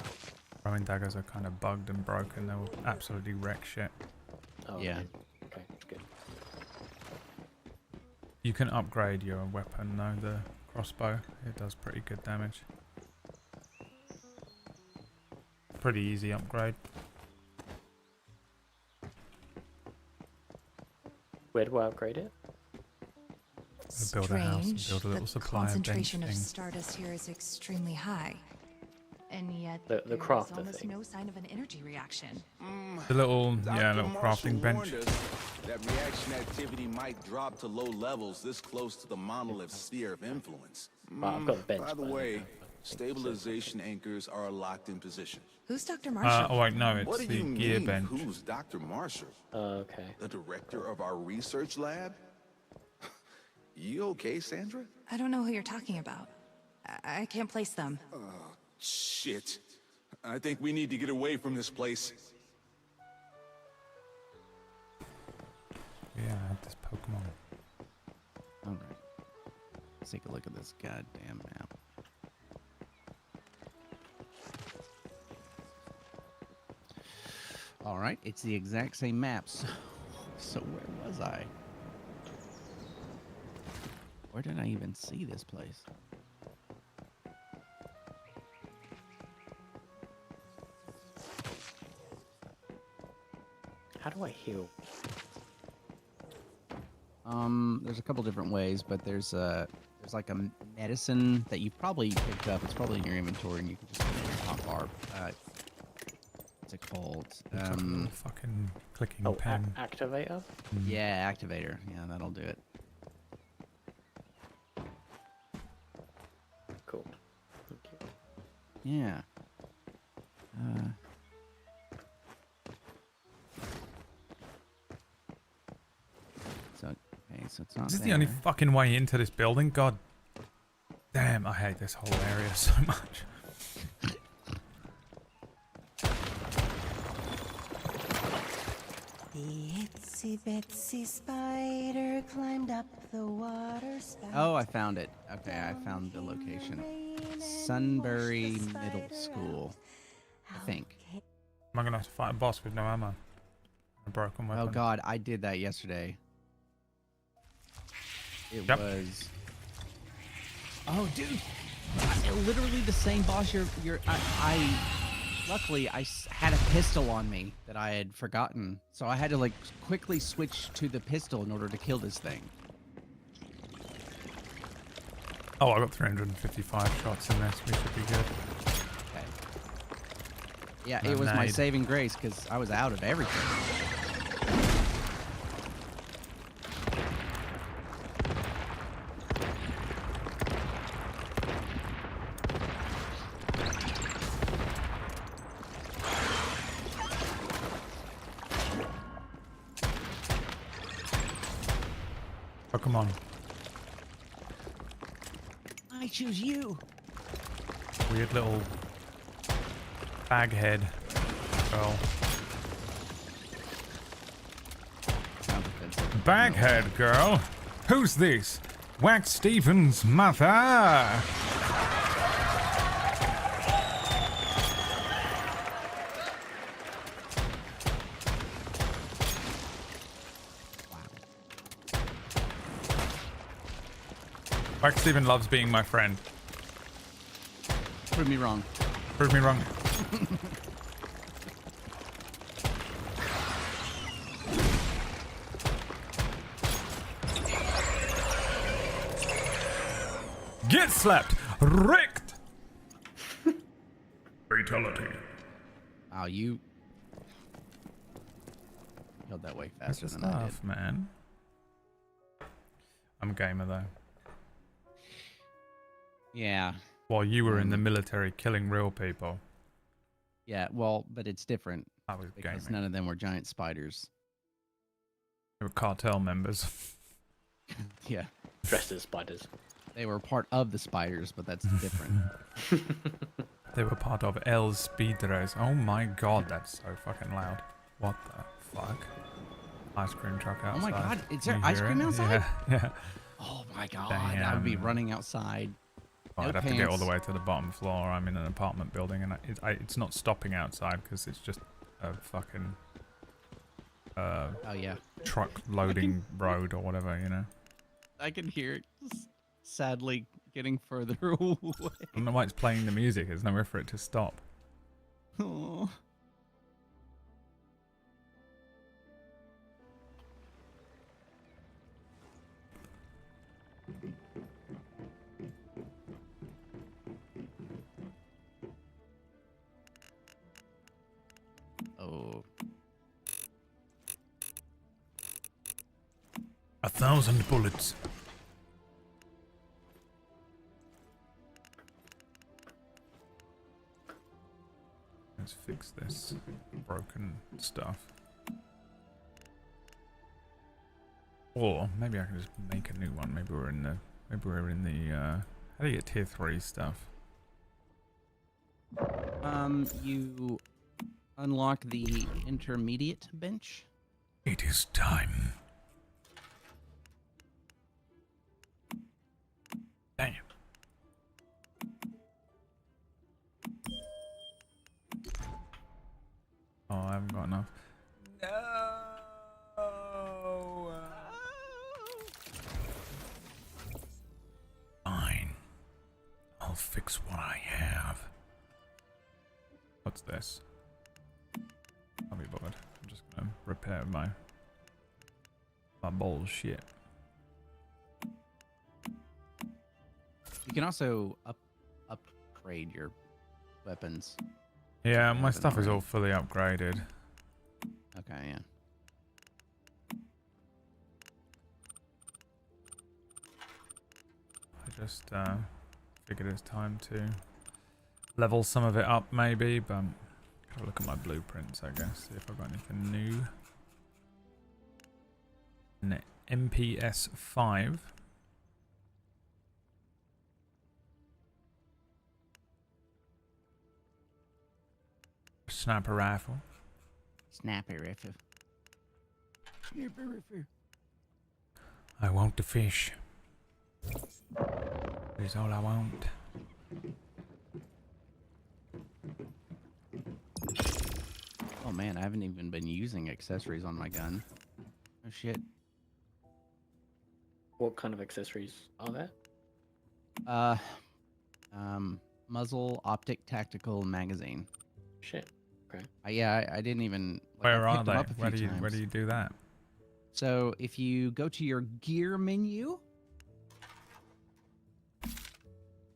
Throwing daggers are kind of bugged and broken. They will absolutely wreck shit. Oh, yeah. Okay, that's good. You can upgrade your weapon though, the crossbow. It does pretty good damage. Pretty easy upgrade. Where do I upgrade it? Build a house and build a little the supply of bench concentration of thing. stardust here is extremely high. And yet The there is crafter almost thing. no sign of an energy reaction. The little, yeah, Dr. little Marshall crafting bench. warned us that reaction activity might drop to low levels this close to the monolith's sphere of influence. Well, I've got a bench, By the but I way, don't know. stabilization anchors are locked in position. Who's Dr. Marshall? Oh wait, no, What it's do the you gear mean, bench. who's Dr. Marshall? Okay. The director of our research lab? You okay, Sandra? I don't know who you're talking about. I can't place them. Shit. I think we need to get away from this place. Yeah, I had this Pokemon. Alright. Let's take a look at this goddamn map. Alright, it's the exact same maps. So where was I? Where did I even see this place? How do I heal? There's a couple different ways, but there's like a medicine that you probably picked up. It's probably in your inventory, and you can just put it in your hotbar. What's it called? It's like a little fucking clicking Oh, pen. activator? Yeah, activator. Yeah, that'll do it. Cool. Thank you. Yeah. So, okay, so it's not Is this there. the only fucking way into this building? God damn, I hate this whole area so much. The itsy bitsy spider climbed up the water spout. Oh, I found it. Okay, I found the location. Sunbury Middle School, I think. Am I gonna have to fight a boss with no ammo? A broken weapon. Oh god, I did that yesterday. It Yep. was. Oh, dude! Literally the same boss. Luckily, I had a pistol on me that I had forgotten, so I had to like quickly switch to the pistol in order to kill this thing. Oh, I got 355 shots in this. We should be good. Okay. Yeah, No it was my nade. saving grace because I was out of everything. Pokemon. I choose you. Weird little baghead girl. Baghead girl? Who's this? Wax Stevens' mother! Wax Steven loves being my friend. Prove me wrong. Prove me wrong. Get slapped! Wrecked! Fatality. Wow, you killed that way That's faster the than I did. stuff, man. I'm a gamer though. Yeah. While you were in the military killing real people. Yeah, well, but it's different. I was because gaming. none of them were giant spiders. They were cartel members. Yeah. Dressed as spiders. They were part of the spiders, but that's different. They were part of El Speedres. Oh my god, that's so fucking loud. What the fuck? Ice cream truck outside. Oh my god, is there You ice hear cream it? outside? Yeah, yeah. Oh my god, I would be Damn. running outside. Well, No I'd have to get all pants. the way to the bottom floor. I'm in an apartment building, and it's not stopping outside because it's just a fucking oh yeah, truck loading road or whatever, you know. I can hear it just sadly getting further away. I don't know why it's playing the music. There's nowhere for it to stop. Oh. Oh. 1,000 bullets. Let's fix this broken stuff. Or maybe I can just make a new one. Maybe we're in the how do you get tier 3 stuff? You unlock the intermediate bench. It is time. Dang it. Oh, I haven't got enough. No. Fine. I'll fix what I have. What's this? I'll be bothered. I'm just gonna repair my bullshit. You can also upgrade your weapons. Yeah, my stuff is all fully upgraded. Okay, yeah. I just figured it's time to level some of it up, maybe, but have a look at my blueprints, I guess, see if I've got anything new. An MPS 5. Sniper rifle. Snappy rifle. Snappy rifle. I want the fish. That's all I want. Oh man, I haven't even been using accessories on my gun. Oh shit. What kind of accessories are there? Muzzle, optic, tactical, magazine. Shit. Okay. Yeah, I didn't even. Where I are picked them they? up a few Where do times. you do that? So if you go to your gear menu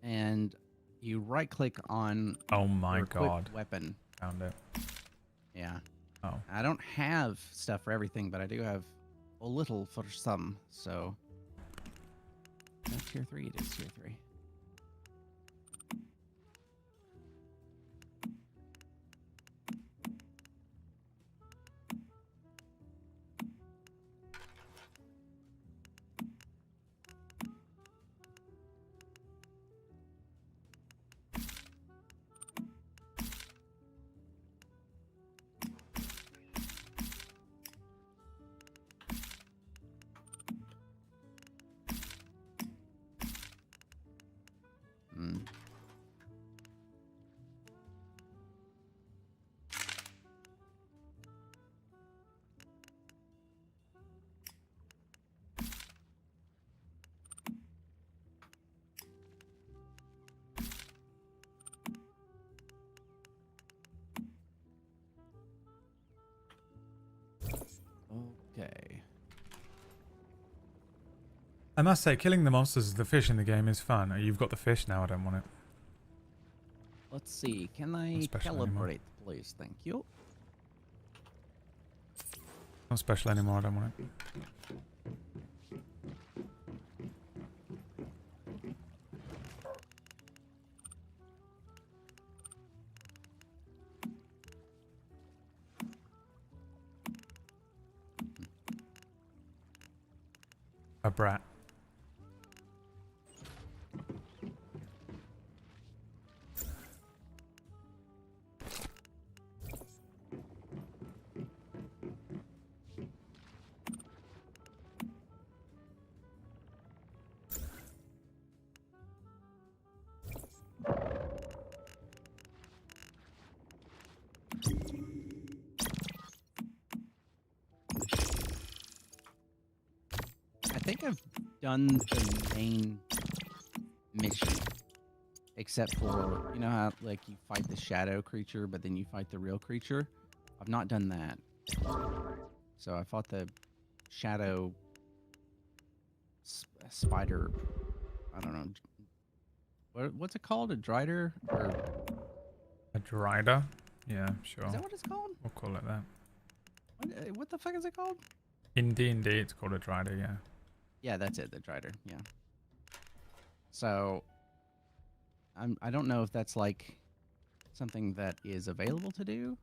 and you right click on Oh my your equipped god. weapon. Found it. Yeah. Oh. I don't have stuff for everything, but I do have a little for some, so tier 3 it is, tier 3. Okay. I must say, killing the monsters as the fish in the game is fun. You've got the fish now, I don't want it. Let's see. Can I Not special anymore. calibrate, please? Thank you. Not special anymore, I don't want it. A brat. I think think I've done the main mission, except for, you know how like you fight the shadow creature, but then you fight the real creature. I've not done that. So I fought the shadow spider. I don't know. What's it called? A drider or a drider? Yeah, sure. Is that what it's called? We'll call it that. What the fuck is it called? In D&D, it's called a drider. Yeah. Yeah, that's it. The drider. Yeah. So I don't know if that's like something that is available to do.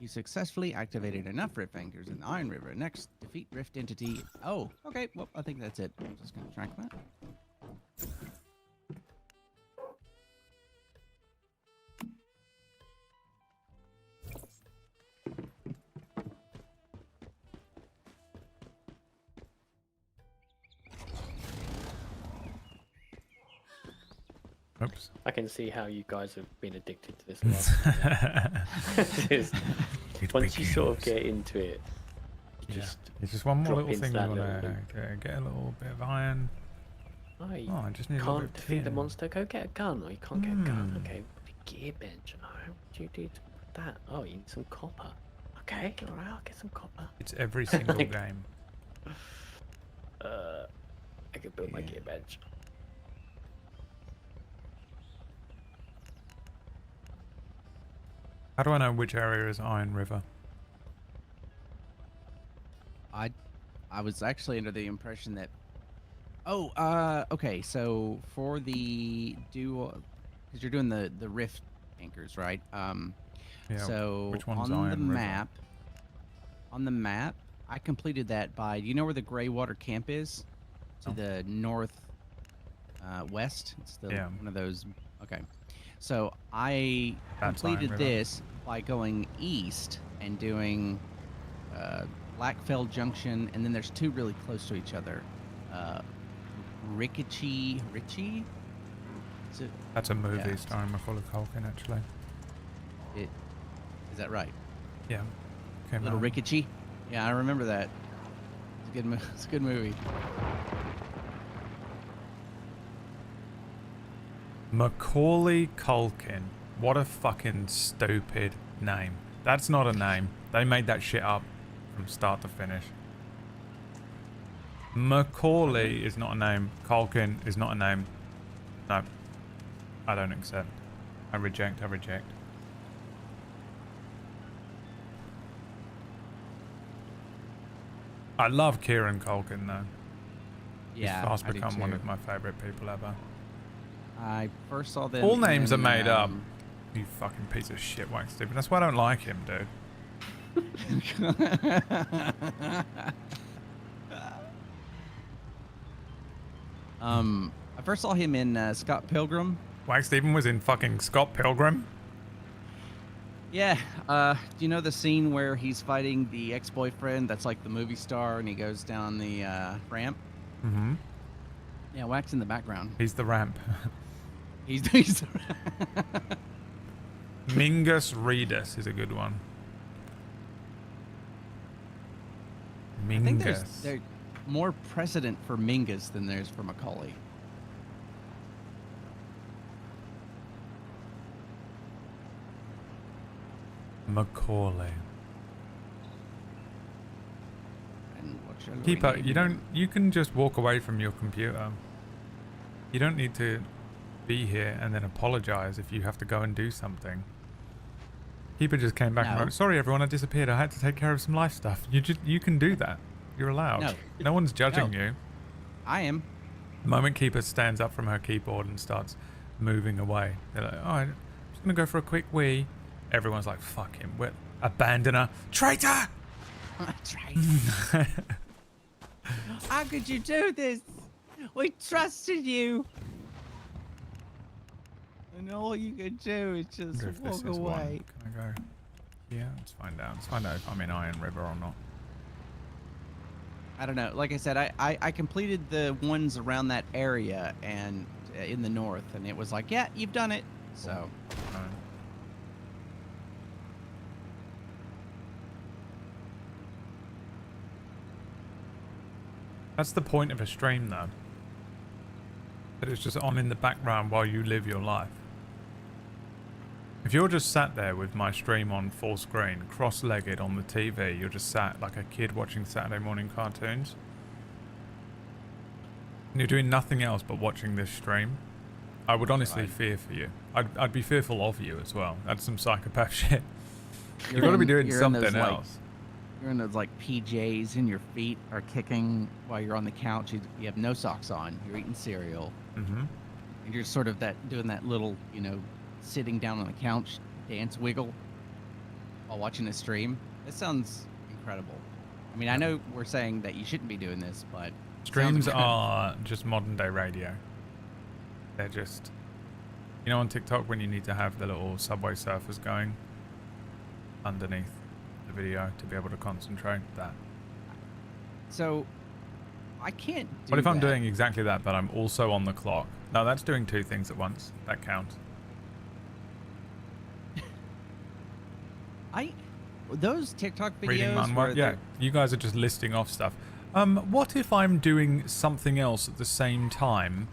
You successfully activated enough Rift Anchors in the Iron River. Next, defeat Rift Entity. Oh, okay. Well, I think that's it. I'm just going to track that. Oops. I can see how you guys have been addicted to this. Once you sort of get into it, It's just one more drop little into thing you that want little to get a little bit of iron. Oh, you I just need a little can't bit of defeat the tin. monster. Go get a gun. Or you can't get a gun. Okay, gear bench. Oh, what do you do to put that? Oh, you need some copper. Okay, alright, I'll get some copper. It's every single game. I could build my gear bench. How do I know which area is Iron River? I was actually under the impression that. Oh, okay. So for the dual, because you're doing the Rift Anchors, right? Yeah, So which one's on the Iron River? map, I completed that by. Do you know where the Greywater Camp is? To the north, west. It's one of those. Okay. So I That's Iron completed River. this by going east and doing Blackfell Junction, and then there's two really close to each other. Ritchie? Is it? That's a movie Yeah. starring Macaulay Culkin, actually. Is that right? Yeah. Came Little out. Rickety? Yeah, I remember that. It's a good, it's a good movie. Macaulay Culkin. What a fucking stupid name. That's not a name. They made that shit up from start to finish. Macaulay is not a name. Culkin is not a name. No. I don't accept. I reject. I love Kieran Culkin though. Yeah, He's fast I do become one too. of my favorite people ever. I first saw them. All names are in, made up. You fucking piece of shit, Wax Stupid. That's why I don't like him, dude. I first saw him in Scott Pilgrim. Wax Stephen was in fucking Scott Pilgrim. Yeah. Do you know the scene where he's fighting the ex-boyfriend that's like the movie star, and he goes down the ramp? Mm-hmm. Yeah, Wax in the background. He's the ramp. He's Mingus Reedus is a good one. I think Mingus. there's more precedent for Mingus than there's for Macaulay. Macaulay. And what shall we Keeper, name you him? don't. You can just walk away from your computer. You don't need to be here and then apologize if you have to go and do something. Keeper just came back and No. wrote, "Sorry everyone, I disappeared. I had to take care of some life stuff." You can do that. You're allowed. No. No one's judging No. you. I am. The moment Keeper stands up from her keyboard and starts moving away, they're like, "Oh, I'm just gonna go for a quick wee." Everyone's like, "Fuck him. We're abandoner, traitor." Traitor. How could you do this? We trusted you. And all you could do is just Wonder if this walk is away. one. Can I go? Yeah, let's find out. Let's find out if I'm in Iron River or not. I don't know. Like I said, I completed the ones around that area and in the north, and it was like, yeah, you've done it. So. That's the point of a stream, though. That it's just on in the background while you live your life. If you're just sat there with my stream on full screen, cross-legged on the TV, you're just sat like a kid watching Saturday morning cartoons, and you're doing nothing else but watching this stream, I would honestly fear for you. I'd be fearful of you as well. That's some psychopath shit. You've got to be doing something else. You're in those like PJs and your feet are kicking while you're on the couch. You have no socks on. You're eating cereal. Mm-hmm. And you're sort of doing that little, sitting down on the couch dance wiggle while watching a stream. It sounds incredible. I mean, I know we're saying that you shouldn't be doing this, but streams are just modern day radio. They're just, on TikTok when you need to have the little Subway Surfers going underneath the video to be able to concentrate. That. So I can't do What if I'm that. doing exactly that, but I'm also on the clock? No, that's doing two things at once. That counts. Those TikTok videos Reading where manhwa. Yeah, they're- you guys are just listing off stuff. What if I'm doing something else at the same time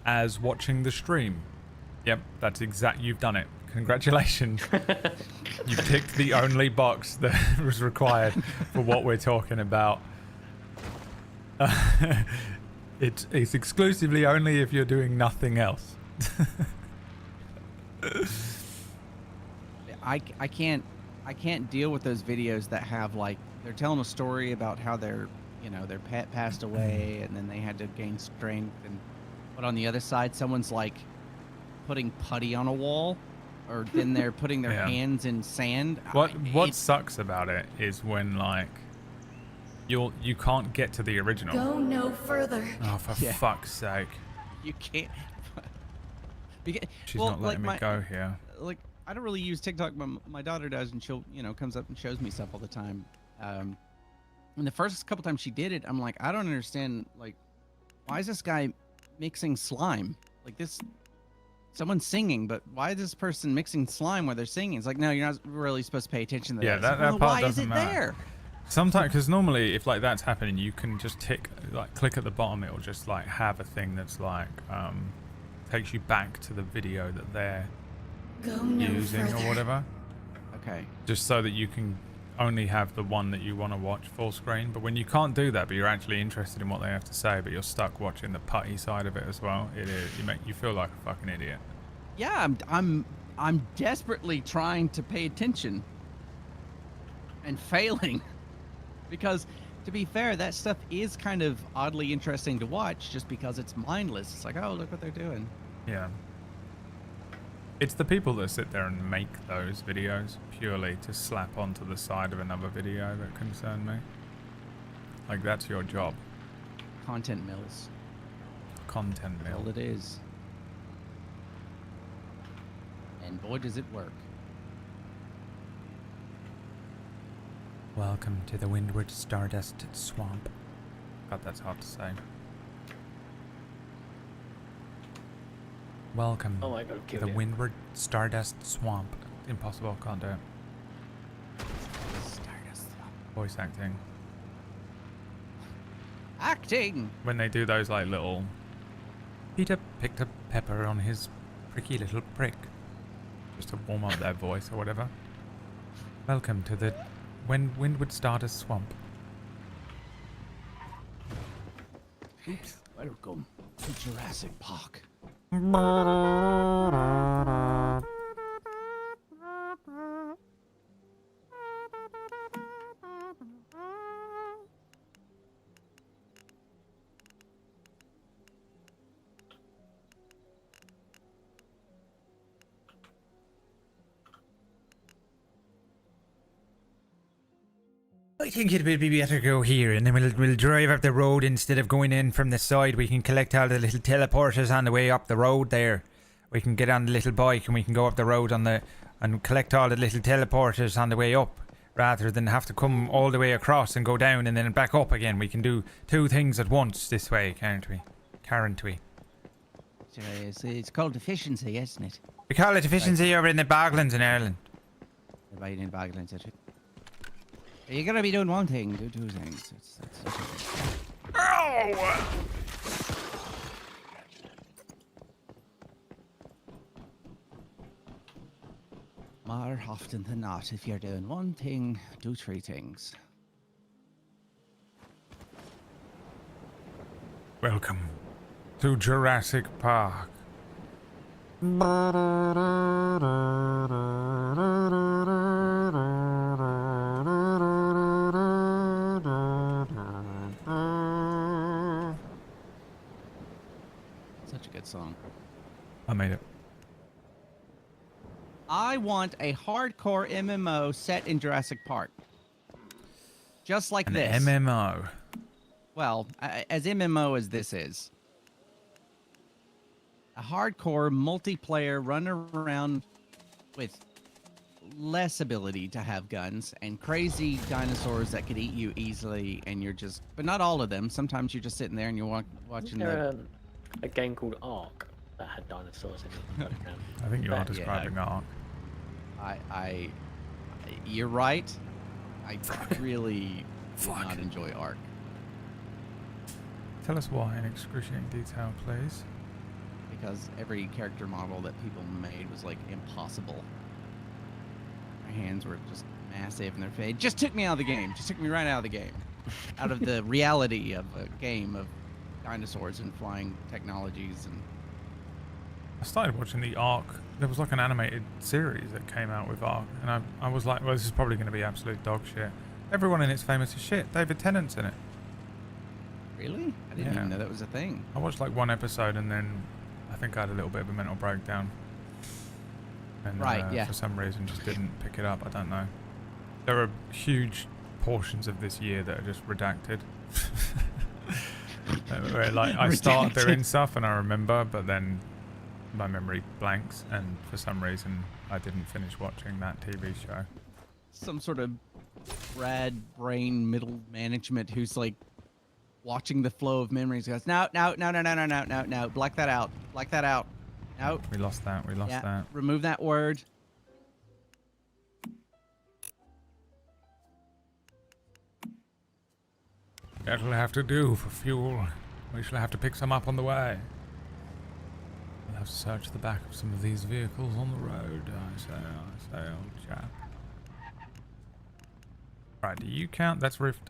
as watching the stream? Yep, that's exact. You've done it. Congratulations. You've ticked the only box that was required for what we're talking about. It's exclusively only if you're doing nothing else. I can't deal with those videos that have like they're telling a story about how their pet passed away and then they had to gain strength, but on the other side someone's like putting putty on a wall, or then they're putting their hands in sand. What sucks about it is when like you can't get to the original. Go no further. Oh, for fuck's sake! You can't. She's not letting me go here. Like, I don't really use TikTok, but my daughter does, and she'll, comes up and shows me stuff all the time. And the first couple times she did it, I'm like, I don't understand. Like, why is this guy mixing slime? Like this, someone's singing, but why is this person mixing slime while they're singing? It's like, no, you're not really supposed to pay attention to that. That Well, part why is doesn't it matter. there? Sometimes, because normally if like that's happening, you can just click at the bottom. It'll just like have a thing that's like takes you back to the video that they're using or whatever. Okay. Just so that you can only have the one that you want to watch full screen. But when you can't do that, but you're actually interested in what they have to say, but you're stuck watching the putty side of it as well, you feel like a fucking idiot. Yeah, I'm desperately trying to pay attention and failing, because to be fair, that stuff is kind of oddly interesting to watch just because it's mindless. It's like, oh, look what they're doing. Yeah. It's the people that sit there and make those videos purely to slap onto the side of another video that concern me. Like, that's your job. Content mills. Content mill. All it is. And boy, does it work. Welcome to the Windward Stardust Swamp. God, that's hard to say. Welcome Oh my God, to killed the it. Windward Stardust Swamp. Impossible, can't do it. Stardust Swamp. Voice acting. Acting! When they do those like little... Peter picked a pepper on his pricky little prick. Just to warm up their voice or whatever. Welcome to the Windward Stardust Swamp. Oops. Welcome to Jurassic Park. I think it would be better go here, and then we'll drive up the road instead of going in from the side. We can collect all the little teleporters on the way up the road there. We can get on the little bike and we can go up the road and collect all the little teleporters on the way up, rather than have to come all the way across and go down and then back up again. We can do two things at once this way, can't we? Can't we? It's called efficiency, isn't it? We call it efficiency over in the Boglands in Ireland. Right in Boglands, that's it. You're gonna be doing one thing, do two things. Ow! More often than not, if you're doing one thing, do three things. Welcome to Jurassic Park. Such a good song. I made it. I want a hardcore MMO set in Jurassic Park. Just like An this. MMO. Well, as MMO as this is. A hardcore multiplayer run around with less ability to have guns and crazy dinosaurs that could eat you easily, and you're just, but not all of them. Sometimes you're just sitting there and you're watching a game called Ark that had dinosaurs in it. I think you are describing Ark. You're right. I really do not enjoy Ark. Tell us why in excruciating detail, please. Because every character model that people made was like impossible. My hands were just massive and their face just took me out of the game. Just took me right out of the game. Out of the reality of a game of dinosaurs and flying technologies. And I started watching the Ark. There was like an animated series that came out with Ark, and I was like, well, this is probably going to be absolute dog shit. Everyone in it's famous as shit. David Tennant's in it. Really? I didn't even know that was a thing. I watched like one episode and then I think I had a little bit of a mental breakdown. And for some reason just didn't pick it up. I don't know. There are huge portions of this year that are just redacted. Where like I start doing stuff and I remember, but then my memory blanks, and for some reason I didn't finish watching that TV show. Some sort of Brad brain middle management who's like watching the flow of memories. Goes, no, black that out. Black that out. No. We lost that. We lost that. Remove that word. That'll have to do for fuel. We shall have to pick some up on the way. We'll have to search the back of some of these vehicles on the road. I say, old chap. Right, do you count? That's Rift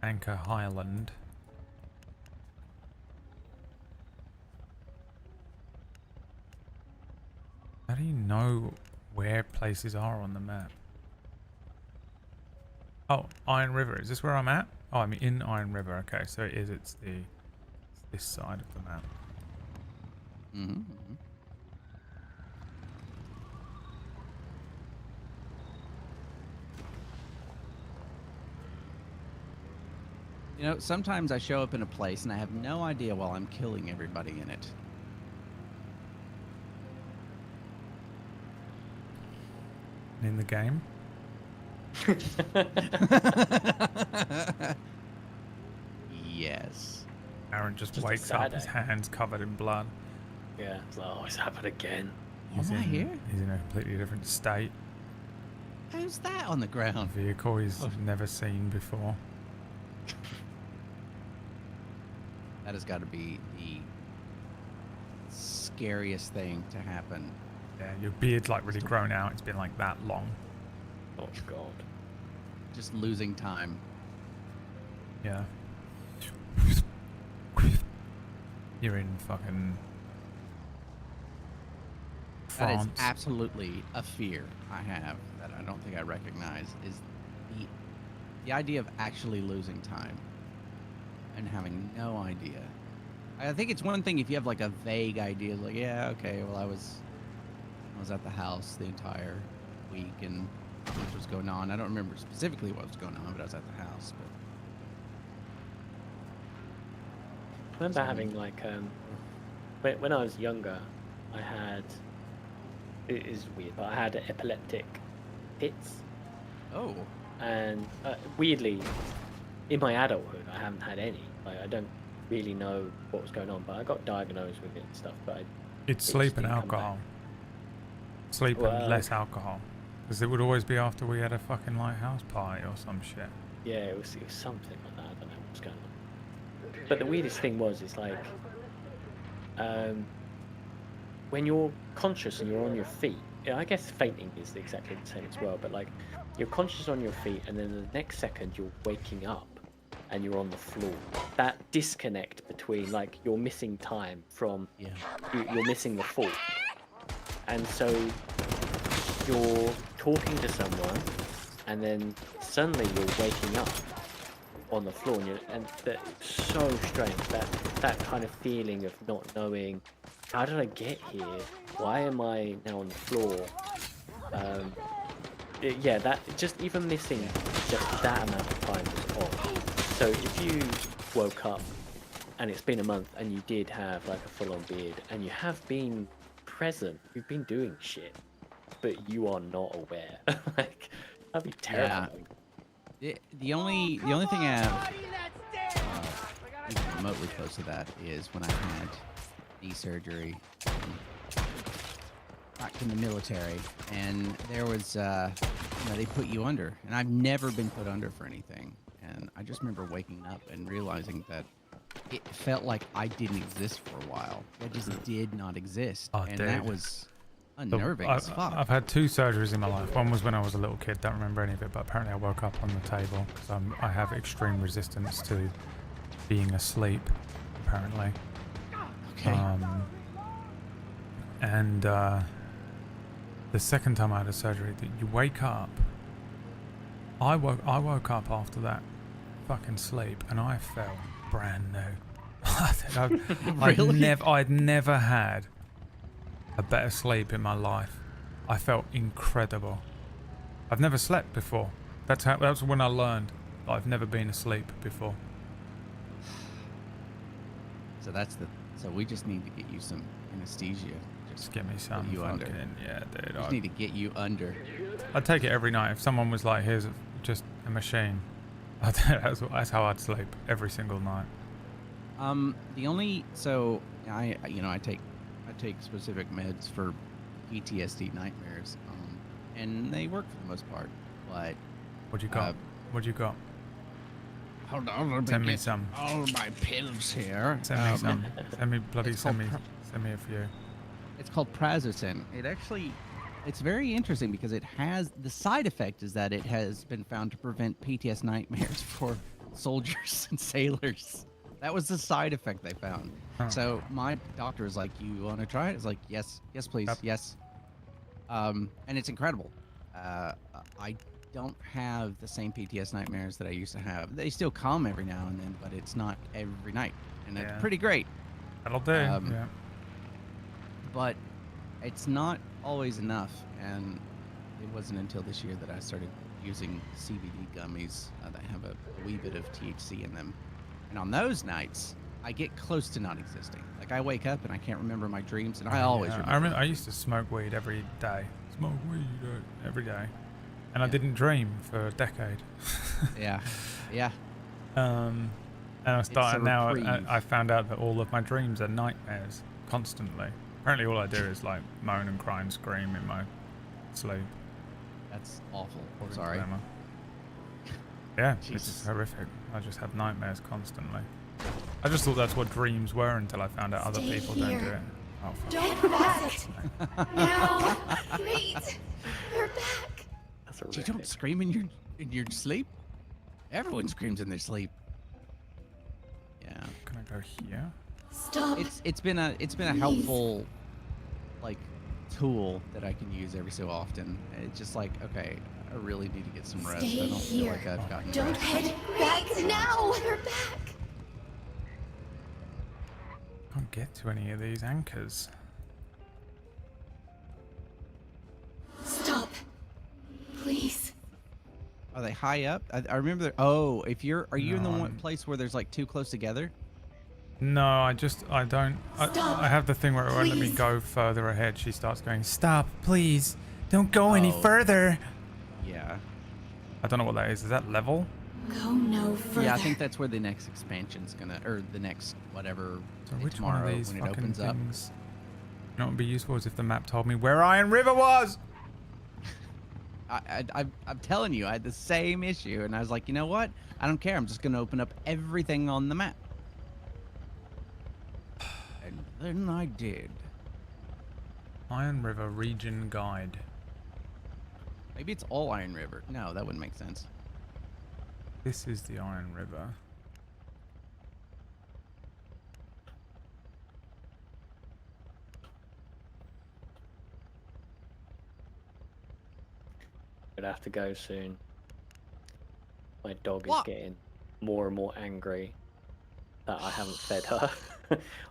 Anchor Highland. How do you know where places are on the map? Oh, Iron River. Is this where I'm at? Oh, I'm in Iron River. Okay, so it's this side of the map. Mm-hmm. You know, sometimes I show up in a place and I have no idea while I'm killing everybody in it. In the game? Yes. Aaron just wakes up, his hands covered in blood. Yeah, it's like, oh, it's happened again. He's Am I here? He's in a completely different state. How's that on the ground? A vehicle he's never seen before. That has got to be the scariest thing to happen. Yeah, your beard's like really grown out. It's been like that long. Oh god. Just losing time. Yeah. You're in fucking France. That is absolutely a fear I have that I don't think I recognize, is the idea of actually losing time and having no idea. I think it's one thing if you have like a vague idea, like, yeah, okay, well I was at the house the entire week and what was going on. I don't remember specifically what was going on, but I was at the house. I remember having like when I was younger, I had, it is weird, but I had epileptic fits. Oh. And weirdly, in my adulthood, I haven't had any. Like, I don't really know what was going on, but I got diagnosed with it and stuff. But it's sleep and alcohol. Sleep and less alcohol. Because it would always be after we had a fucking lighthouse party or some shit. Yeah, it was something like that. I don't know what was going on. but the weirdest thing is like, when you're conscious and you're on your feet, I guess fainting is exactly the same as well, but like, you're conscious on your feet, and then the next second you're waking up and you're on the floor. That disconnect between, like, you're missing time from, you're missing the fall. And so you're talking to someone, and then suddenly you're waking up on the floor, and that's so strange. That kind of feeling of not knowing, how did I get here? Why am I now on the floor? Yeah, that just even missing just that amount of time was off. So if you woke up and it's been a month and you did have like a full-on beard and you have been present, you've been doing shit, but you are not aware. Like, that'd be terrifying. The only thing I have even remotely close to that is when I had knee surgery back in the military, and there was they put you under, and I've never been put under for anything, and I just remember waking up and realizing that it felt like I didn't exist for a while. I just did not exist, and dude. that was unnerving as fuck. I've had 2 surgeries in my life. One was when I was a little kid, don't remember any of it, but apparently I woke up on the table because I have extreme resistance to being asleep, apparently. Okay. And the second time I had a surgery, that you wake up, I woke up after that fucking sleep, and I felt brand new. Really? I'd never had a better sleep in my life. I felt incredible. I've never slept before. That's when I learned that I've never been asleep before. So we just need to get you some anesthesia. Just get me some you fucking, under. yeah, dude. Just need to get you under. I'd take it every night. If someone was like, here's just a machine, that's how I'd sleep every single night. The only, so I take specific meds for PTSD nightmares, and they work for the most part, but What you got? What you got? Hold on, Send me some. all my pills here. Send me some. Send me a few. It's called Prazosin. It's very interesting because it has, the side effect is that it has been found to prevent PTSD nightmares for soldiers and sailors. That was the side effect they found. Huh. So my doctor is like, you want to try it? It's like, yes, please, yes. And it's incredible. I don't have the same PTSD nightmares that I used to have. They still come every now and then, but it's not every night, and it's pretty great. That'll do. Yeah. But it's not always enough, and it wasn't until this year that I started using CBD gummies that have a wee bit of THC in them. And on those nights, I get close to not existing. Like, I wake up and I can't remember my dreams, and I always remember. I used to smoke weed every day. Every day. And I didn't dream for a decade. Yeah. And I started now. I found out that all of my dreams are nightmares constantly. Apparently, all I do is like moan and cry and scream in my sleep. That's awful. According Sorry. to Emma. Yeah, Jesus. it's horrific. I just have nightmares constantly. I just thought that's what dreams were until I found out other Stay people don't do here. it. Oh, fuck. Don't back. Now. Wait. We're back. You don't scream in your sleep? Everyone screams in their sleep. Yeah. Can I go here? Stop. It's been a helpful like tool that I can use every so often. It's just like, okay, I really need to get some rest. Stay I don't feel here. like I've gotten Don't rest. head back now. We're back. Can't get to any of these anchors. Stop. Please. Are they high up? I remember. Are you in the one place where there's like 2 close together? No, I don't. I have the thing where it won't let me go further ahead. She starts going, Stop, please. Don't go any further. Yeah. I don't know what that is. Is that level? Go no further. Yeah, I think that's where the next expansion's gonna, or the next whatever. So which tomorrow one of these when it fucking opens up. things? You know what would be useful is if the map told me where Iron River was. I'm telling you, I had the same issue, and I was like, you know what? I don't care. I'm just gonna open up everything on the map. than I did. Iron River Region Guide. Maybe it's all Iron River. No, that wouldn't make sense. This is the Iron River. Gonna have to go soon. My dog is getting more and more angry that I haven't fed her.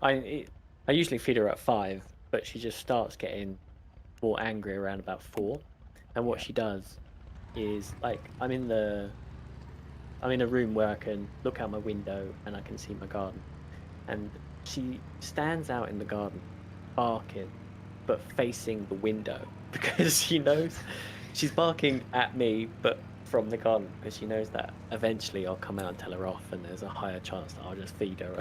I usually feed her at 5, but she just starts getting more angry around about 4. And what she does is, like, I'm in a room where I can look out my window and I can see my garden, and she stands out in the garden barking but facing the window because she knows she's barking at me but from the garden, because she knows that eventually I'll come out and tell her off, and there's a higher chance that I'll just feed her.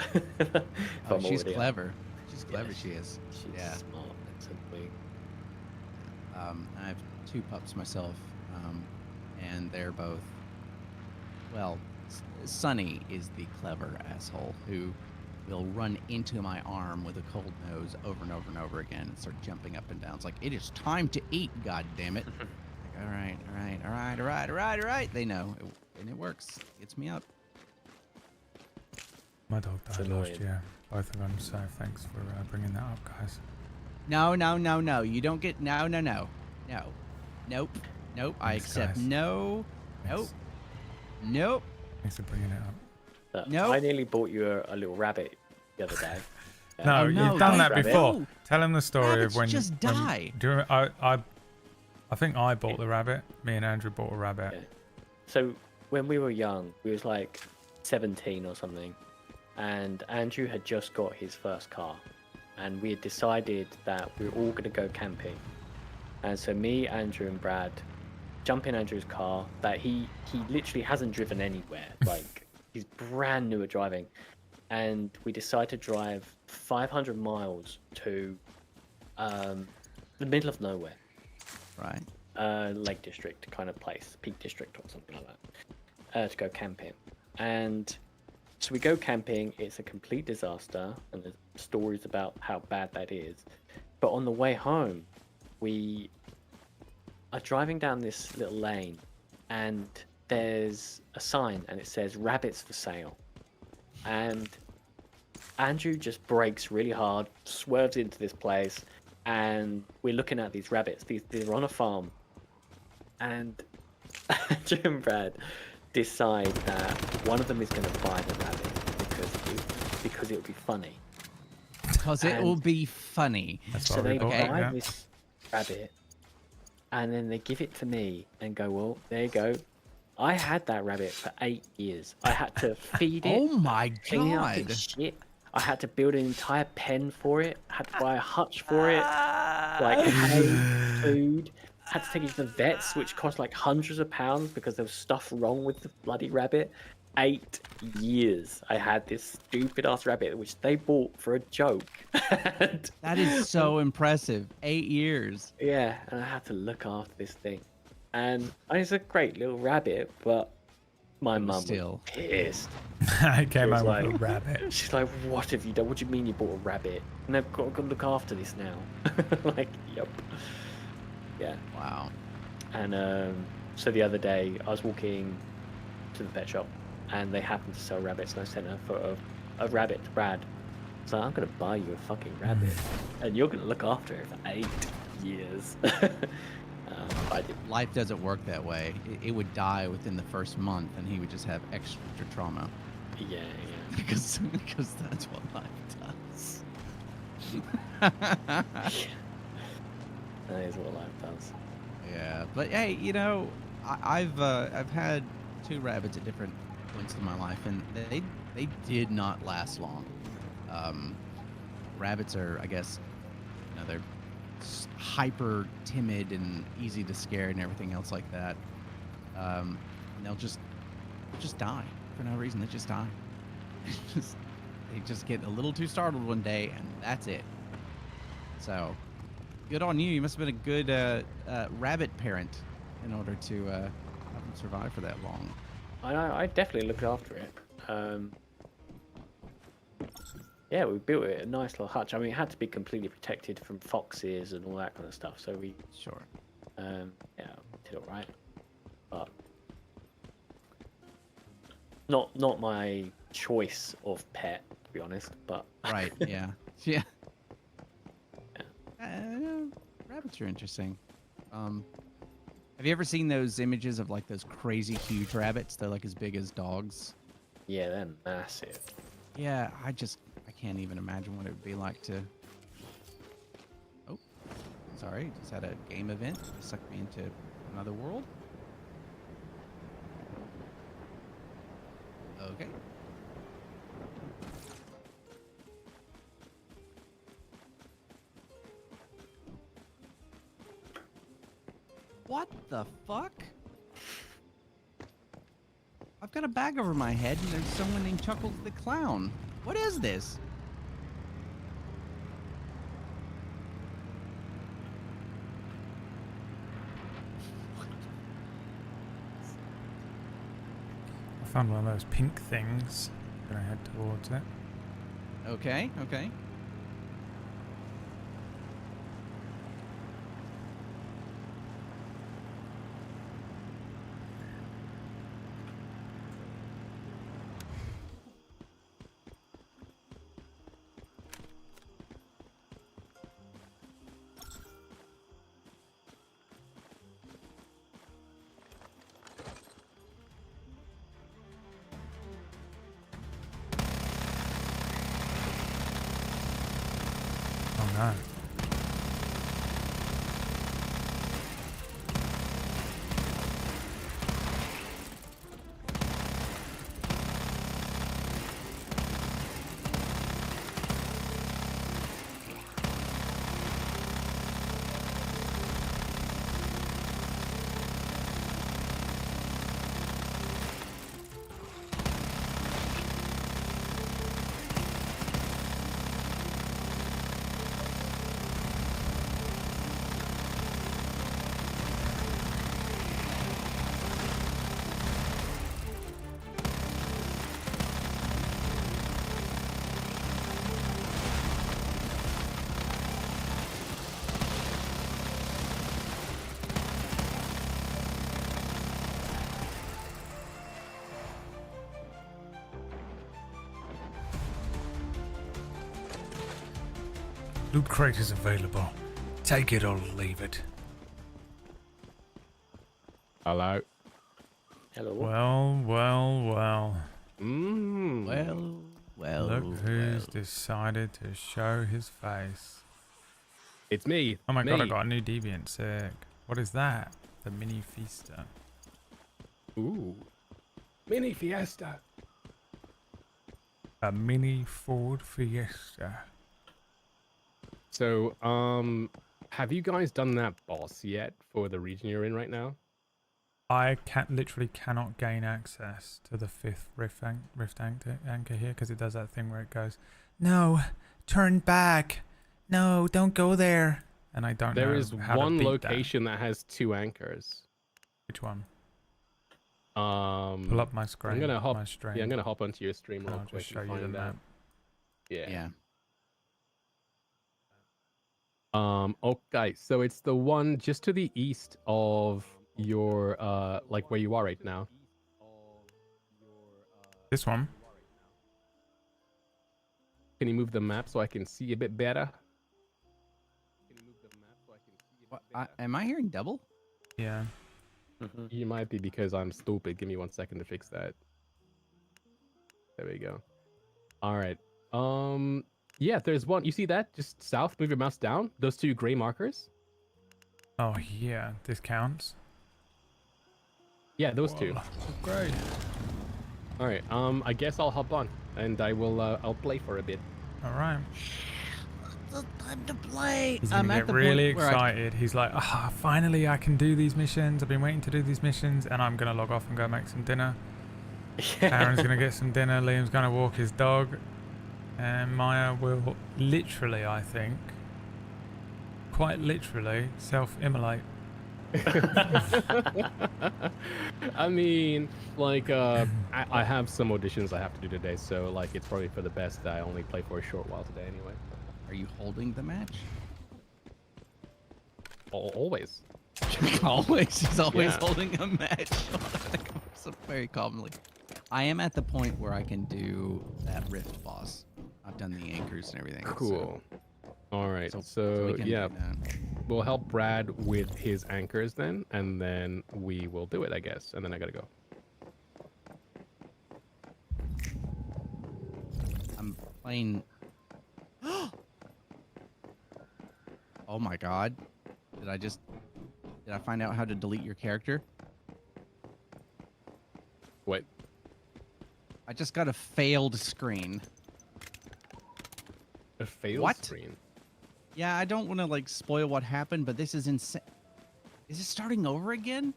Oh, she's clever. She's clever. She is. She's Yeah. smart and simply. I have 2 pups myself, and they're both. Well, Sunny is the clever asshole who will run into my arm with a cold nose over and over and over again and start jumping up and down. It's like, it is time to eat, god damn it. Like, all right. They know, and it works. Gets me up. My dog died last year. Both of them, so thanks for bringing that up, guys. No. You don't get no. Nope. I accept guys. no. Nope. Thanks for bringing it up. Nope. I nearly bought you a little rabbit the other day. No, you've done that rabbit. before. No. Tell him the story Rabbits of when. just die. Do you remember, I think I bought the rabbit. Me and Andrew bought a rabbit. Yeah. So when we were young, we was like 17 or something, and Andrew had just got his first car, and we had decided that we were all going to go camping. And so me, Andrew, and Brad jump in Andrew's car that he literally hasn't driven anywhere. Like, he's brand new at driving. And we decide to drive 500 miles to the middle of nowhere. Right. Lake District kind of place, Peak District or something like that, to go camping. And so we go camping. It's a complete disaster, and there's stories about how bad that is. But on the way home, we are driving down this little lane, and there's a sign, and it says rabbits for sale. And Andrew just brakes really hard, swerves into this place, and we're looking at these rabbits. They're on a farm, and Andrew and Brad decide that one of them is going to buy the rabbit because it would be funny. Because it will be funny. So they buy this rabbit, and then they give it to me and go, well, there you go. I had that rabbit for 8 years. I had to feed it. Oh my clean up god. its shit. I had to build an entire pen for it. I had to buy a hutch for it. Like, hay, food. Had to take it to the vets, which cost like hundreds of pounds because there was stuff wrong with the bloody rabbit. 8 years I had this stupid ass rabbit, which they bought for a joke. That is so impressive. 8 years. Yeah, and I had to look after this thing. And it's a great little rabbit, but my mum was pissed. I came She was out with a rabbit. She's like, what have you done? What do you mean you bought a rabbit? And I've got to look after this now. Like, yep. Yeah. Wow. And so the other day, I was walking to the pet shop, and they happened to sell rabbits, and I sent a photo of a rabbit to Brad. So I'm going to buy you a fucking rabbit, and you're going to look after it for 8 years. I did. Life doesn't work that way. It would die within the first month, and he would just have extra trauma. Yeah. Because that's what life does. That is what life does. Yeah, but hey, you know, I've had 2 rabbits at different points in my life, and they did not last long. Rabbits are, I guess, you know, they're hyper timid and easy to scare and everything else like that. And they'll just die for no reason. They just die. They just get a little too startled one day, and that's it. So, good on you. You must have been a good rabbit parent in order to have them survive for that long. I definitely looked after it. Yeah, we built it a nice little hutch. I mean, it had to be completely protected from foxes and all that kind of stuff. So we yeah, did all right, but not my choice of pet, to be honest. But Right. Yeah. Yeah. Rabbits are interesting. Have you ever seen those images of like those crazy huge rabbits? They're like as big as dogs. yeah, they're massive. Yeah, I can't even imagine what it would be like to. Oh, sorry, just had a game event. Sucked me into another world. Okay. What the fuck? I've got a bag over my head and there's someone named Chuckles the Clown. What is this? I found one of those pink things. Gonna head towards it. Okay, okay. Oh no. Loot crate is available. Take it or leave it. Hello. Hello. Well. Well. Look who's decided to show his face. It's me. Oh my me. god, I got a new deviant. Sick. What is that? The Mini Fiesta. Ooh. Mini Fiesta. A mini Ford Fiesta. So, have you guys done that boss yet for the region you're in right now? I literally cannot gain access to the 5th rift anchor here because it does that thing where it goes, no, turn back. No, don't go there. And I don't know There is how one to beat location that has 2 anchors. Which one? Pull Pull up my screen. I'm gonna hop. My stream. Yeah, I'm gonna hop onto your stream real I'll quick just show and you the find map. that. Yeah. Yeah. Okay, so it's the one just to the east of your like where you are right now. This one. Can you move the map so I can see a bit better? What, am I hearing double? Yeah. You might be because I'm stupid. Give me 1 second to fix that. There we go. All right. Yeah, there's one. You see that? Just south. Move your mouse down. Those 2 gray markers. Oh yeah, this counts. Yeah, those 2. Great. All right. I guess I'll hop on and I will. I'll play for a bit. All right. It's time to play. He's I'm gonna at get the really point where excited. He's like, finally I can do these missions. I've been waiting to do these missions, and I'm gonna log off and go make some dinner. Aaron's gonna get some dinner. Liam's gonna walk his dog, and Maya will literally, I think, quite literally, self-immolate. I mean, like, I have some auditions I have to do today, so like, it's probably for the best that I only play for a short while today anyway. Are you holding the match? Always. Always. He's always Yeah. holding a match. So very calmly. I am at the point where I can do that Rift boss. I've done the anchors and everything. Cool. All right. So So, we can yeah, do that. we'll help Brad with his anchors then, and then we will do it, I guess. And then I gotta go. I'm playing. Oh my god. Did I find out how to delete your character? What? I just got a failed screen. A failed What? screen? Yeah, I don't want to like spoil what happened, but this is insane. Is it starting over again?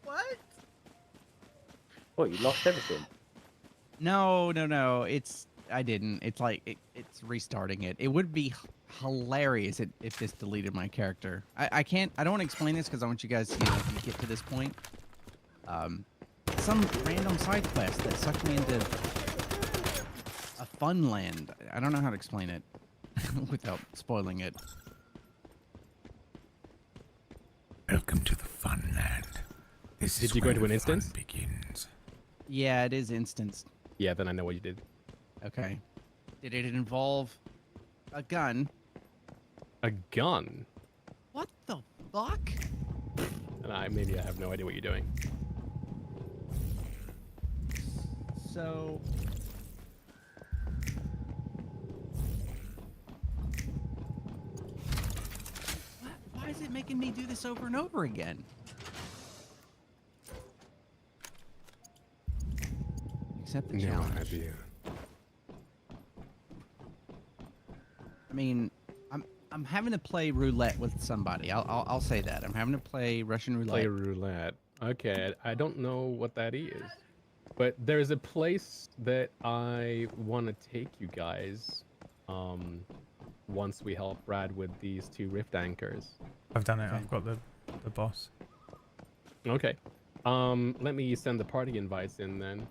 What? What, you lost everything? No. I didn't. It's like it's restarting it. It would be hilarious if this deleted my character. I can't. I don't want to explain this because I want you guys to get to this point. Some random side quest that sucked me into a fun land. I don't know how to explain it without spoiling it. Welcome to the fun land. This Did is you go where into an the fun instance? begins. Yeah, it is instanced. Yeah, then I know what you did. Okay. Did it involve a gun? A gun? What the fuck? And maybe I have no idea what you're doing. So. Why is it making me do this over and over again? Accept the No challenge. idea. I mean, I'm having to play roulette with somebody. I'll say that. I'm having to play Russian roulette. Play roulette. Okay, I don't know what that is. But there's a place that I want to take you guys once we help Brad with these 2 rift anchors. I've done it. I've got the boss. Okay. Let me send the party invites in then.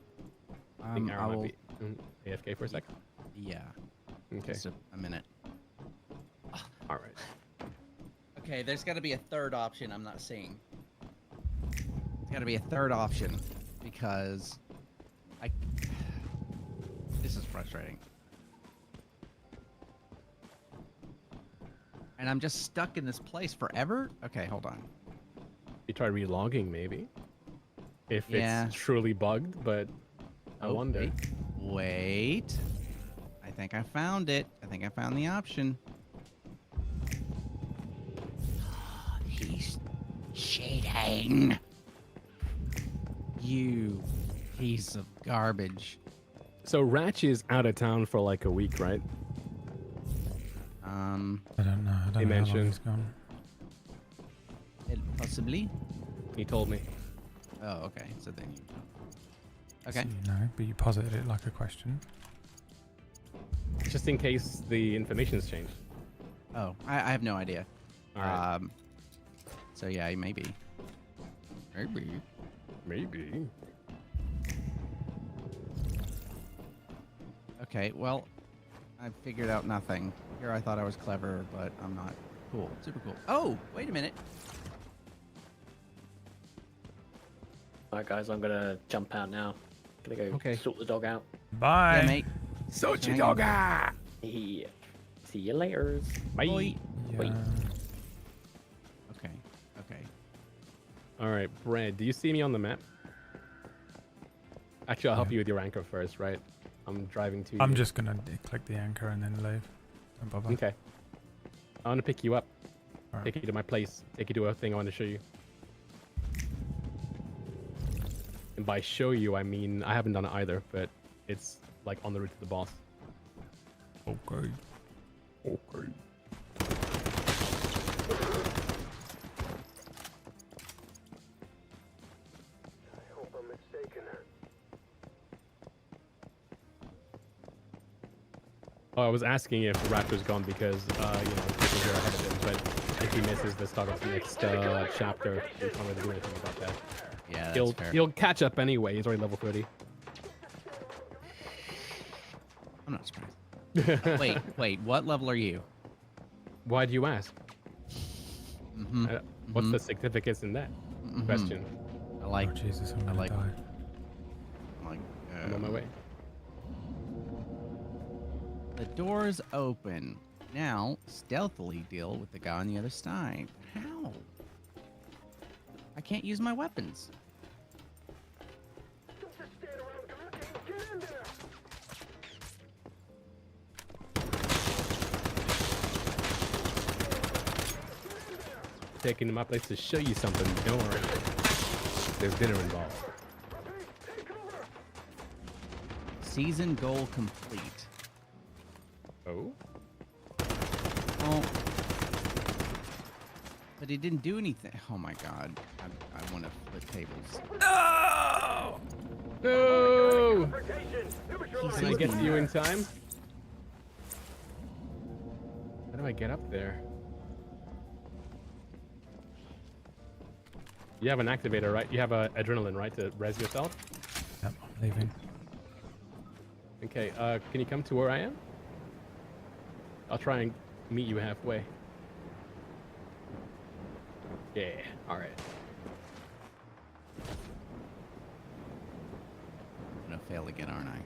I think I Aaron will- might be AFK for a second. Yeah. Okay. Just a minute. All right. Okay, there's got to be a third option I'm not seeing. There's got to be a third option because this is frustrating. And I'm just stuck in this place forever? Okay, hold on. You try relogging maybe. If Yeah. it's truly bugged, but I Oh, wonder. Wait. I think I found it. I think I found the option. He's cheating. You piece of garbage. So Ratch is out of town for like a week, right? I don't know. I don't He know how long mentioned. he's gone. Possibly. He told me. Oh, okay. So then you. Okay. So, no, but you posited it like a question. Just in case the information's changed. Oh, I have no idea. All right. So yeah, maybe. Maybe. Okay, well, I figured out nothing. Here I thought I was clever, but I'm not. Cool. Super cool. Oh, wait a minute. Alright, guys, I'm gonna jump out now. Gonna go Okay. sort the dog out. Bye. Yeah, mate. Sort your dog out. Yeah. See you later. Bye. Boy. Wait. Okay. Okay. All right, Brad, do you see me on the map? Actually, I'll help Yeah. you with your anchor first, right? I'm driving to you. I'm just gonna click the anchor and then leave. Don't bother. Okay. I want to pick you up. Alright. Take you to my place. Take you to a thing I want to show you. And by show you, I mean, I haven't done it either, but it's like on the route to the boss. Okay. Okay. I hope I'm mistaken. Oh, I was asking if the Raptor's gone because, you know, people are ahead of him, but if he misses the start of the next chapter, we can't really do anything about that. Yeah, that's fair. He'll catch up anyway. He's already level 30. I'm not surprised. wait, what level are you? Why do you ask? Mm-hmm. What's the significance in that question? I like. Oh, Jesus, I'm gonna die. I'm on my way. The door's open. Now, stealthily deal with the guy on the other side. How? I can't use my weapons. Taking my place to show you something. Don't worry. There's dinner involved. Season goal complete. Oh? Well, but he didn't do anything. Oh my god. I want to flip tables. No! No! Can I get to you in time? How do I get up there? You have an activator, right? You have a adrenaline, right, to res yourself? Yep, I'm leaving. Okay, can you come to where I am? I'll try and meet you halfway. Yeah, alright. I'm gonna fail again, aren't I?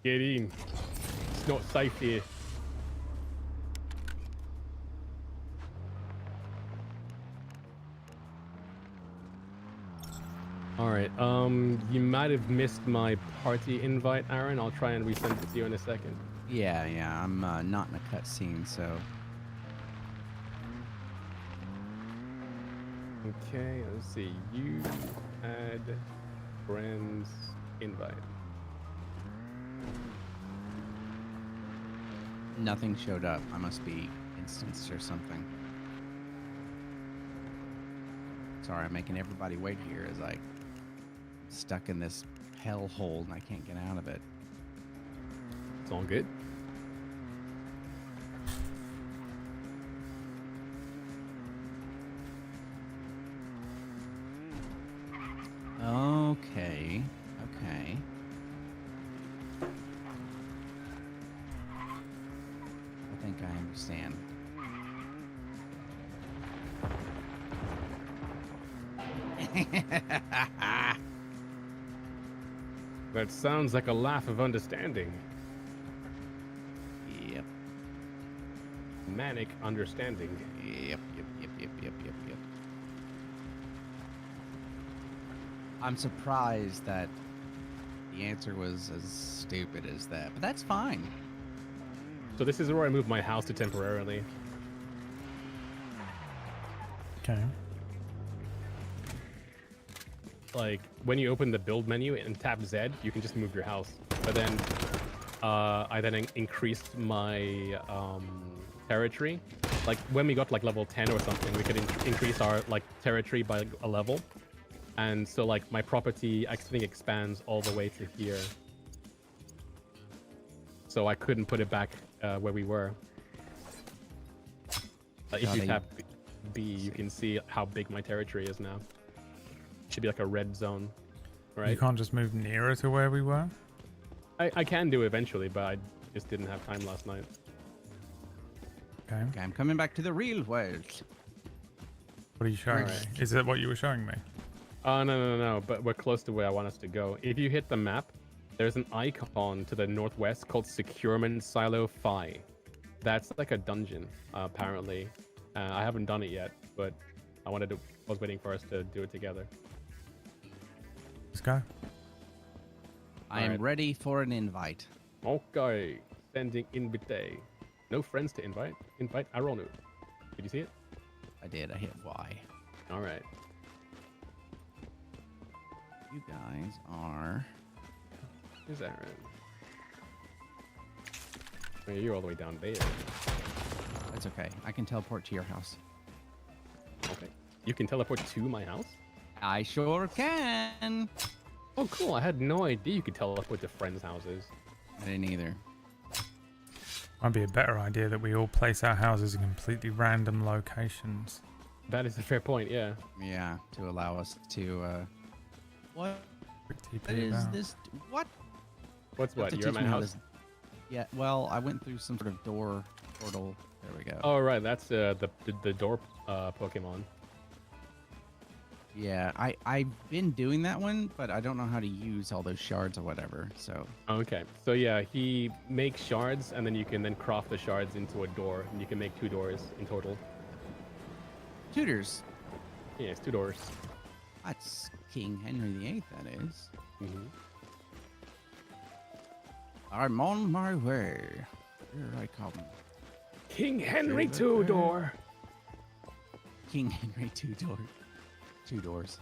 Get in. It's not safe here. Alright, you might have missed my party invite, Aaron. I'll try and resend it to you in a second. Yeah, I'm not in a cutscene, so. Okay, let's see. You had friends invite. Nothing showed up. I must be instanced or something. Sorry, I'm making everybody wait here as I stuck in this hellhole and I can't get out of it. It's all good. Okay. I think I understand. That sounds like a laugh of understanding. Yep. Manic understanding. Yep. I'm surprised that the answer was as stupid as that, but that's fine. So this is where I moved my house to temporarily. Okay. Like, when you open the build menu and tap Z, you can just move your house. But then, I then increased my territory. Like, when we got like level 10 or something, we could increase our like territory by a level. And so like my property, I think, expands all the way to here. So I couldn't put it back where we were. If you tap B, you can see how big my territory is now. Should be like a red zone, right? You can't just move nearer to where we were? I can do eventually, but I just didn't have time last night. Okay. Okay, I'm coming back to the real world. What are you showing me? Alright. Is that what you were showing me? No, but we're close to where I want us to go. If you hit the map, there's an icon to the northwest called Securement Silo Phi. That's like a dungeon, apparently. I haven't done it yet, but I was waiting for us to do it together. Let's go. I am ready for an invite. Okay, sending invite. No friends to invite. Invite Aronu. Did you see it? I did. I hit Y. All right. You guys are. Who's Aaron? Oh, you're all the way down there. That's okay. I can teleport to your house. Okay. You can teleport to my house? I sure can. Oh, cool. I had no idea you could teleport to friends' houses. I didn't either. Might be a better idea that we all place our houses in completely random locations. That is a fair point, yeah. Yeah, to allow us to. What TP is about. this? What? What's You have what? to You're at teach my me how house? this- Yeah, well, I went through some sort of door portal. There we go. Oh, right. That's the door Pokemon. Yeah, I've been doing that one, but I don't know how to use all those shards or whatever. So Okay. So, yeah, he makes shards, and then you can then craft the shards into a door, and you can make 2 doors in total. tutors. Yeah, it's 2 doors. That's King Henry VIII. That is. Mm-hmm. I'm on my way. Here I come. King Henry Over Two there. Door. King Henry 2 door. 2 doors.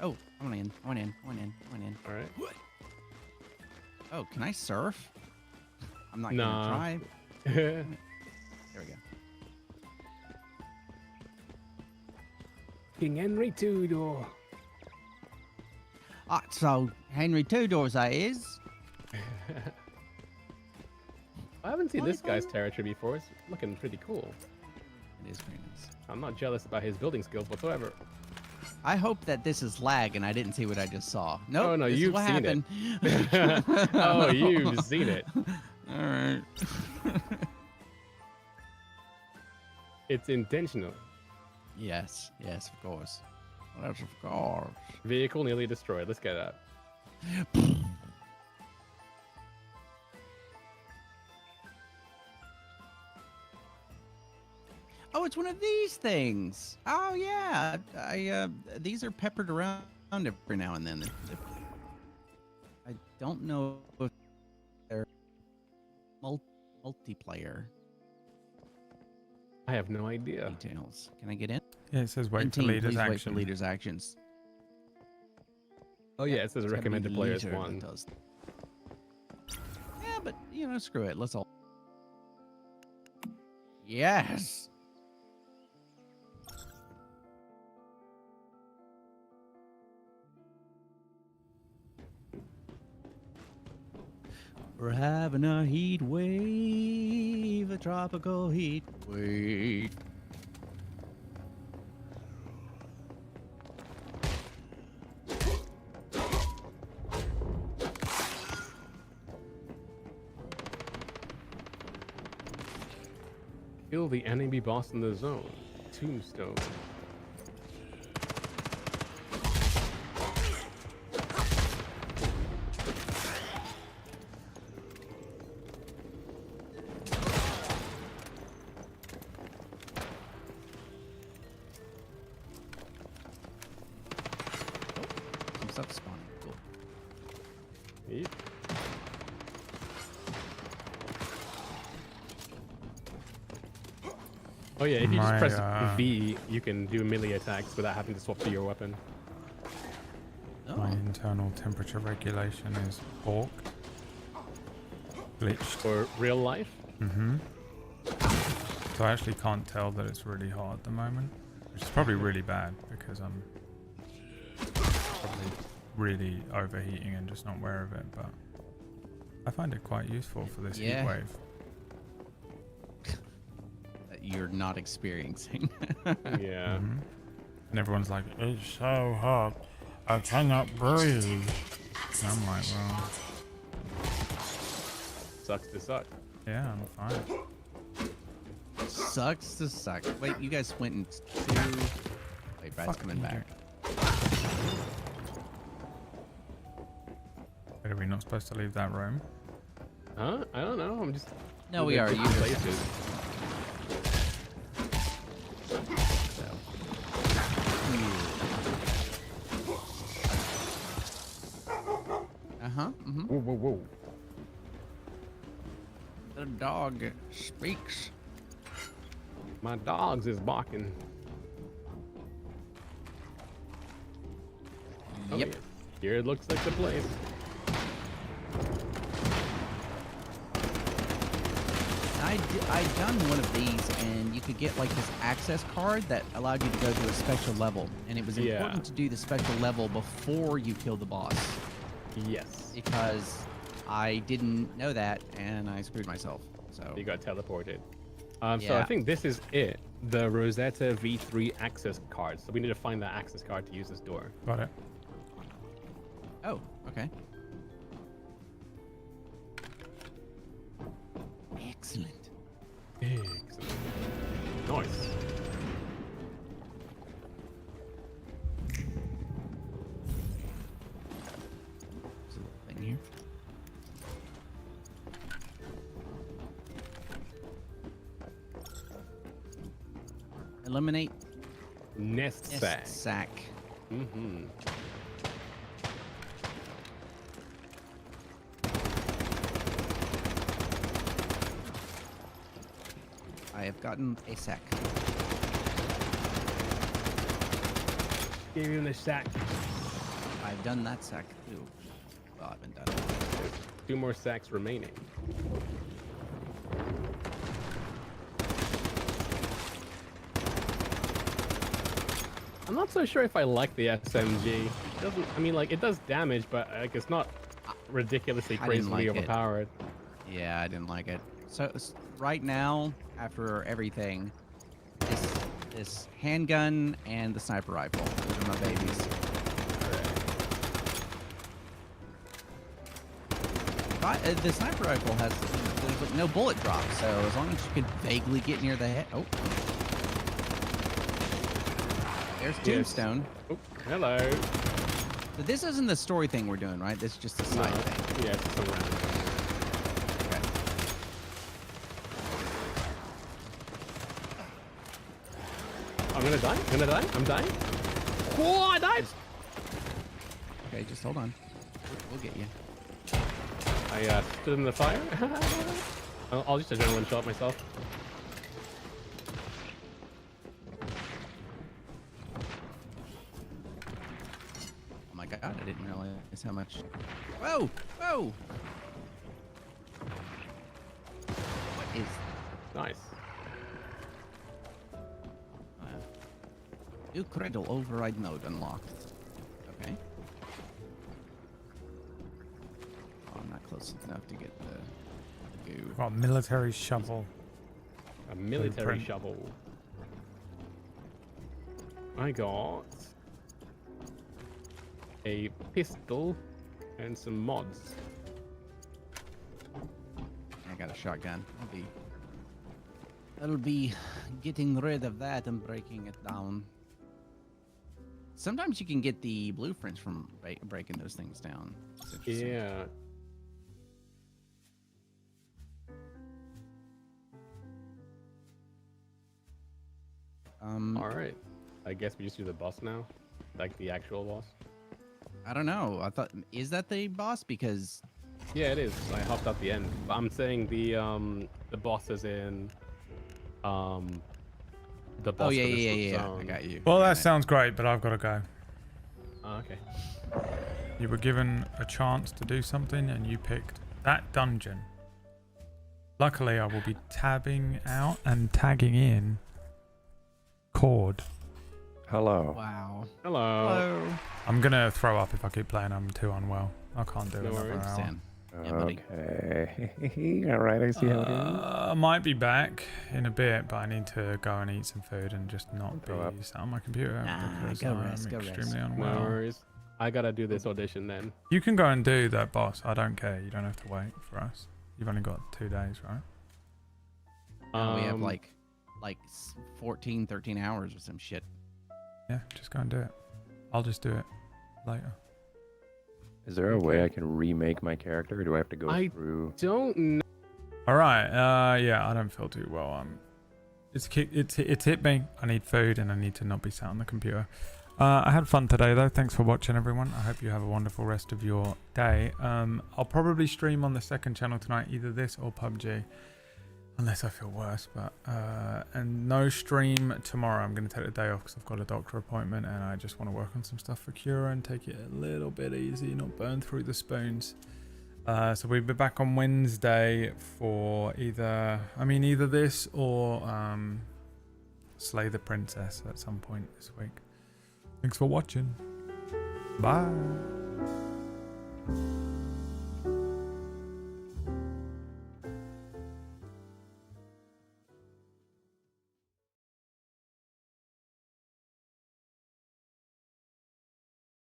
Oh, I went in. I went in. I went in. I went in. All right. Oh, can I surf? I'm not Nah. gonna try. There we go. King Henry Two Door. Ah, so Henry 2 doors that is. I haven't seen this guy's territory before. It's looking pretty cool. It is pretty nice. I'm not jealous about his building skills whatsoever. I hope that this is lag and I didn't see what I just saw. Nope, Oh, no, this is you've what seen happened. it. Oh, you've seen it. All right. It's intentional. Yes, yes, of course. Well, that's of course. Vehicle nearly destroyed. Let's get that. Oh, it's one of these things. Oh yeah, these are peppered around every now and then. I don't know if they're multiplayer I have no idea. details. Can I get in? Yeah, it says wait for 19, leader's please action. wait for leader's actions. Oh yeah, it says It's gotta be recommended the players leader that 1. does. Yeah, but you know, screw it. Let's all. Yes. We're having a heat wave, a tropical heat wave. Kill the enemy boss in the zone. Tombstone. Some stuff spawning. Cool. Yep. Oh yeah, if you just My, press V, you can do melee attacks without having to swap to your weapon. My internal temperature regulation is balked. Glitched. For real life? Mm-hmm. So I actually can't tell that it's really hot at the moment. Which is probably really bad because I'm probably really overheating and just not aware of it, but I find it quite useful for this heat Yeah. wave. That you're not experiencing. Yeah. Mhm. And everyone's like, it's so hot, I cannot breathe. And I'm like, well, Sucks to suck. yeah, I'm fine. Sucks to suck. Wait, you guys went into. Wait, Brad's Fuck coming you, back. Wait, are we not supposed to leave that room? Huh? I don't know. I'm just. No, we are. You just- places. Uh huh. Mm-hmm. Whoa, whoa, whoa. The dog speaks. My dogs is barking. Oh, Yep. yeah. Here it looks like the place. I'd done one of these, and you could get like this access card that allowed you to go to a special level, and it was important to do the special level before you kill the boss. Yes. Because I didn't know that, and I screwed myself. So you got teleported. So I Yeah. think this is it. The Rosetta V3 access card. So we need to find that access card to use this door. Got it. Oh, okay. Excellent. Excellent. Nice. There's a little thing here. Eliminate Nest sack. sack. Mm-hmm. I have gotten a sack. Give him the sack. I've done that sack too. Well, I haven't done it. There's 2 more sacks remaining. I'm not so sure if I like the SMG. It doesn't. I mean, like, it does damage, but like it's not ridiculously I didn't crazily like it. overpowered. Yeah, I didn't like it. So right now, after everything, this handgun and the sniper rifle. Those are my babies. The sniper rifle has there's like no bullet drop, so as long as you can vaguely get near the head. Oh, there's Tombstone. Oh, hello. So this isn't the story thing we're doing, right? This is just a side thing. Yeah, it's just a random. I'm gonna die. I'm gonna die. I'm dying. Oh, I died. Okay, just hold on. We'll get you. I stood in the fire. I'll just adrenaline shot myself. Oh my god, I didn't realize how much. Whoa! Whoa! What is. Nice. New cradle override mode unlocked. Okay. Oh, I'm not close enough to get the goo. Got military shovel. A military Blueprint. shovel. I got a pistol and some mods. I got a shotgun. I'll be getting rid of that and breaking it down. Sometimes you can get the blueprints from breaking those things down. It's interesting. Yeah. All right. I guess we just do the boss now, like the actual boss. I don't know. I thought, is that the boss? Because Yeah, it is. I hopped out the end. But I'm saying the boss is in the boss. Oh yeah, for this yeah. zone. I got you. Well, that sounds great, but I've got to go. Oh, okay. You were given a chance to do something and you picked that dungeon. Luckily, I will be tabbing out and tagging in Cord. Hello. Wow. Hello. I'm going to throw up if I keep playing. I'm too unwell. I can't do No another worries. hour. Okay. All right, I see how it is. I might be back in a bit, but I need to go and eat some food and just not be Throw up. sat on my computer because go I'm rest, go rest. extremely No unwell. worries. I gotta do this audition then. You can go and do that, boss. I don't care. You don't have to wait for us. You've only got 2 days, right? We have like 14, 13 hours or some shit. Yeah, just go and do it. I'll just do it later. Is there a way I can remake my character, or do I have to go I through? don't know. All right. Yeah, I don't feel too well. It's hit me. I need food and I need to not be sat on the computer. I had fun today though. Thanks for watching, everyone. I hope you have a wonderful rest of your day. I'll probably stream on the second channel tonight, either this or PUBG, unless I feel worse. But and no stream tomorrow. I'm going to take the day off because I've got a doctor appointment and I just want to work on some stuff for Cura and take it a little bit easy, not burn through the spoons. So we'll be back on Wednesday for either this or Slay the Princess at some point this week. Thanks for watching. Bye.